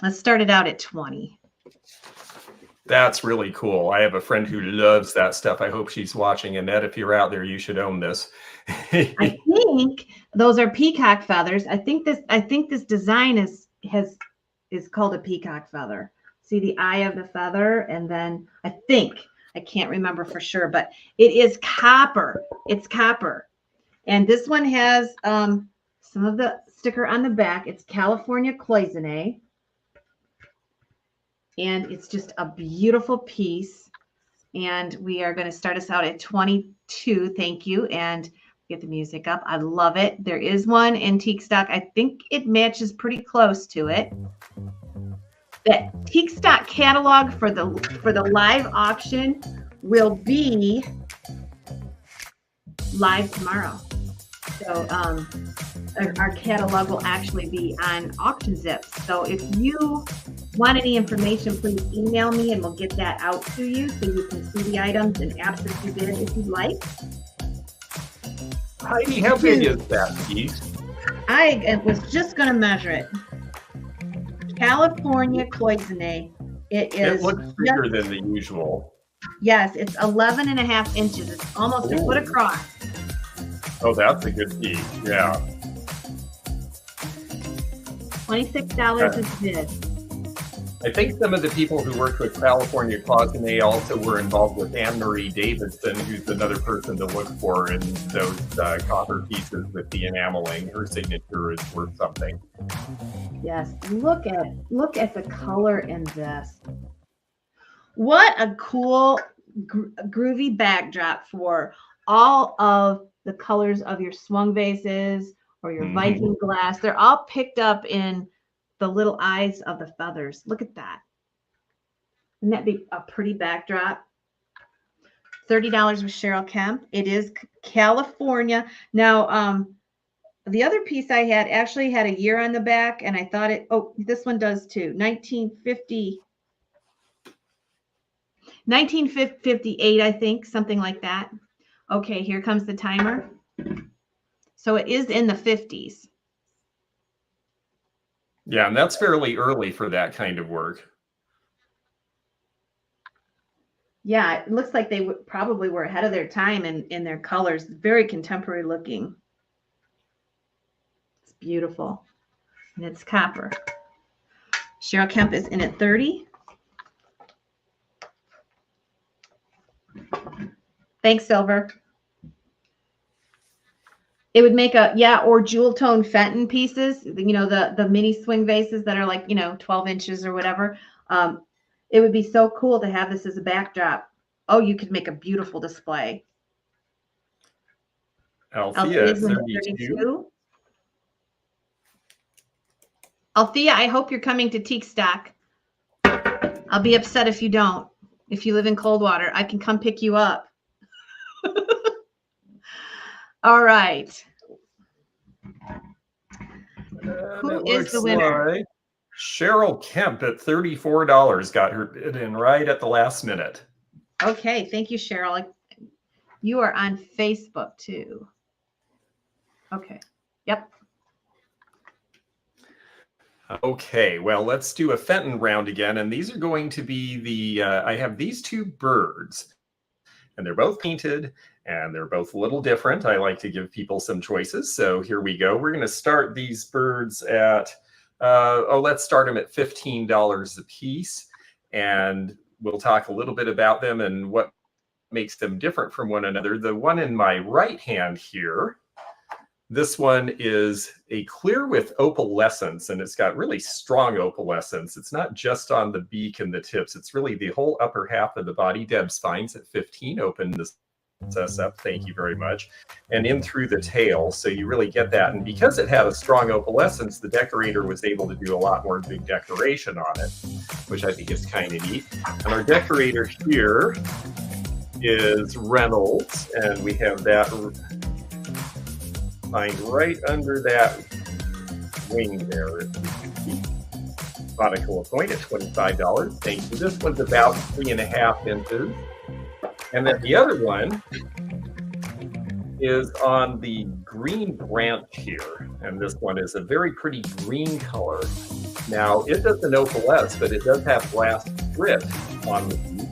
let's start it out at 20. That's really cool. I have a friend who loves that stuff. I hope she's watching. Annette, if you're out there, you should own this. I think those are peacock feathers. I think this design is called a peacock feather. See the eye of the feather, and then I can't remember for sure, but it is copper. It's copper. And this one has some of the sticker on the back. It's California Cloisonné. And it's just a beautiful piece. And we are going to start us out at 22. Thank you. And get the music up. I love it. There is one in teak stock. I think it matches pretty close to it. The teak stock catalog for the live auction will be live tomorrow. So our catalog will actually be on Auction Zips. So if you want any information, please email me and we'll get that out to you so you can see the items and absentee bid if you'd like. Heidi, how big is that piece? I was just going to measure it. California Cloisonné. It looks bigger than the usual. Yes, it's 11.5 inches. It's almost a foot across. Oh, that's a good piece. Yeah. $26 is bid. I think some of the people who worked with California Cloisonné also were involved with Anne-Marie Davidson, who's another person to look for in those copper pieces with the enameling. Her signature is worth something. Yes, look at the color in this. What a cool, groovy backdrop for all of the colors of your swung vases or your Viking glass. They're all picked up in the little eyes of the feathers. Look at that. Wouldn't that be a pretty backdrop? $30 with Cheryl Kemp. It is California. Now, the other piece I had actually had a year on the back, and I thought this one does too. 1958, I think, something like that. Okay, here comes the timer. So it is in the 50s. Yeah, and that's fairly early for that kind of work. Yeah, it looks like they probably were ahead of their time in their colors. Very contemporary looking. It's beautiful. And it's copper. Cheryl Kemp is in at 30. Thanks, Silver. It would make or jewel tone Fenton pieces, you know, the mini swing vases that are like, 12 inches or whatever. It would be so cool to have this as a backdrop. Oh, you could make a beautiful display. Althea, 32. Althea, I hope you're coming to Teak Stack. I'll be upset if you don't. If you live in Coldwater, I can come pick you up. All right. And Who it is looks the winner? like Cheryl Kemp at $34 got her bid in right at the last minute. Okay, thank you, Cheryl. You are on Facebook too. Okay. Yep. Okay, well, let's do a Fenton round again. And these are going to be the, I have these two birds, and they're both painted, and they're both a little different. I like to give people some choices. So here we go. We're going to start these birds at, let's start them at $15 a piece. And we'll talk a little bit about them and what makes them different from one another. The one in my right hand here, this one is a clear with opalescence, and it's got really strong opalescence. It's not just on the beak and the tips. It's really the whole upper half of the body. Deb's Finds at 15. Open this up. Thank you very much. And in through the tail. So you really get that. And because it had a strong opalescence, the decorator was able to do a lot more big decoration on it, which I think is kind of neat. And our decorator here is Reynolds, and we have that find right under that wing there. Monica LaPointe at $25. Thank you. This one's about 3.5 inches. And then the other one is on the green branch here. And this one is a very pretty green color. Now, it doesn't opalesce, but it does have glass grit on the piece.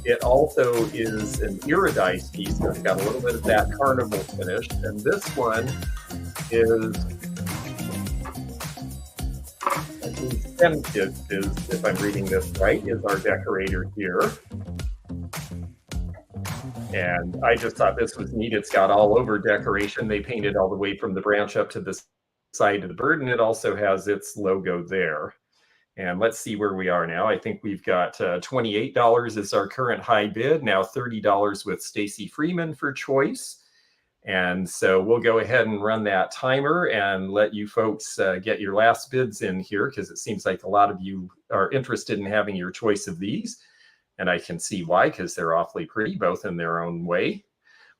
It also is an iridized piece, so it's got a little bit of that carnival finish. And this one is, I think Fenton is, if I'm reading this right, is our decorator here. And I just thought this was neat. It's got all over decoration. They painted all the way from the branch up to the side of the bird, and it also has its logo there. And let's see where we are now. I think we've got $28 is our current high bid. Now $30 with Stacy Freeman for choice. And so we'll go ahead and run that timer and let you folks get your last bids in here, because it seems like a lot of you are interested in having your choice of these. And I can see why, because they're awfully pretty, both in their own way.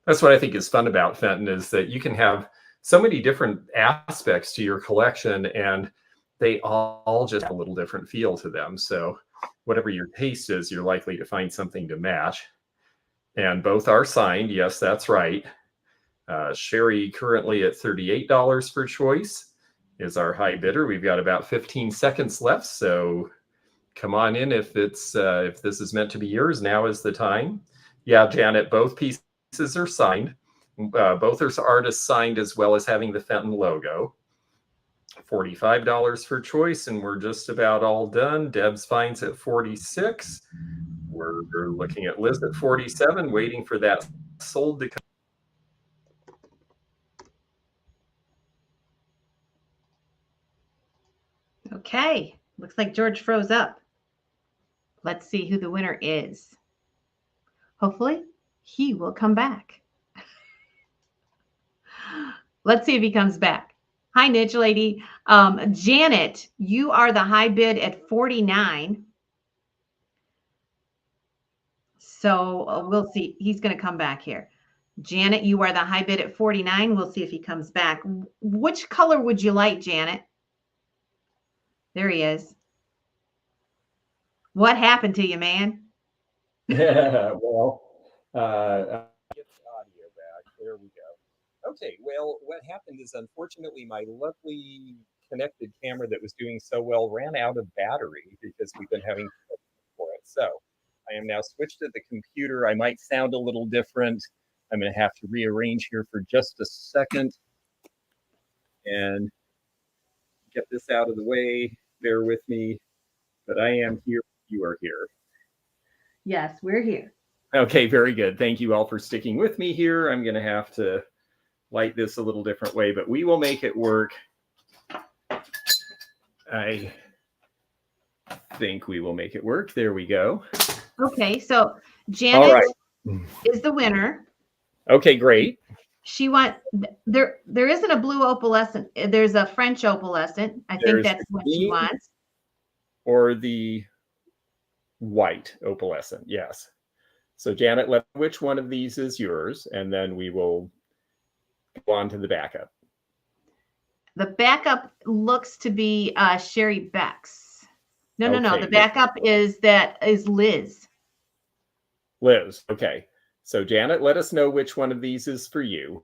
That's what I think is fun about Fenton, is that you can have so many different aspects to your collection, and they all just have a little different feel to them. So whatever your taste is, you're likely to find something to match. And both are signed. Yes, that's right. Sherry currently at $38 for choice is our high bidder. We've got about 15 seconds left. So come on in if it's if this is meant to be yours. Now is the time. Yeah, Janet, both pieces are signed. Both are artists signed, as well as having the Fenton logo. $45 for choice, and we're just about all done. Deb's Finds at $46. We're looking at Liz at $47, waiting for that sold to come. Okay. Looks like George froze up. Let's see who the winner is. Hopefully, he will come back. Let's see if he comes back. Hi, Niche Lady. Janet, you are the high bid at 49. So we'll see. He's going to come back here. Janet, you are the high bid at 49. We'll see if he comes back. Which color would you like, Janet? There he is. What happened to you, man? Yeah, well, get the audio back. There we go. Okay, well, what happened is, unfortunately, my lovely connected camera that was doing so well ran out of battery, because we've been having for it. So I am now switched to the computer. I might sound a little different. I'm going to have to rearrange here for just a second and get this out of the way. Bear with me, but I am here. You are here. Yes, we're here. Okay, very good. Thank you all for sticking with me here. I'm going to have to light this a little different way, but we will make it work. I think we will make it work. There we go. Okay, so Janet is the winner. Okay, great. She there isn't a blue opalescent. There's a French opalescent. I think that's what she wants. Or the white opalescent, yes. So Janet, which one of these is yours? And then we will go on to the backup. The backup looks to be Sherry Beck's. No. Okay. The backup is Liz. Liz. Okay. So Janet, let us know which one of these is for you.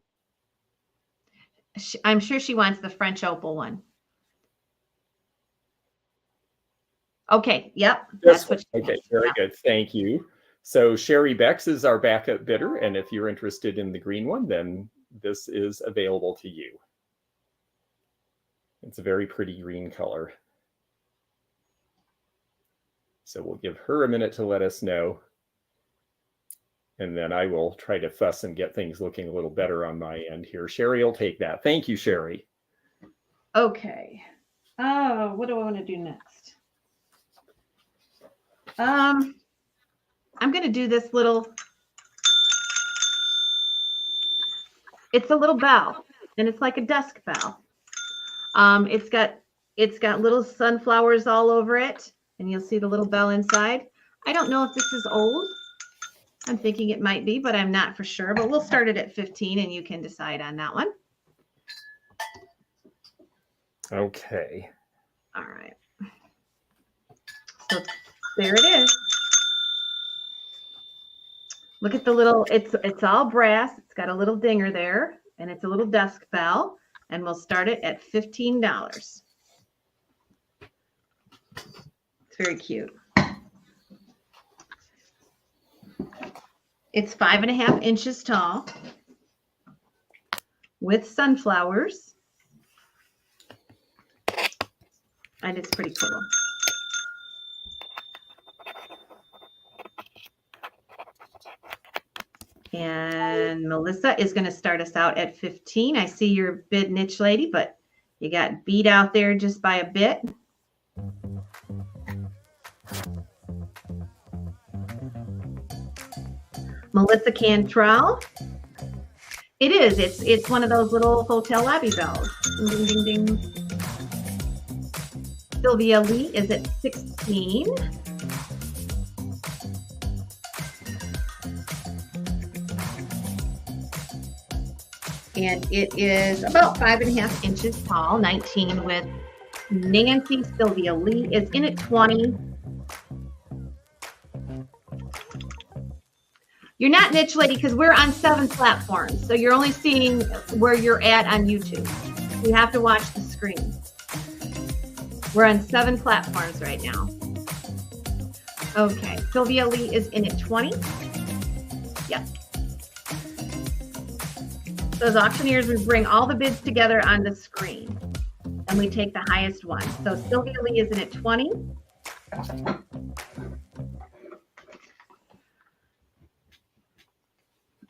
I'm sure she wants the French opal one. Okay. Yep. That's what. Okay. Very good. Thank you. So Sherry Beck's is our backup bidder, and if you're interested in the green one, then this is available to you. It's a very pretty green color. So we'll give her a minute to let us know. And then I will try to fuss and get things looking a little better on my end here. Sherry will take that. Thank you, Sherry. Okay. Oh, what do I want to do next? I'm going to do this little, it's a little bell, and it's like a desk bell. It's got little sunflowers all over it, and you'll see the little bell inside. I don't know if this is old. I'm thinking it might be, but I'm not for sure. But we'll start it at 15, and you can decide on that one. Okay. All right. So there it is. Look at the little, it's all brass. It's got a little dinger there, and it's a little desk bell, and we'll start it at $15. It's very cute. It's 5.5 inches tall with sunflowers, and it's pretty cool. And Melissa is going to start us out at 15. I see your bid, niche lady, but you got beat out there just by a bit. Melissa Cantrell. It is. It's one of those little hotel lobby bells. Ding, ding, ding, ding. Sylvia Lee is at 16. And it is about 5.5 inches tall, 19 with Nancy. Sylvia Lee is in at 20. You're not niche lady because we're on 7 platforms. So you're only seeing where you're at on YouTube. You have to watch the screen. We're on 7 platforms right now. Okay, Sylvia Lee is in at 20. Yep. Those auctioneers, we bring all the bids together on the screen and we take the highest one. So Sylvia Lee is in at 20.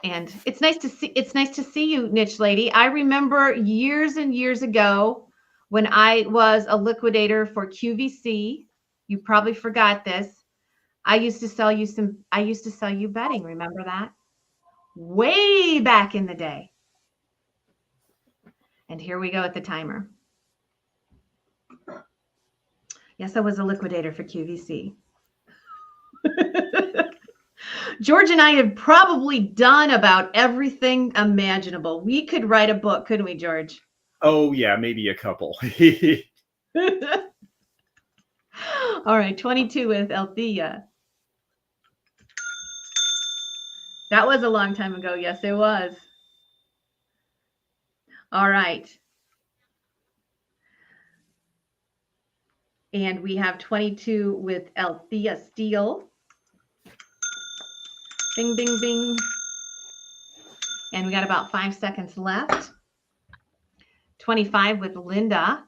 And it's nice to see you, niche lady. I remember years and years ago when I was a liquidator for QVC. You probably forgot this. I used to sell you bedding. Remember that? Way back in the day. And here we go at the timer. Yes, I was a liquidator for QVC. George and I have probably done about everything imaginable. We could write a book, couldn't we, George? Oh, yeah, maybe a couple. All right, 22 with Althea. That was a long time ago. Yes, it was. All right. And we have 22 with Althea Steele. Bing, bing, bing. And we got about 5 seconds left. 25 with Linda.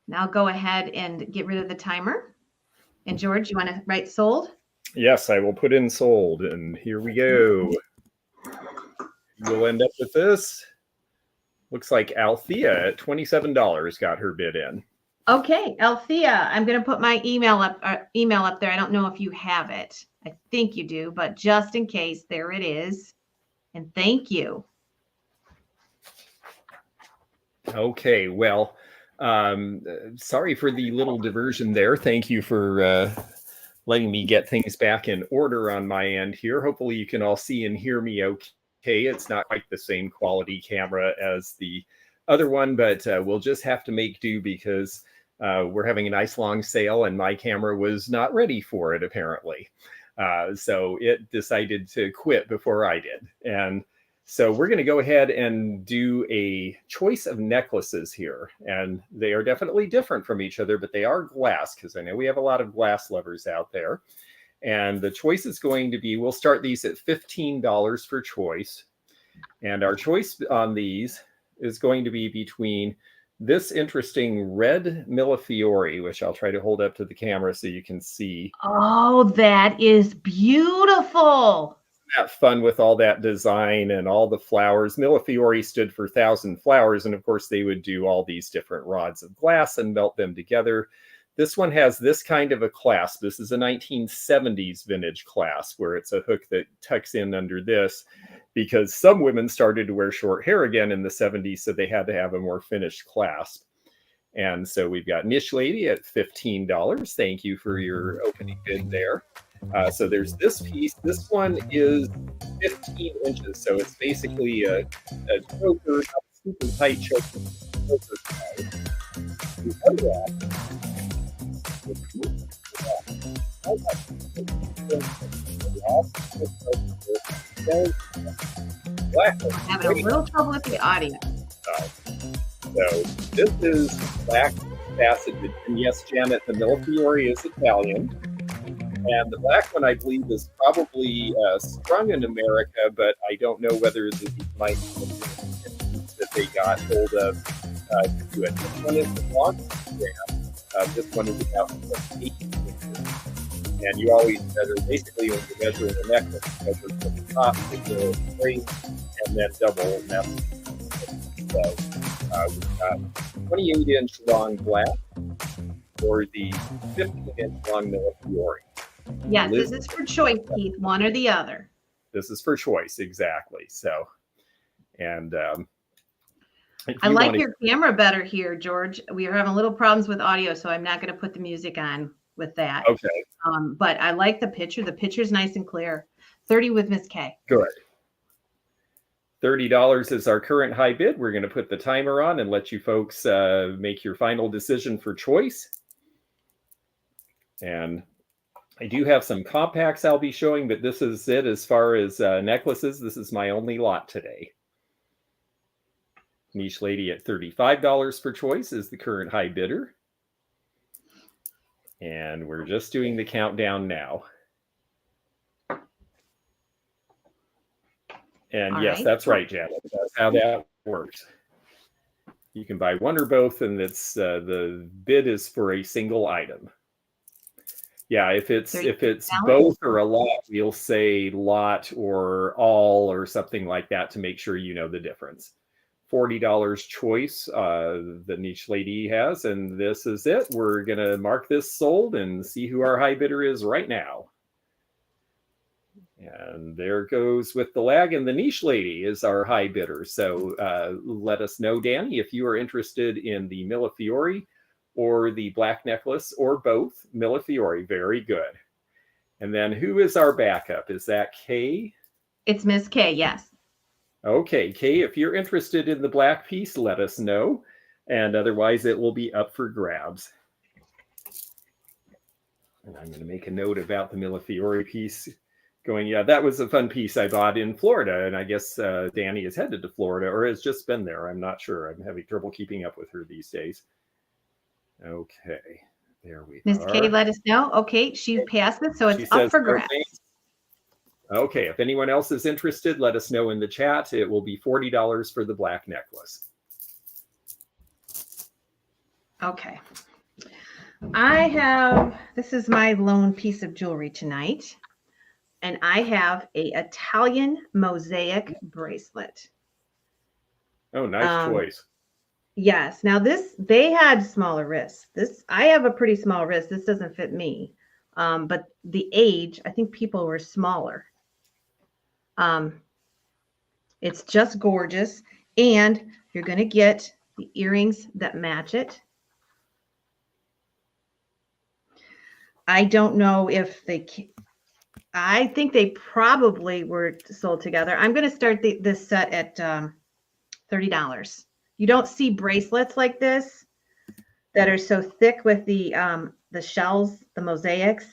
Now go ahead and get rid of the timer. And George, you want to write sold? Yes, I will put in sold. And here we go. We'll end up with this. Looks like Althea at $27 got her bid in. Okay, Althea, I'm going to put my email up there. I don't know if you have it. I think you do, but just in case, there it is. And thank you. Okay, well, sorry for the little diversion there. Thank you for letting me get things back in order on my end here. Hopefully you can all see and hear me okay. It's not quite the same quality camera as the other one, but we'll just have to make do because we're having a nice long sale and my camera was not ready for it, apparently. So it decided to quit before I did. And so we're going to go ahead and do a choice of necklaces here. And they are definitely different from each other, but they are glass because I know we have a lot of glass lovers out there. And the choice is going to be, we'll start these at $15 for choice. And our choice on these is going to be between this interesting red Millefiori, which I'll try to hold up to the camera so you can see. Oh, that is beautiful. Isn't that fun with all that design and all the flowers? Millefiori stood for 1,000 flowers. And of course, they would do all these different rods of glass and melt them together. This one has this kind of a clasp. This is a 1970s vintage clasp where it's a hook that tucks in under this because some women started to wear short hair again in the 70s, so they had to have a more finished clasp. And so we've got Niche Lady at $15. Thank you for your opening bid there. So there's this piece. This one is 15 inches, so it's basically a choker, not super tight choker. I'm having a little trouble with the audio. So this is black faceted. And yes, Janet, the Millefiori is Italian. And the black one, I believe, is probably sprung in America, but I don't know whether these might be that they got hold of to do it. This one is the long strand. This one is about 18 inches. And you always measure, basically, when you measure the necklace, you measure from the top to the frame and then double. And that's so we've got 28-inch long black or the 15-inch long Millefiori. Yes, this is for choice, Keith, one or the other. This is for choice, exactly. So, and I like your camera better here, George. We are having little problems with audio, so I'm not going to put the music on with that. Okay. But I like the picture. The picture's nice and clear. 30 with Miss K. Good. $30 is our current high bid. We're going to put the timer on and let you folks make your final decision for choice. And I do have some compacts I'll be showing, but this is it as far as necklaces. This is my only lot today. Niche Lady at $35 for choice is the current high bidder. And we're just doing the countdown now. And all yes, right. That's right, Janet. That's how that works. You can buy one or both, and it's the bid is for a single item. Yeah, if it's both or a lot, we'll say lot or all or something like that to make sure you know the difference. $40 choice the Niche Lady has, and this is it. We're gonna mark this sold and see who our high bidder is right now. And there goes with the lag, and the Niche Lady is our high bidder. So let us know, Danny, if you are interested in the Millefiori or the black necklace or both. Millefiori, very good. And then who is our backup? Is that Kay? It's Miss K, yes. Okay, Kay, if you're interested in the black piece, let us know. And otherwise, it will be up for grabs. And I'm going to make a note about the Millefiori piece. Going, yeah, that was a fun piece I bought in Florida. And I guess Danny is headed to Florida or has just been there. I'm not sure. I'm having trouble keeping up with her these days. Okay, there we Miss are. K, let us know. Okay, she passed it, so it's up for grabs. Okay, if anyone else is interested, let us know in the chat. It will be $40 for the black necklace. Okay. This is my lone piece of jewelry tonight. And I have a Italian mosaic bracelet. Oh, nice choice. Yes. Now they had smaller wrists. I have a pretty small wrist. This doesn't fit me. But the age, I think people were smaller. It's just gorgeous. And you're going to get the earrings that match it. I don't know if I think they probably were sold together. I'm going to start this set at $30. You don't see bracelets like this that are so thick with the shells, the mosaics.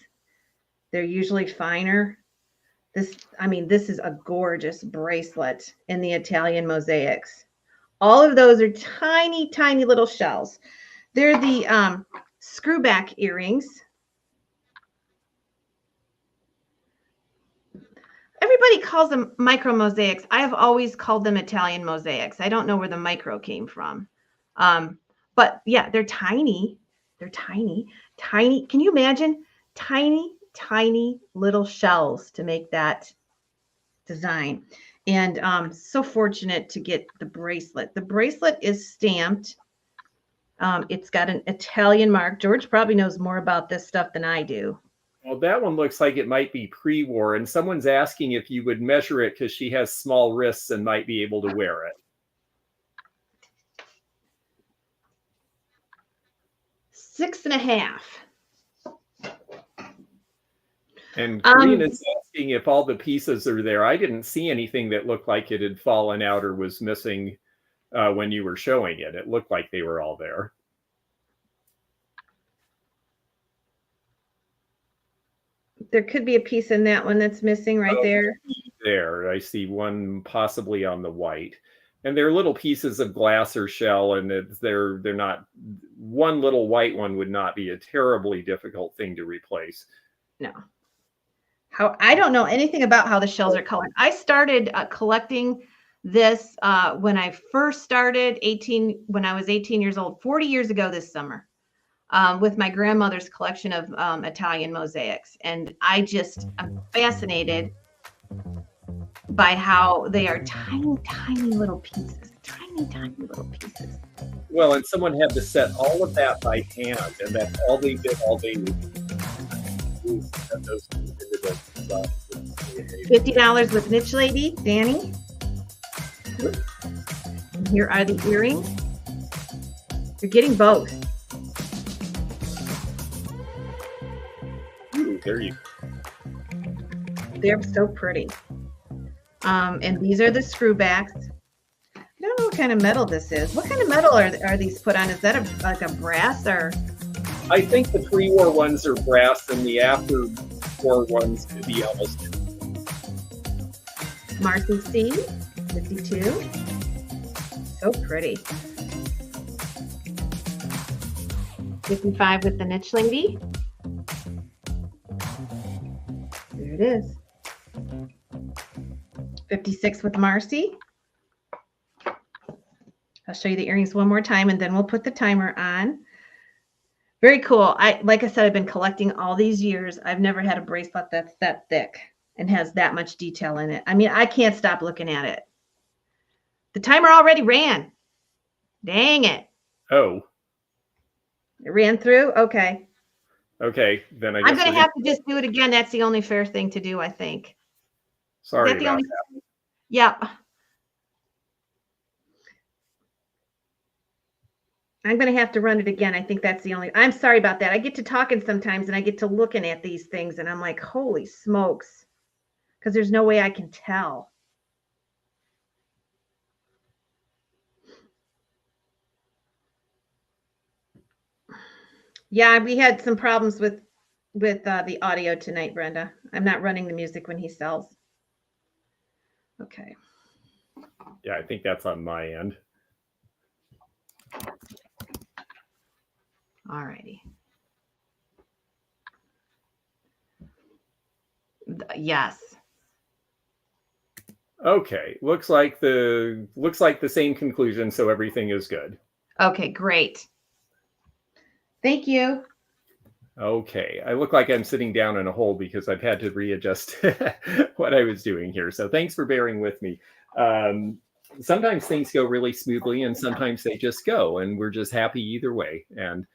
They're usually finer. This is a gorgeous bracelet in the Italian mosaics. All of those are tiny, tiny little shells. They're the screw back earrings. Everybody calls them micro mosaics. I have always called them Italian mosaics. I don't know where the micro came from. But yeah, they're tiny. They're tiny, tiny. Can you imagine? Tiny, tiny little shells to make that design. And so fortunate to get the bracelet. The bracelet is stamped. It's got an Italian mark. George probably knows more about this stuff than I do. Well, that one looks like it might be pre-war, and someone's asking if you would measure it because she has small wrists and might be able to wear it. 6.5. And Karina's asking if all the pieces are there. I didn't see anything that looked like it had fallen out or was missing when you were showing it. It looked like they were all there. There could be a piece in that one that's missing right there. There, I see one possibly on the white. And they're little pieces of glass or shell, and they're not, one little white one would not be a terribly difficult thing to replace. No. I don't know anything about how the shells are colored. I started collecting this when I first started, when I was 18 years old, 40 years ago this summer, with my grandmother's collection of Italian mosaics. And I'm fascinated by how they are tiny, tiny little pieces. Tiny, tiny little pieces. Well, and someone had to set all of that by hand, and that's all they did all day. $50 with Niche Lady, Danny. And here are the earrings. You're getting both. Ooh, there you go. They're so pretty. And these are the screw backs. I don't know what kind of metal this is. What kind of metal are these put on? Is that like a brass or? I think the pre-war ones are brass, and the after-war ones could be almost. Marcy C, 52. So pretty. 55 with the Niche Lady. There it is. 56 with Marcy. I'll show you the earrings one more time, and then we'll put the timer on. Very cool. Like I said, I've been collecting all these years. I've never had a bracelet that's that thick and has that much detail in it. I mean, I can't stop looking at it. The timer already ran. Dang it. Oh. It ran through? Okay. Okay, then I guess I'm going to have to just do it again. That's the only fair thing to do, I think. Sorry about that. Yep. I'm going to have to run it again. I think that's the only. I'm sorry about that. I get to talking sometimes and I get to looking at these things and I'm like, holy smokes. Because there's no way I can tell. Yeah, we had some problems with the audio tonight, Brenda. I'm not running the music when he sells. Okay. Yeah, I think that's on my end. All righty. Yes. Okay, looks like the same conclusion, so everything is good. Okay, great. Thank you. Okay, I look like I'm sitting down in a hole because I've had to readjust what I was doing here. So thanks for bearing with me. Sometimes things go really smoothly and sometimes they just go, and we're just happy either way. And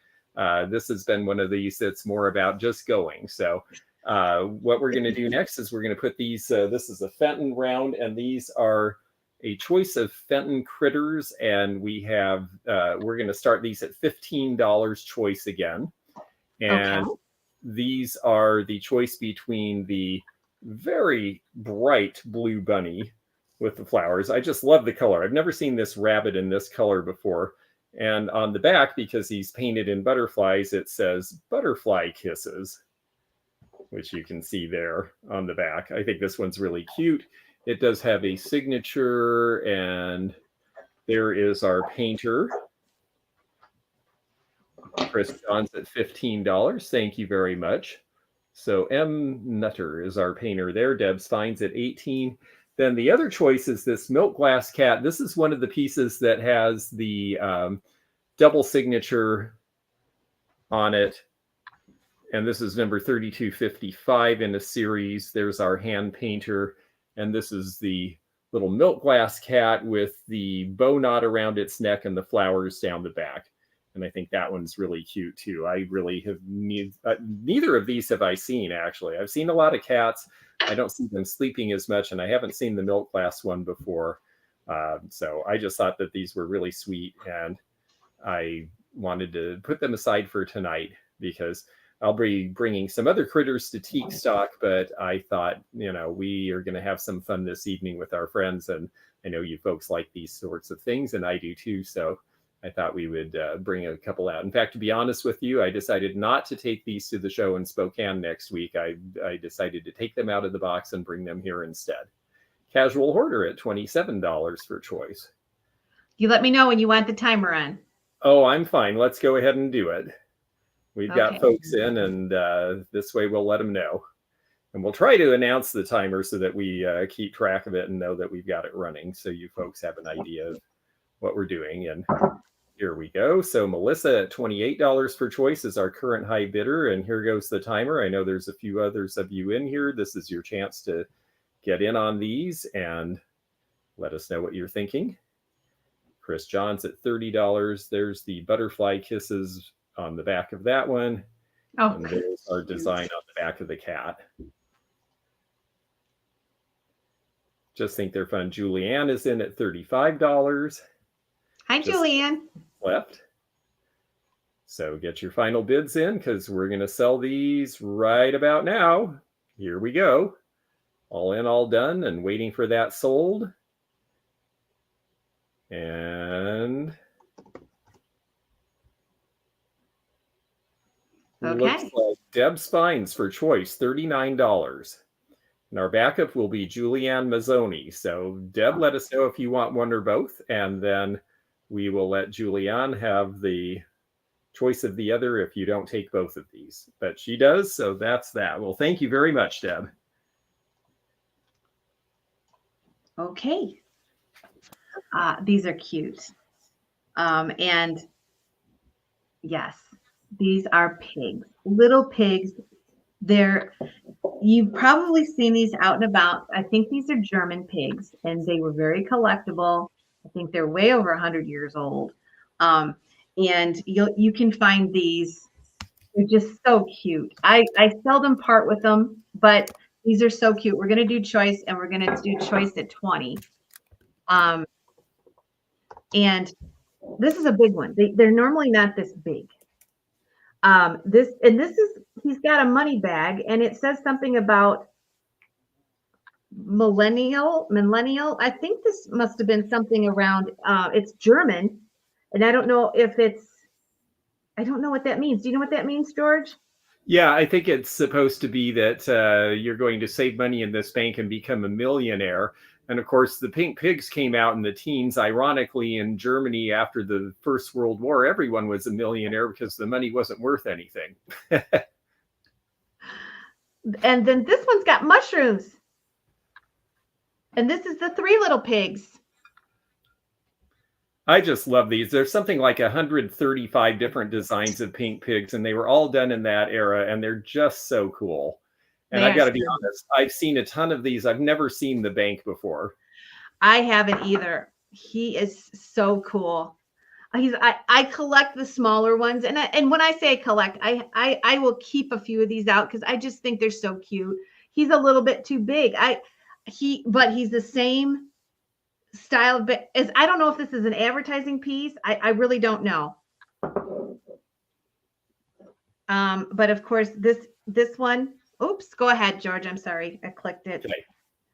this has been one of these that's more about just going. So what we're going to do next is we're going to put these, this is a Fenton round, and these are a choice of Fenton critters. And we have, we're going to start these at $15 choice again. And these are the choice between the very bright blue bunny with the flowers. I just love the color. I've never seen this rabbit in this color before. And on the back, because he's painted in butterflies, it says butterfly kisses, which you can see there on the back. I think this one's really cute. It does have a signature, and there is our painter. Chris John's at $15. Thank you very much. So M. Nutter is our painter there. Deb Stein's at $18. Then the other choice is this milk glass cat. This is one of the pieces that has the double signature on it. And this is number 3255 in a series. There's our hand painter. And this is the little milk glass cat with the bow knot around its neck and the flowers down the back. And I think that one's really cute too. I really have neither of these have I seen, actually. I've seen a lot of cats. I don't see them sleeping as much, and I haven't seen the milk glass one before. So I just thought that these were really sweet, and I wanted to put them aside for tonight because I'll be bringing some other critters to teak stock, but I thought, you know, we are going to have some fun this evening with our friends, and I know you folks like these sorts of things, and I do too. So I thought we would bring a couple out. In fact, to be honest with you, I decided not to take these to the show in Spokane next week. I decided to take them out of the box and bring them here instead. Casual Hoarder at $27 for choice. You let me know when you want the timer on. Oh, I'm fine. Let's go ahead and do it. We've got folks in, and this way we'll let them know. And we'll try to announce the timer so that we keep track of it and know that we've got it running, so you folks have an idea of what we're doing. And here we go. So Melissa at $28 for choice is our current high bidder. And here goes the timer. I know there's a few others of you in here. This is your chance to get in on these and let us know what you're thinking. Chris John's at $30. There's the butterfly kisses on the back of that one. Oh, and there's our design on the back of the cat. Just think they're fun. Julianne is in at $35. Hi, Julianne. Left. So get your final bids in because we're going to sell these right about now. Here we go. All in, all done, and waiting for that sold. And looks like Deb Spines for choice, $39. And our backup will be Julianne Mazzoni. So Deb, let us know if you want one or both, and then we will let Julianne have the choice of the other if you don't take both of these. But she does, so that's that. Well, thank you very much, Deb. Okay. These are cute. And yes, these are pigs, little pigs. You've probably seen these out and about. I think these are German pigs, and they were very collectible. I think they're way over 100 years old. And you can find these. They're just so cute. I seldom part with them, but these are so cute. We're going to do choice, and we're going to do choice at 20. And this is a big one. They're normally not this big. He's got a money bag, and it says something about millennial. I think this must have been something around, it's German, and I don't know what that means. Do you know what that means, George? Yeah, I think it's supposed to be that you're going to save money in this bank and become a millionaire. And of course, the pink pigs came out in the teens. Ironically, in Germany after the First World War, everyone was a millionaire because the money wasn't worth anything. And then this one's got mushrooms. And this is the three little pigs. I just love these. There's something like 135 different designs of pink pigs, and they were all done in that era, and they're just so cool. And I've got to be honest, I've seen a ton of these. I've never seen the bank before. I haven't either. He is so cool. I collect the smaller ones, and when I say collect, I will keep a few of these out because I just think they're so cute. He's a little bit too big. But he's the same style as, I don't know if this is an advertising piece. I really don't know. But of course this one, Oops, go ahead, George. I'm sorry. I clicked it. Okay.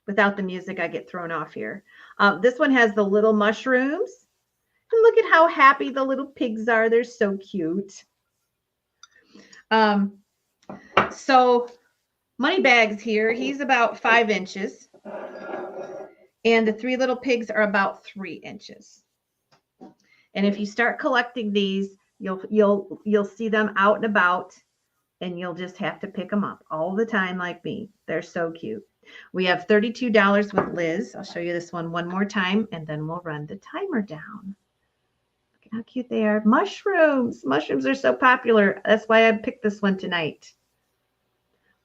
Without the music, I get thrown off here. This one has the little mushrooms. And look at how happy the little pigs are. They're so cute. So Money Bags here, he's about 5 inches. And the 3 little pigs are about 3 inches. And if you start collecting these, you'll see them out and about, and you'll just have to pick them up all the time like me. They're so cute. We have $32 with Liz. I'll show you this one more time, and then we'll run the timer down. Look at how cute they are. Mushrooms. Mushrooms are so popular. That's why I picked this one tonight.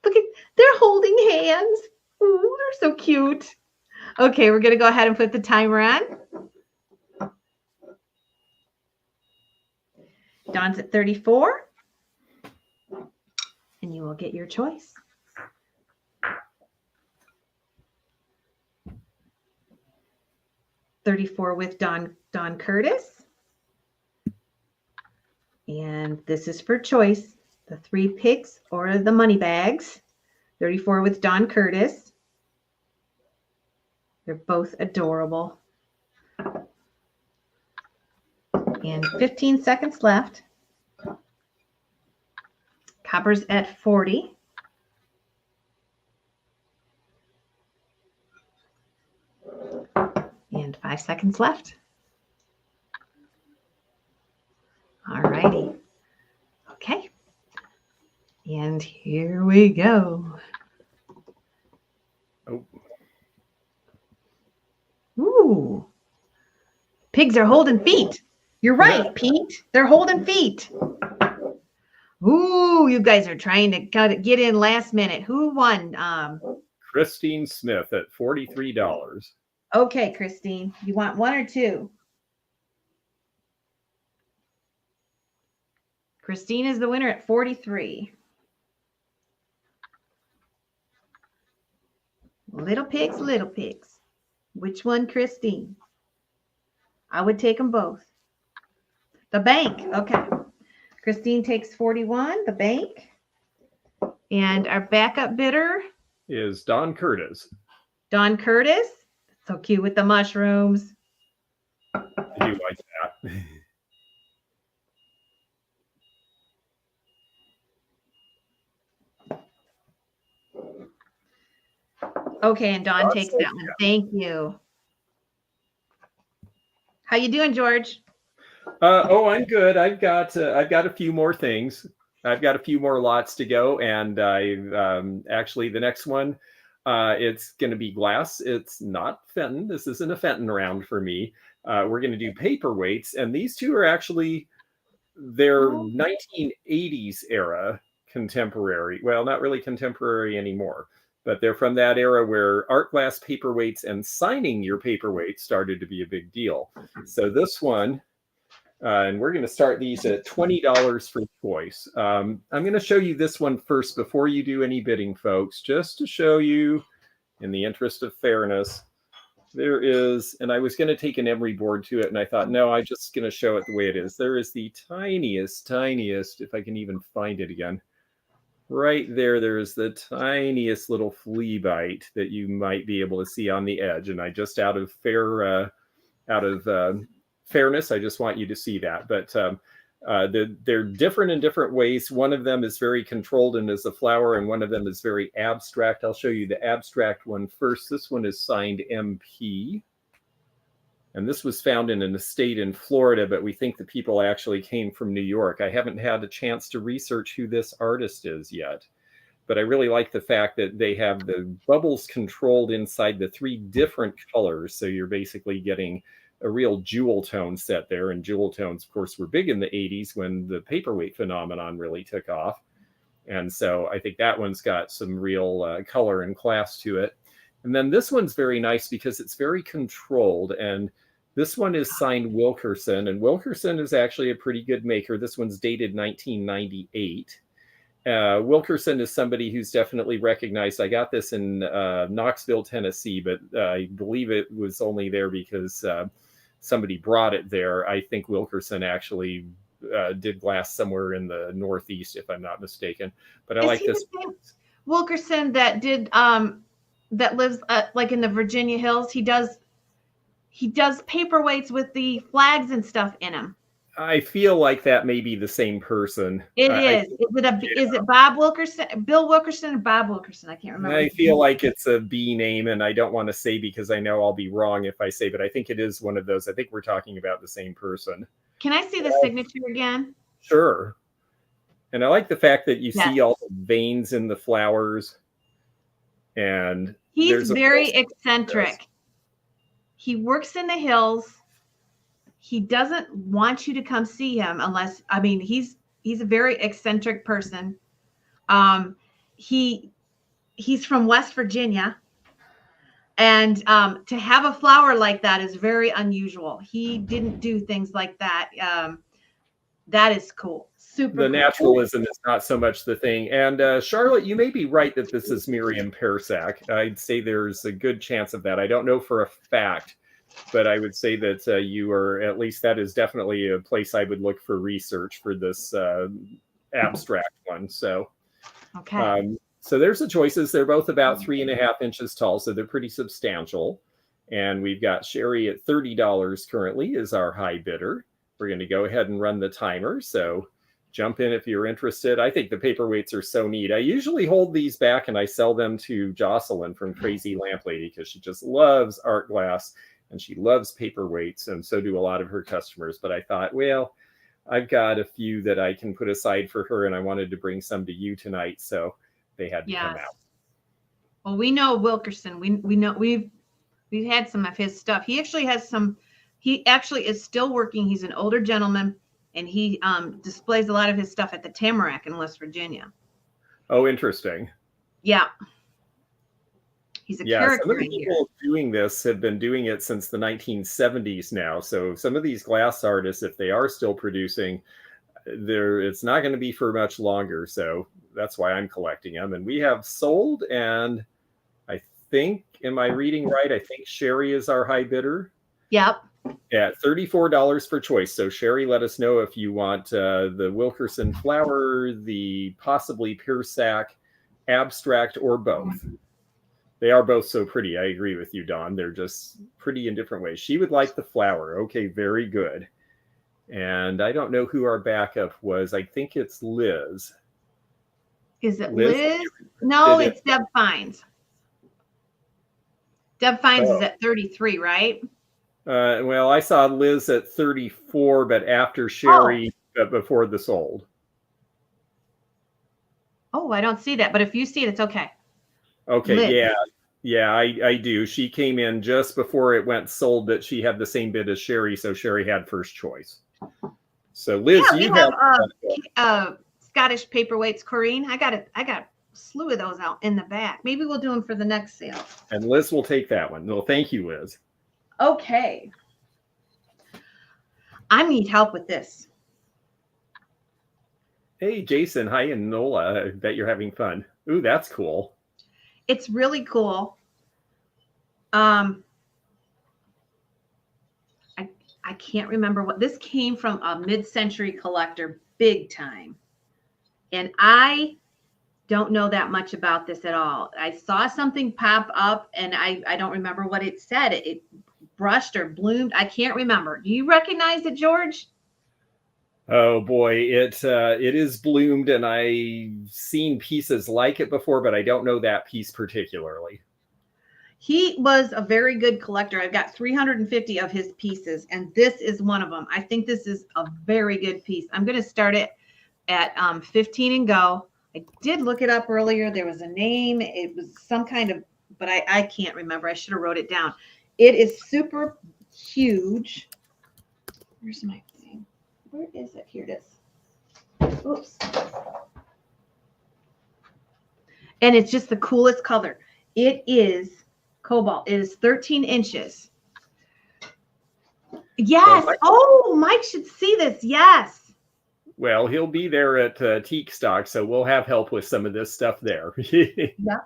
Look at, they're holding hands. Ooh, they're so cute. Okay, we're going to go ahead and put the timer on. Dawn's at 34. And you will get your choice. $34 with Dawn Curtis. And this is for choice. The 3 pigs or the money bags. $34 with Dawn Curtis. They're both adorable. And 15 seconds left. Copper's at 40. And 5 seconds left. All righty. Okay. And here we go. Oh. Ooh. Pigs are holding feet. You're right, Pete. They're holding feet. Ooh, you guys are trying to get in last minute. Who won? Christine Smith at $43. Okay, Christine. You want 1 or 2? Christine is the winner at 43. Little pigs, little pigs. Which one, Christine? I would take them both. The bank. Okay. Christine takes 41, the bank. And our backup bidder Is Dawn Curtis. Dawn Curtis. So cute with the mushrooms. I do like that. Okay, and Dawn takes that one. Thank you. How you doing, George? Oh, I'm good. I've got a few more things. I've got a few more lots to go, and I actually the next one, it's going to be glass. It's not Fenton. This isn't a Fenton round for me. We're going to do paperweights, and these two are actually they're 1980s era contemporary. Well, not really contemporary anymore, but they're from that era where art glass paperweights and signing your paperweights started to be a big deal. So this one. And we're going to start these at $20 for choice. I'm going to show you this one first before you do any bidding, folks, just to show you, in the interest of fairness, there is, and I was going to take an emery board to it, and I thought, no, I'm just going to show it the way it is. There is the tiniest, if I can even find it again, right there, there's the tiniest little flea bite that you might be able to see on the edge. And I just out of fairness, I just want you to see that. But they're different in different ways. One of them is very controlled and is a flower, and one of them is very abstract. I'll show you the abstract one first. This one is signed MP. And this was found in an estate in Florida, but we think the people actually came from New York. I haven't had a chance to research who this artist is yet. But I really like the fact that they have the bubbles controlled inside the 3 different colors. So you're basically getting a real jewel tone set there. And jewel tones, of course, were big in the 80s when the paperweight phenomenon really took off. And so I think that one's got some real color and class to it. And then this one's very nice because it's very controlled. And this one is signed Wilkerson. And Wilkerson is actually a pretty good maker. This one's dated 1998. Wilkerson is somebody who's definitely recognized. I got this in Knoxville, Tennessee, but I believe it was only there because somebody brought it there. I think Wilkerson actually did glass somewhere in the Northeast, if I'm not mistaken. But I like this. Wilkerson that did that lives like in the Virginia Hills. He does paperweights with the flags and stuff in them. I feel like that may be the same person. It is. Is it Bob Wilkerson, Bill Wilkerson, or Bob Wilkerson? I can't remember. I feel like it's a B name, and I don't want to say because I know I'll be wrong if I say, but I think it is one of those. I think we're talking about the same person. Can I see the signature again? Sure. And I like the fact that you Yes. see all the veins in the flowers. And he's very eccentric. He works in the hills. He doesn't want you to come see him unless, I mean, he's a very eccentric person. He's from West Virginia. And to have a flower like that is very unusual. He didn't do things like that. That is cool. Super the cool. naturalism is not so much the thing. And Charlotte, you may be right that this is Miriam Persack. I'd say there's a good chance of that. I don't know for a fact, but I would say that you are, at least that is definitely a place I would look for research for this abstract one. So, Okay. So there's the choices. They're both about 3.5 inches tall, so they're pretty substantial. And we've got Sherry at $30 currently is our high bidder. We're going to go ahead and run the timer. So jump in if you're interested. I think the paperweights are so neat. I usually hold these back and I sell them to Jocelyn from Crazy Lamp Lady because she just loves art glass and she loves paperweights, and so do a lot of her customers. But I thought, well, I've got a few that I can put aside for her, and I wanted to bring some to you tonight, so they had to come out. Well, we know Wilkerson. We know we've had some of his stuff. He actually has some. He actually is still working. He's an older gentleman, and he displays a lot of his stuff at the Tamarack in West Virginia. Oh, interesting. Yeah. He's a character. Some of the people doing this have been doing it since the 1970s now. So some of these glass artists, if they are still producing, it's not going to be for much longer. So that's why I'm collecting them. And we have sold, and I think, am I reading right? I think Sherry is our high bidder. Yep. At $34 for choice. So Sherry, let us know if you want the Wilkerson flower, the possibly Persack abstract, or both. They are both so pretty. I agree with you, Dawn. They're just pretty in different ways. She would like the flower. Okay, very good. And I don't know who our backup was. I think it's Liz. Is it Liz? No, it's Deb Fines. Deb Fines is at 33, right? Well, I saw Liz at 34, but after Sherry, but before the sold. Oh, I don't see that. But if you see it, it's okay. Okay, Liz. yeah, I do. She came in just before it went sold, but she had the same bid as Sherry, so Sherry had first choice. So Liz, yeah, you have Scottish paperweights, Corrine. I got a slew of those out in the back. Maybe we'll do them for the next sale. And Liz will take that one. Well, thank you, Liz. Okay. I need help with this. Hey, Jason. Hi, and Nola. I bet you're having fun. Ooh, that's cool. It's really cool. I can't remember what this came from, a mid-century collector, big time. And I don't know that much about this at all. I saw something pop up and I don't remember what it said. It brushed or bloomed. I can't remember. Do you recognize it, George? Oh boy, it is bloomed, and I've seen pieces like it before, but I don't know that piece particularly. He was a very good collector. I've got 350 of his pieces, and this is one of them. I think this is a very good piece. I'm going to start it at 15 and go. I did look it up earlier. There was a name. It was some kind of, but I can't remember. I should have wrote it down. It is super huge. Where's my thing? Where is it? Here it is. Oops. And it's just the coolest color. It is cobalt. It is 13 inches. Yes. Oh, Mike should see this. Yes. Well, he'll be there at Teak Stock, so we'll have help with some of this stuff there. Yeah.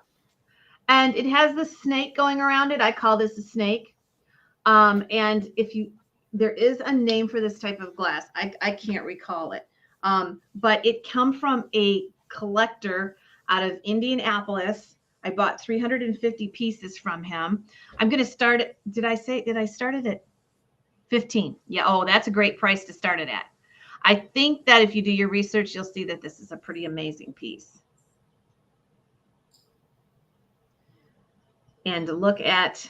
And it has the snake going around it. I call this a snake. And there is a name for this type of glass. I can't recall it. But it come from a collector. out of Indianapolis. I bought 350 pieces from him. I'm going to start it. Did I start it at 15? Yeah. Oh, that's a great price to start it at. I think that if you do your research, you'll see that this is a pretty amazing piece. And look at,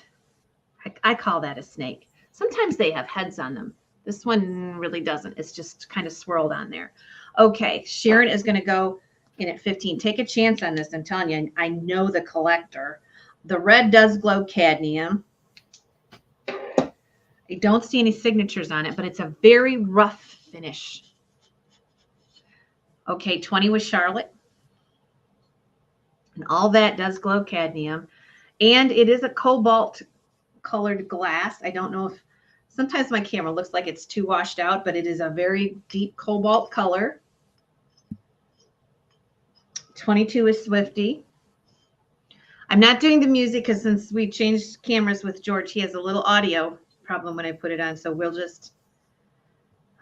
I call that a snake. Sometimes they have heads on them. This one really doesn't. It's just kind of swirled on there. Okay, Sharon is going to go in at 15. Take a chance on this. I'm telling you, I know the collector. The red does glow cadmium. I don't see any signatures on it, but it's a very rough finish. Okay, 20 was Charlotte. And all that does glow cadmium. And it is a cobalt colored glass. I don't know if sometimes my camera looks like it's too washed out, but it is a very deep cobalt color. 22 is Swifty. I'm not doing the music because since we changed cameras with George, he has a little audio problem when I put it on. So we'll just,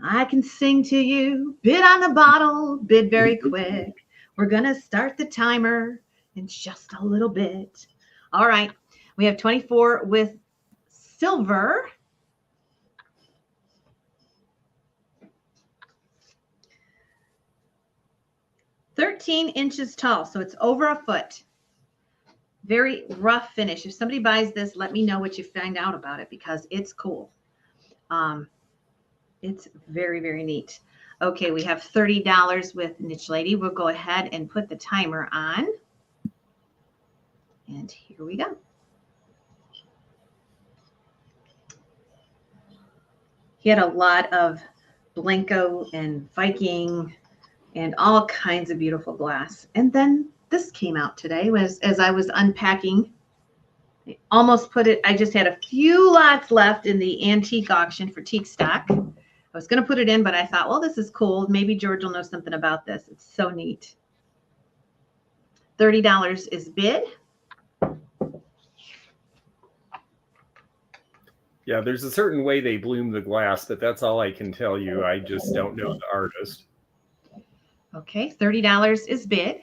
I can sing to you, bid on the bottle, bid very quick. We're going to start the timer in just a little bit. All right. We have 24 with silver. "13 inches tall, so it's over a foot. Very rough finish. If somebody buys this, let me know what you find out about it because it's cool. It's very, very neat. Okay, we have $30 with Niche Lady. We'll go ahead and put the timer on. And here we go. He had a lot of Blanco and Viking and all kinds of beautiful glass. And then this came out today as I was unpacking. I almost put it, I just had a few lots left in the antique auction for teak stock. I was going to put it in, but I thought, well, this is cool. Maybe George will know something about this. It's so neat. $30 is bid. Yeah, there's a certain way they bloom the glass, but that's all I can tell you. I just don't know the artist. Okay, $30 is bid.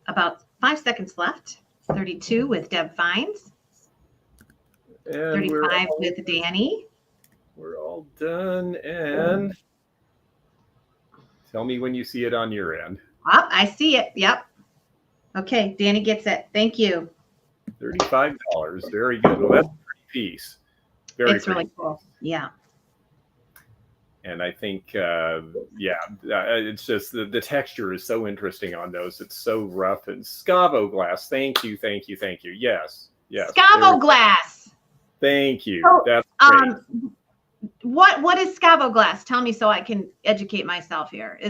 About 5 seconds left. 32 with Deb Fines. And 35 with Danny. We're all done. And tell me when you see it on your end. Oh, I see it. Yep. Okay, Danny gets it. Thank you. $35. Very good. Well, that's a pretty piece. It's really cool. Yeah. And I think, it's just the texture is so interesting on those. It's so rough. And Scavo glass. Thank you. Yes. Scavo glass. Thank you. So, that's great. What is Scavo glass? Tell me so I can educate myself here.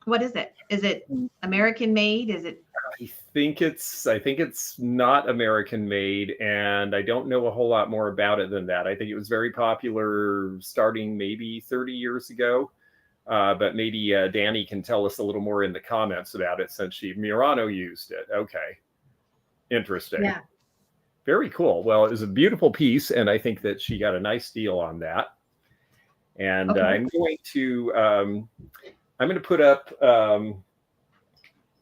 What is it? Is it American made? Is it? I think it's not American made, and I don't know a whole lot more about it than that. I think it was very popular starting maybe 30 years ago, but maybe Danny can tell us a little more in the comments about it since Murano used it. Okay, interesting. Yeah, very cool. Well, it was a beautiful piece, and I think that she got a nice deal on that. And okay. I'm going to put up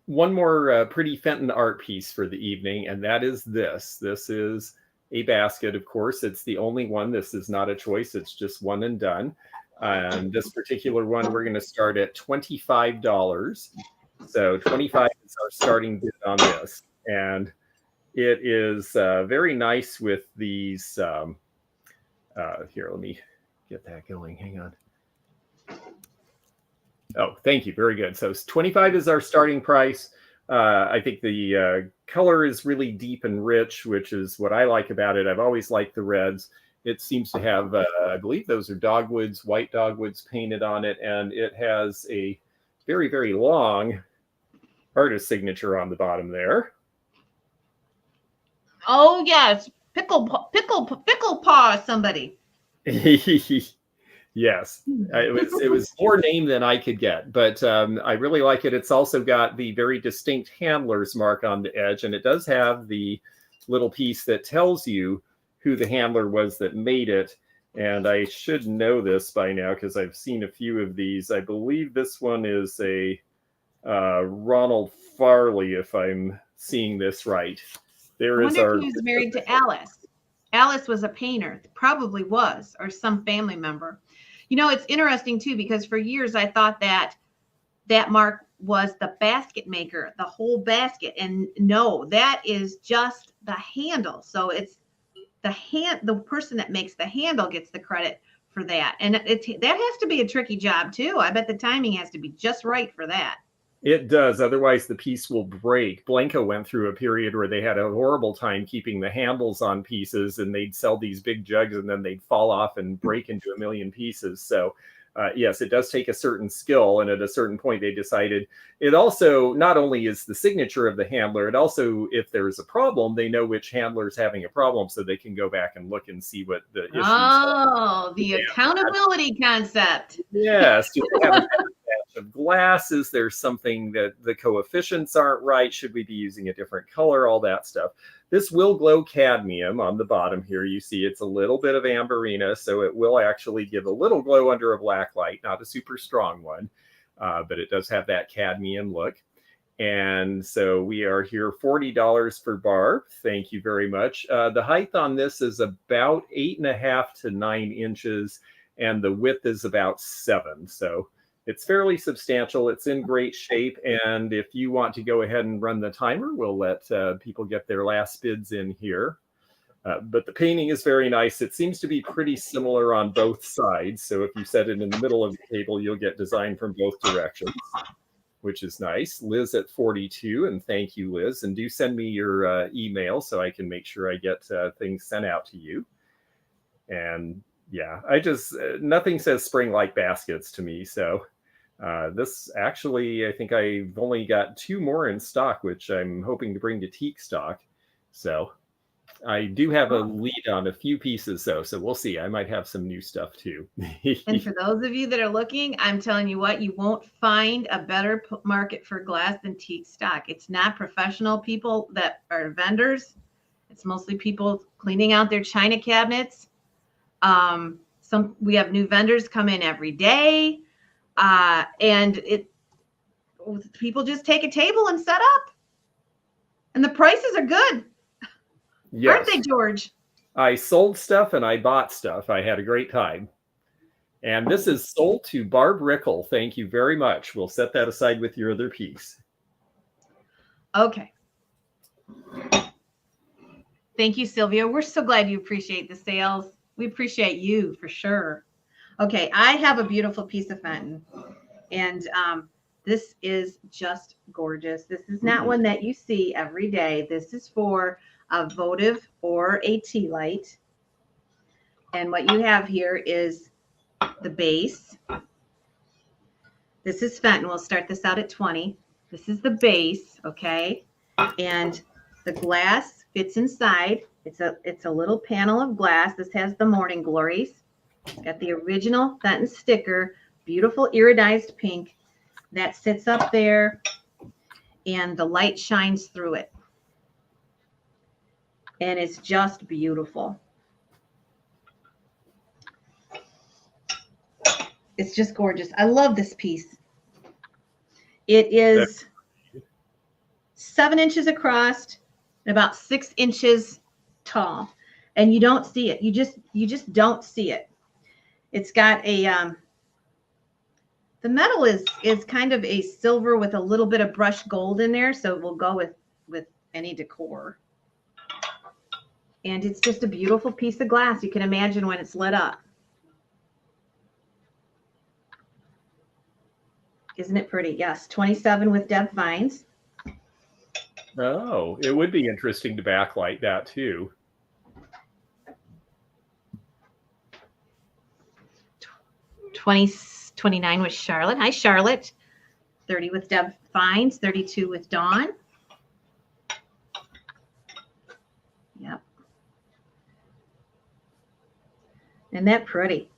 one more pretty Fenton art piece for the evening, and that is this. This is a basket, of course. It's the only one. This is not a choice. It's just one and done. And this particular one, we're going to start at $25. So $25 is our starting bid on this. And it is very nice with these. Here, let me get that going. Hang on. Oh, thank you. Very good. So $25 is our starting price. I think the color is really deep and rich, which is what I like about it. I've always liked the reds. It seems to have, I believe those are dogwoods, white dogwoods painted on it. And it has a very, very long artist signature on the bottom there. Oh, yes. Pickle paw somebody. Yes, it was more name than I could get, but I really like it. It's also got the very distinct handler's mark on the edge, and it does have the little piece that tells you who the handler was that made it. And I should know this by now because I've seen a few of these. I believe this one is a Ronald Farley, if I'm seeing this right. There I is wonder our. if he was married to Alice. Alice was a painter, probably was, or some family member. You know, it's interesting too, because for years I thought that mark was the basket maker, the whole basket. And no, that is just the handle. So it's the person that makes the handle gets the credit for that. And that has to be a tricky job too. I bet the timing has to be just right for that. It does. Otherwise, the piece will break. Blanca went through a period where they had a horrible time keeping the handles on pieces, and they'd sell these big jugs and then they'd fall off and break into a million pieces. So yes, it does take a certain skill. And at a certain point, they decided it also not only is the signature of the handler, it also, if there's a problem, they know which handler is having a problem, so they can go back and look and see what the issues are. Oh, the accountability concept. Yes, you have a batch of glass. Is there something that the coefficients aren't right? Should we be using a different color? All that stuff. This will glow cadmium on the bottom here. You see it's a little bit of amberina, so it will actually give a little glow under a black light, not a super strong one, but it does have that cadmium look. And so we are here, $40 for Barb. Thank you very much. The height on this is about 8.5 to 9 inches, and the width is about 7. So it's fairly substantial. It's in great shape. And if you want to go ahead and run the timer, we'll let people get their last bids in here. But the painting is very nice. It seems to be pretty similar on both sides. So if you set it in the middle of the table, you'll get design from both directions, which is nice. Liz at 42, and thank you, Liz. And do send me your email so I can make sure I get things sent out to you. And yeah, nothing says spring like baskets to me. So this actually, I think I've only got 2 more in stock, which I'm hoping to bring to teak stock. So I do have a lead on a few pieces though. So we'll see. I might have some new stuff too. And for those of you that are looking, I'm telling you what, you won't find a better market for glass than teak stock. It's not professional people that are vendors. It's mostly people cleaning out their china cabinets. We have new vendors come in every day, and people just take a table and set up, and the prices are good. Yes. Aren't they, George? I sold stuff and I bought stuff. I had a great time. And this is sold to Barb Rickle. Thank you very much. We'll set that aside with your other piece. Okay. Thank you, Sylvia. We're so glad you appreciate the sales. We appreciate you for sure. Okay, I have a beautiful piece of Fenton, and this is just gorgeous. This is not one that you see every day. This is for a votive or a tea light. And what you have here is the base. This is Fenton. We'll start this out at 20. This is the base, okay? And the glass fits inside. It's a little panel of glass. This has the morning glories. It's got the original Fenton sticker, beautiful iridized pink that sits up there, and the light shines through it. And it's just beautiful. It's just gorgeous. I love this piece. It is 7 inches across and about 6 inches tall, and you don't see it. You just don't see it. It's got a the metal is kind of a silver with a little bit of brushed gold in there, so it will go with any decor. And it's just a beautiful piece of glass. You can imagine when it's lit up. Isn't it pretty? Yes, 27 with Deb vines. Oh, it would be interesting to backlight that too. 29 with Charlotte. Hi, Charlotte. 30 with Deb vines. 32 with Dawn. Yep. Isn't that pretty?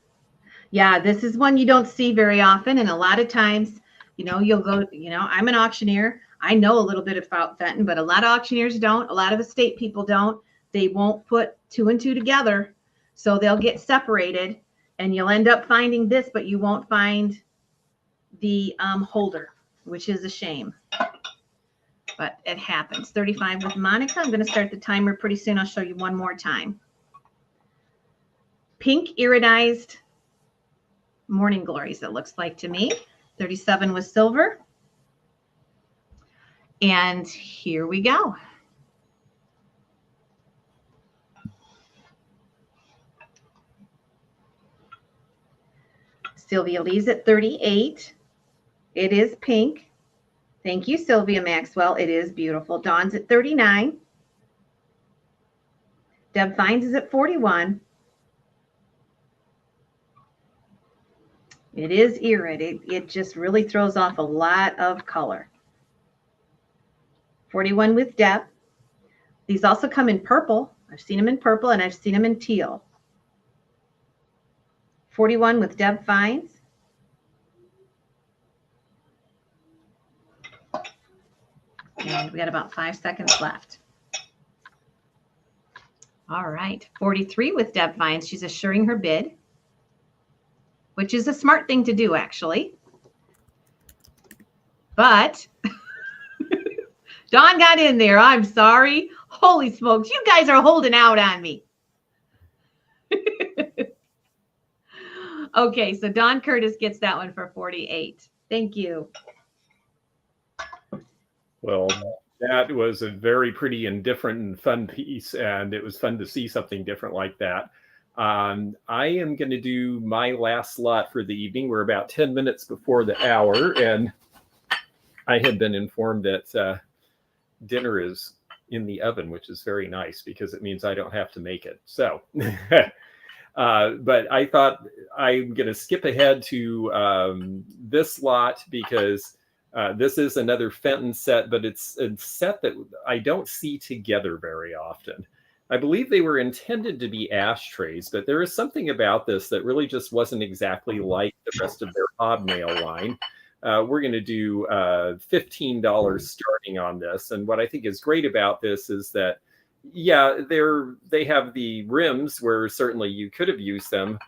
Yeah, this is one you don't see very often. And a lot of times, you'll go, I'm an auctioneer. I know a little bit about Fenton, but a lot of auctioneers don't. A lot of estate people don't. They won't put 2 and 2 together. So they'll get separated, and you'll end up finding this, but you won't find the holder. which is a shame. But it happens. 35 with Monica. I'm going to start the timer pretty soon. I'll show you one more time. Pink iridized morning glories, it looks like to me. 37 with silver. And here we go. Sylvia Lee's at 38. It is pink. Thank you, Sylvia Maxwell. It is beautiful. Dawn's at 39. Deb Fines is at 41. It is irid. It just really throws off a lot of color. 41 with Deb. These also come in purple. I've seen them in purple and I've seen them in teal. 41 with Deb Fines. And we got about 5 seconds left. All right, 43 with Deb Fines. She's assuring her bid, which is a smart thing to do, actually. But Dawn got in there. I'm sorry. Holy smokes, you guys are holding out on me. Okay, so Dawn Curtis gets that one for 48. Thank you. Well, that was a very pretty and different and fun piece, and it was fun to see something different like that. I am going to do my last slot for the evening. We're about 10 minutes before the hour, and I had been informed that dinner is in the oven, which is very nice because it means I don't have to make it. So, but I thought I'm going to skip ahead to this lot because this is another Fenton set, but it's a set that I don't see together very often. I believe they were intended to be ashtrays, but there is something about this that really just wasn't exactly like the rest of their hobnail line. We're going to do $15 starting on this. And what I think is great about this is that, yeah, they have the rims where certainly you could have used them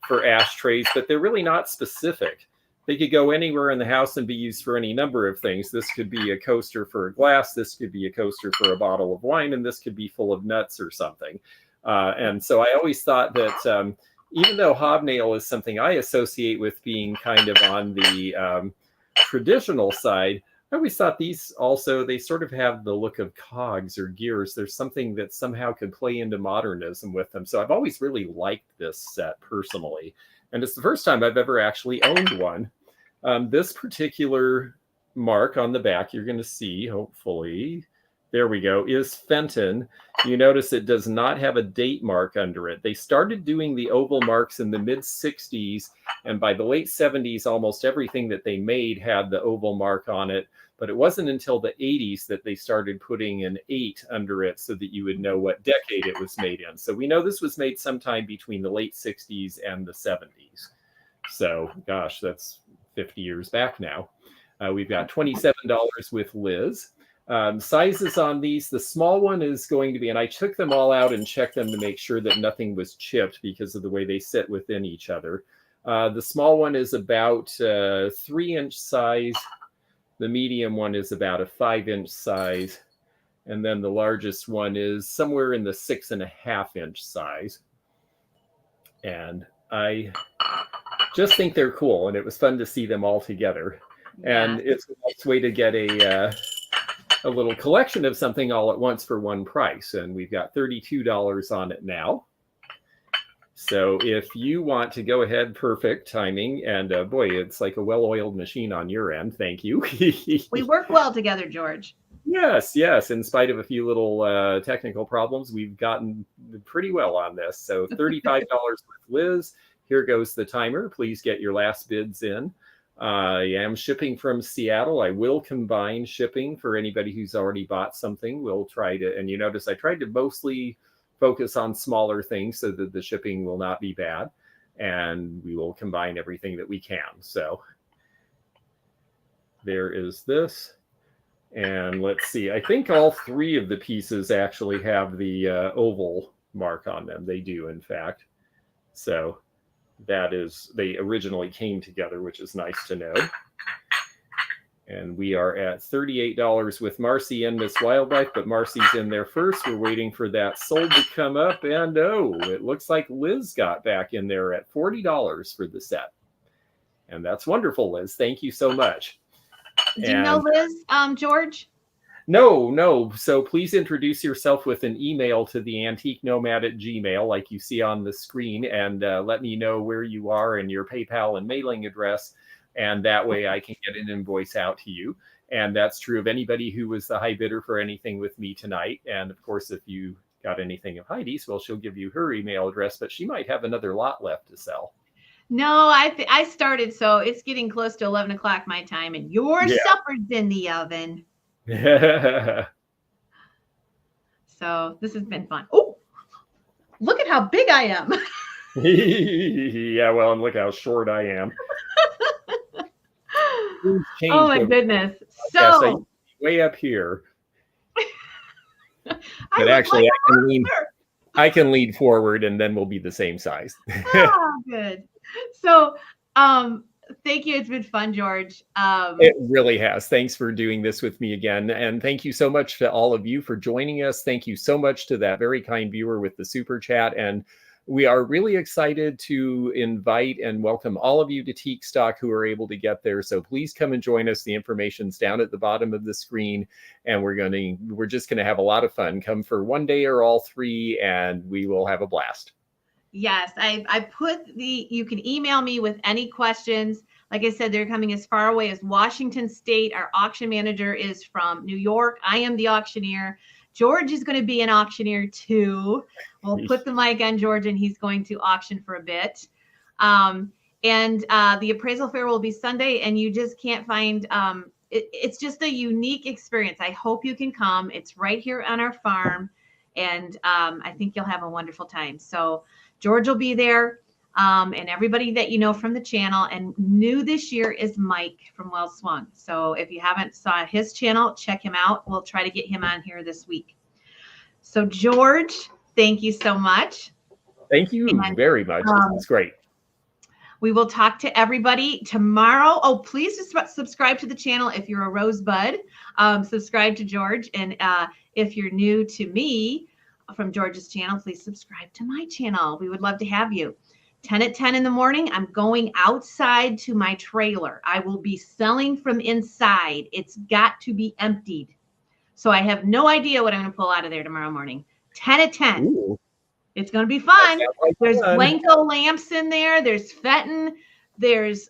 for ashtrays, but they're really not specific. They could go anywhere in the house and be used for any number of things. This could be a coaster for a glass. This could be a coaster for a bottle of wine. And this could be full of nuts or something. And so I always thought that even though hobnail is something I associate with being kind of on the traditional side, I always thought these also, they sort of have the look of cogs or gears. There's something that somehow could play into modernism with them. So I've always really liked this set personally. And it's the first time I've ever actually owned one. This particular mark on the back, you're going to see, hopefully, there we go, is Fenton. You notice it does not have a date mark under it. They started doing the oval marks in the mid-60s, and by the late 70s, almost everything that they made had the oval mark on it. But it wasn't until the 80s that they started putting an 8 under it so that you would know what decade it was made in. So we know this was made sometime between the late 60s and the 70s. So, gosh, that's 50 years back now. We've got $27 with Liz. Sizes on these, the small one is going to be, and I took them all out and checked them to make sure that nothing was chipped because of the way they sit within each other. The small one is about 3-inch size. The medium one is about a 5-inch size. And then the largest one is somewhere in the 6.5-inch size. And I just think they're cool. And it was fun to see them all together. Yeah. And it's a nice way to get a little collection of something all at once for one price. And we've got $32 on it now. So if you want to go ahead, perfect timing. And boy, it's like a well-oiled machine on your end. Thank you. We work well together, George. Yes, yes. In spite of a few little technical problems, we've gotten pretty well on this. So $35 with Liz. Here goes the timer. Please get your last bids in. I am shipping from Seattle. I will combine shipping for anybody who's already bought something. We'll try to, and you notice I tried to mostly focus on smaller things so that the shipping will not be bad, and we will combine everything that we can. So there is this, and let's see, I think all three of the pieces actually have the oval mark on them. They do, in fact. So that is, they originally came together, which is nice to know. And we are at $38 with Marcy and Miss Wildlife, but Marcy's in there first. We're waiting for that sold to come up. And oh, it looks like Liz got back in there at $40 for the set. And that's wonderful, Liz. Thank you so much. Do you know Liz, George? No. So please introduce yourself with an email to the antiquenomad@gmail, like you see on the screen, and let me know where you are and your PayPal and mailing address. And that way I can get an invoice out to you. And that's true of anybody who was the high bidder for anything with me tonight. And of course, if you got anything of Heidi's, well, she'll give you her email address, but she might have another lot left to sell. No, I started, so it's getting close to 11 o'clock my time, and your supper's in the oven. So this has been fun. Oh, look at how big I am. Yeah, well, and look how short I am. Oh my goodness. So way up here. But actually I can lean forward and then we'll be the same size. Oh, good. So thank you. It's been fun, George. It really has. Thanks for doing this with me again. And thank you so much to all of you for joining us. Thank you so much to that very kind viewer with the super chat. And we are really excited to invite and welcome all of you to Teak Stock who are able to get there. So please come and join us. The information's down at the bottom of the screen, and we're just going to have a lot of fun. Come for one day or all three, and we will have a blast. Yes, I put you can email me with any questions. Like I said, they're coming as far away as Washington State. Our auction manager is from New York. I am the auctioneer. George is going to be an auctioneer too. We'll put the mic on George and he's going to auction for a bit. And the appraisal fair will be Sunday, and you just can't find, it's just a unique experience. I hope you can come. It's right here on our farm. And I think you'll have a wonderful time. So George will be there. And everybody that you know from the channel, and new this year is Mike from Well Swung. So if you haven't saw his channel, check him out. We'll try to get him on here this week. So George, thank you so much. Thank you very much. It's great. We will talk to everybody tomorrow. Oh, please subscribe to the channel if you're a Rosebud. Subscribe to George. And if you're new to me from George's channel, please subscribe to my channel. We would love to have you. 10 at 10 in the morning, I'm going outside to my trailer. I will be selling from inside. It's got to be emptied. So I have no idea what I'm going to pull out of there tomorrow morning. 10 at 10. Ooh. It's going to be fun. There's Blanco lamps in there. There's Fenton. There's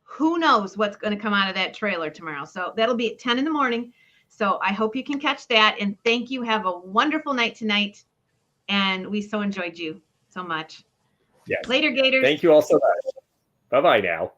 who knows what's going to come out of that trailer tomorrow. So that'll be at 10 in the morning. So I hope you can catch that. And thank you. Have a wonderful night tonight. And we so enjoyed you so much. Yes. Later, Gators. Thank you all so much. Bye-bye now.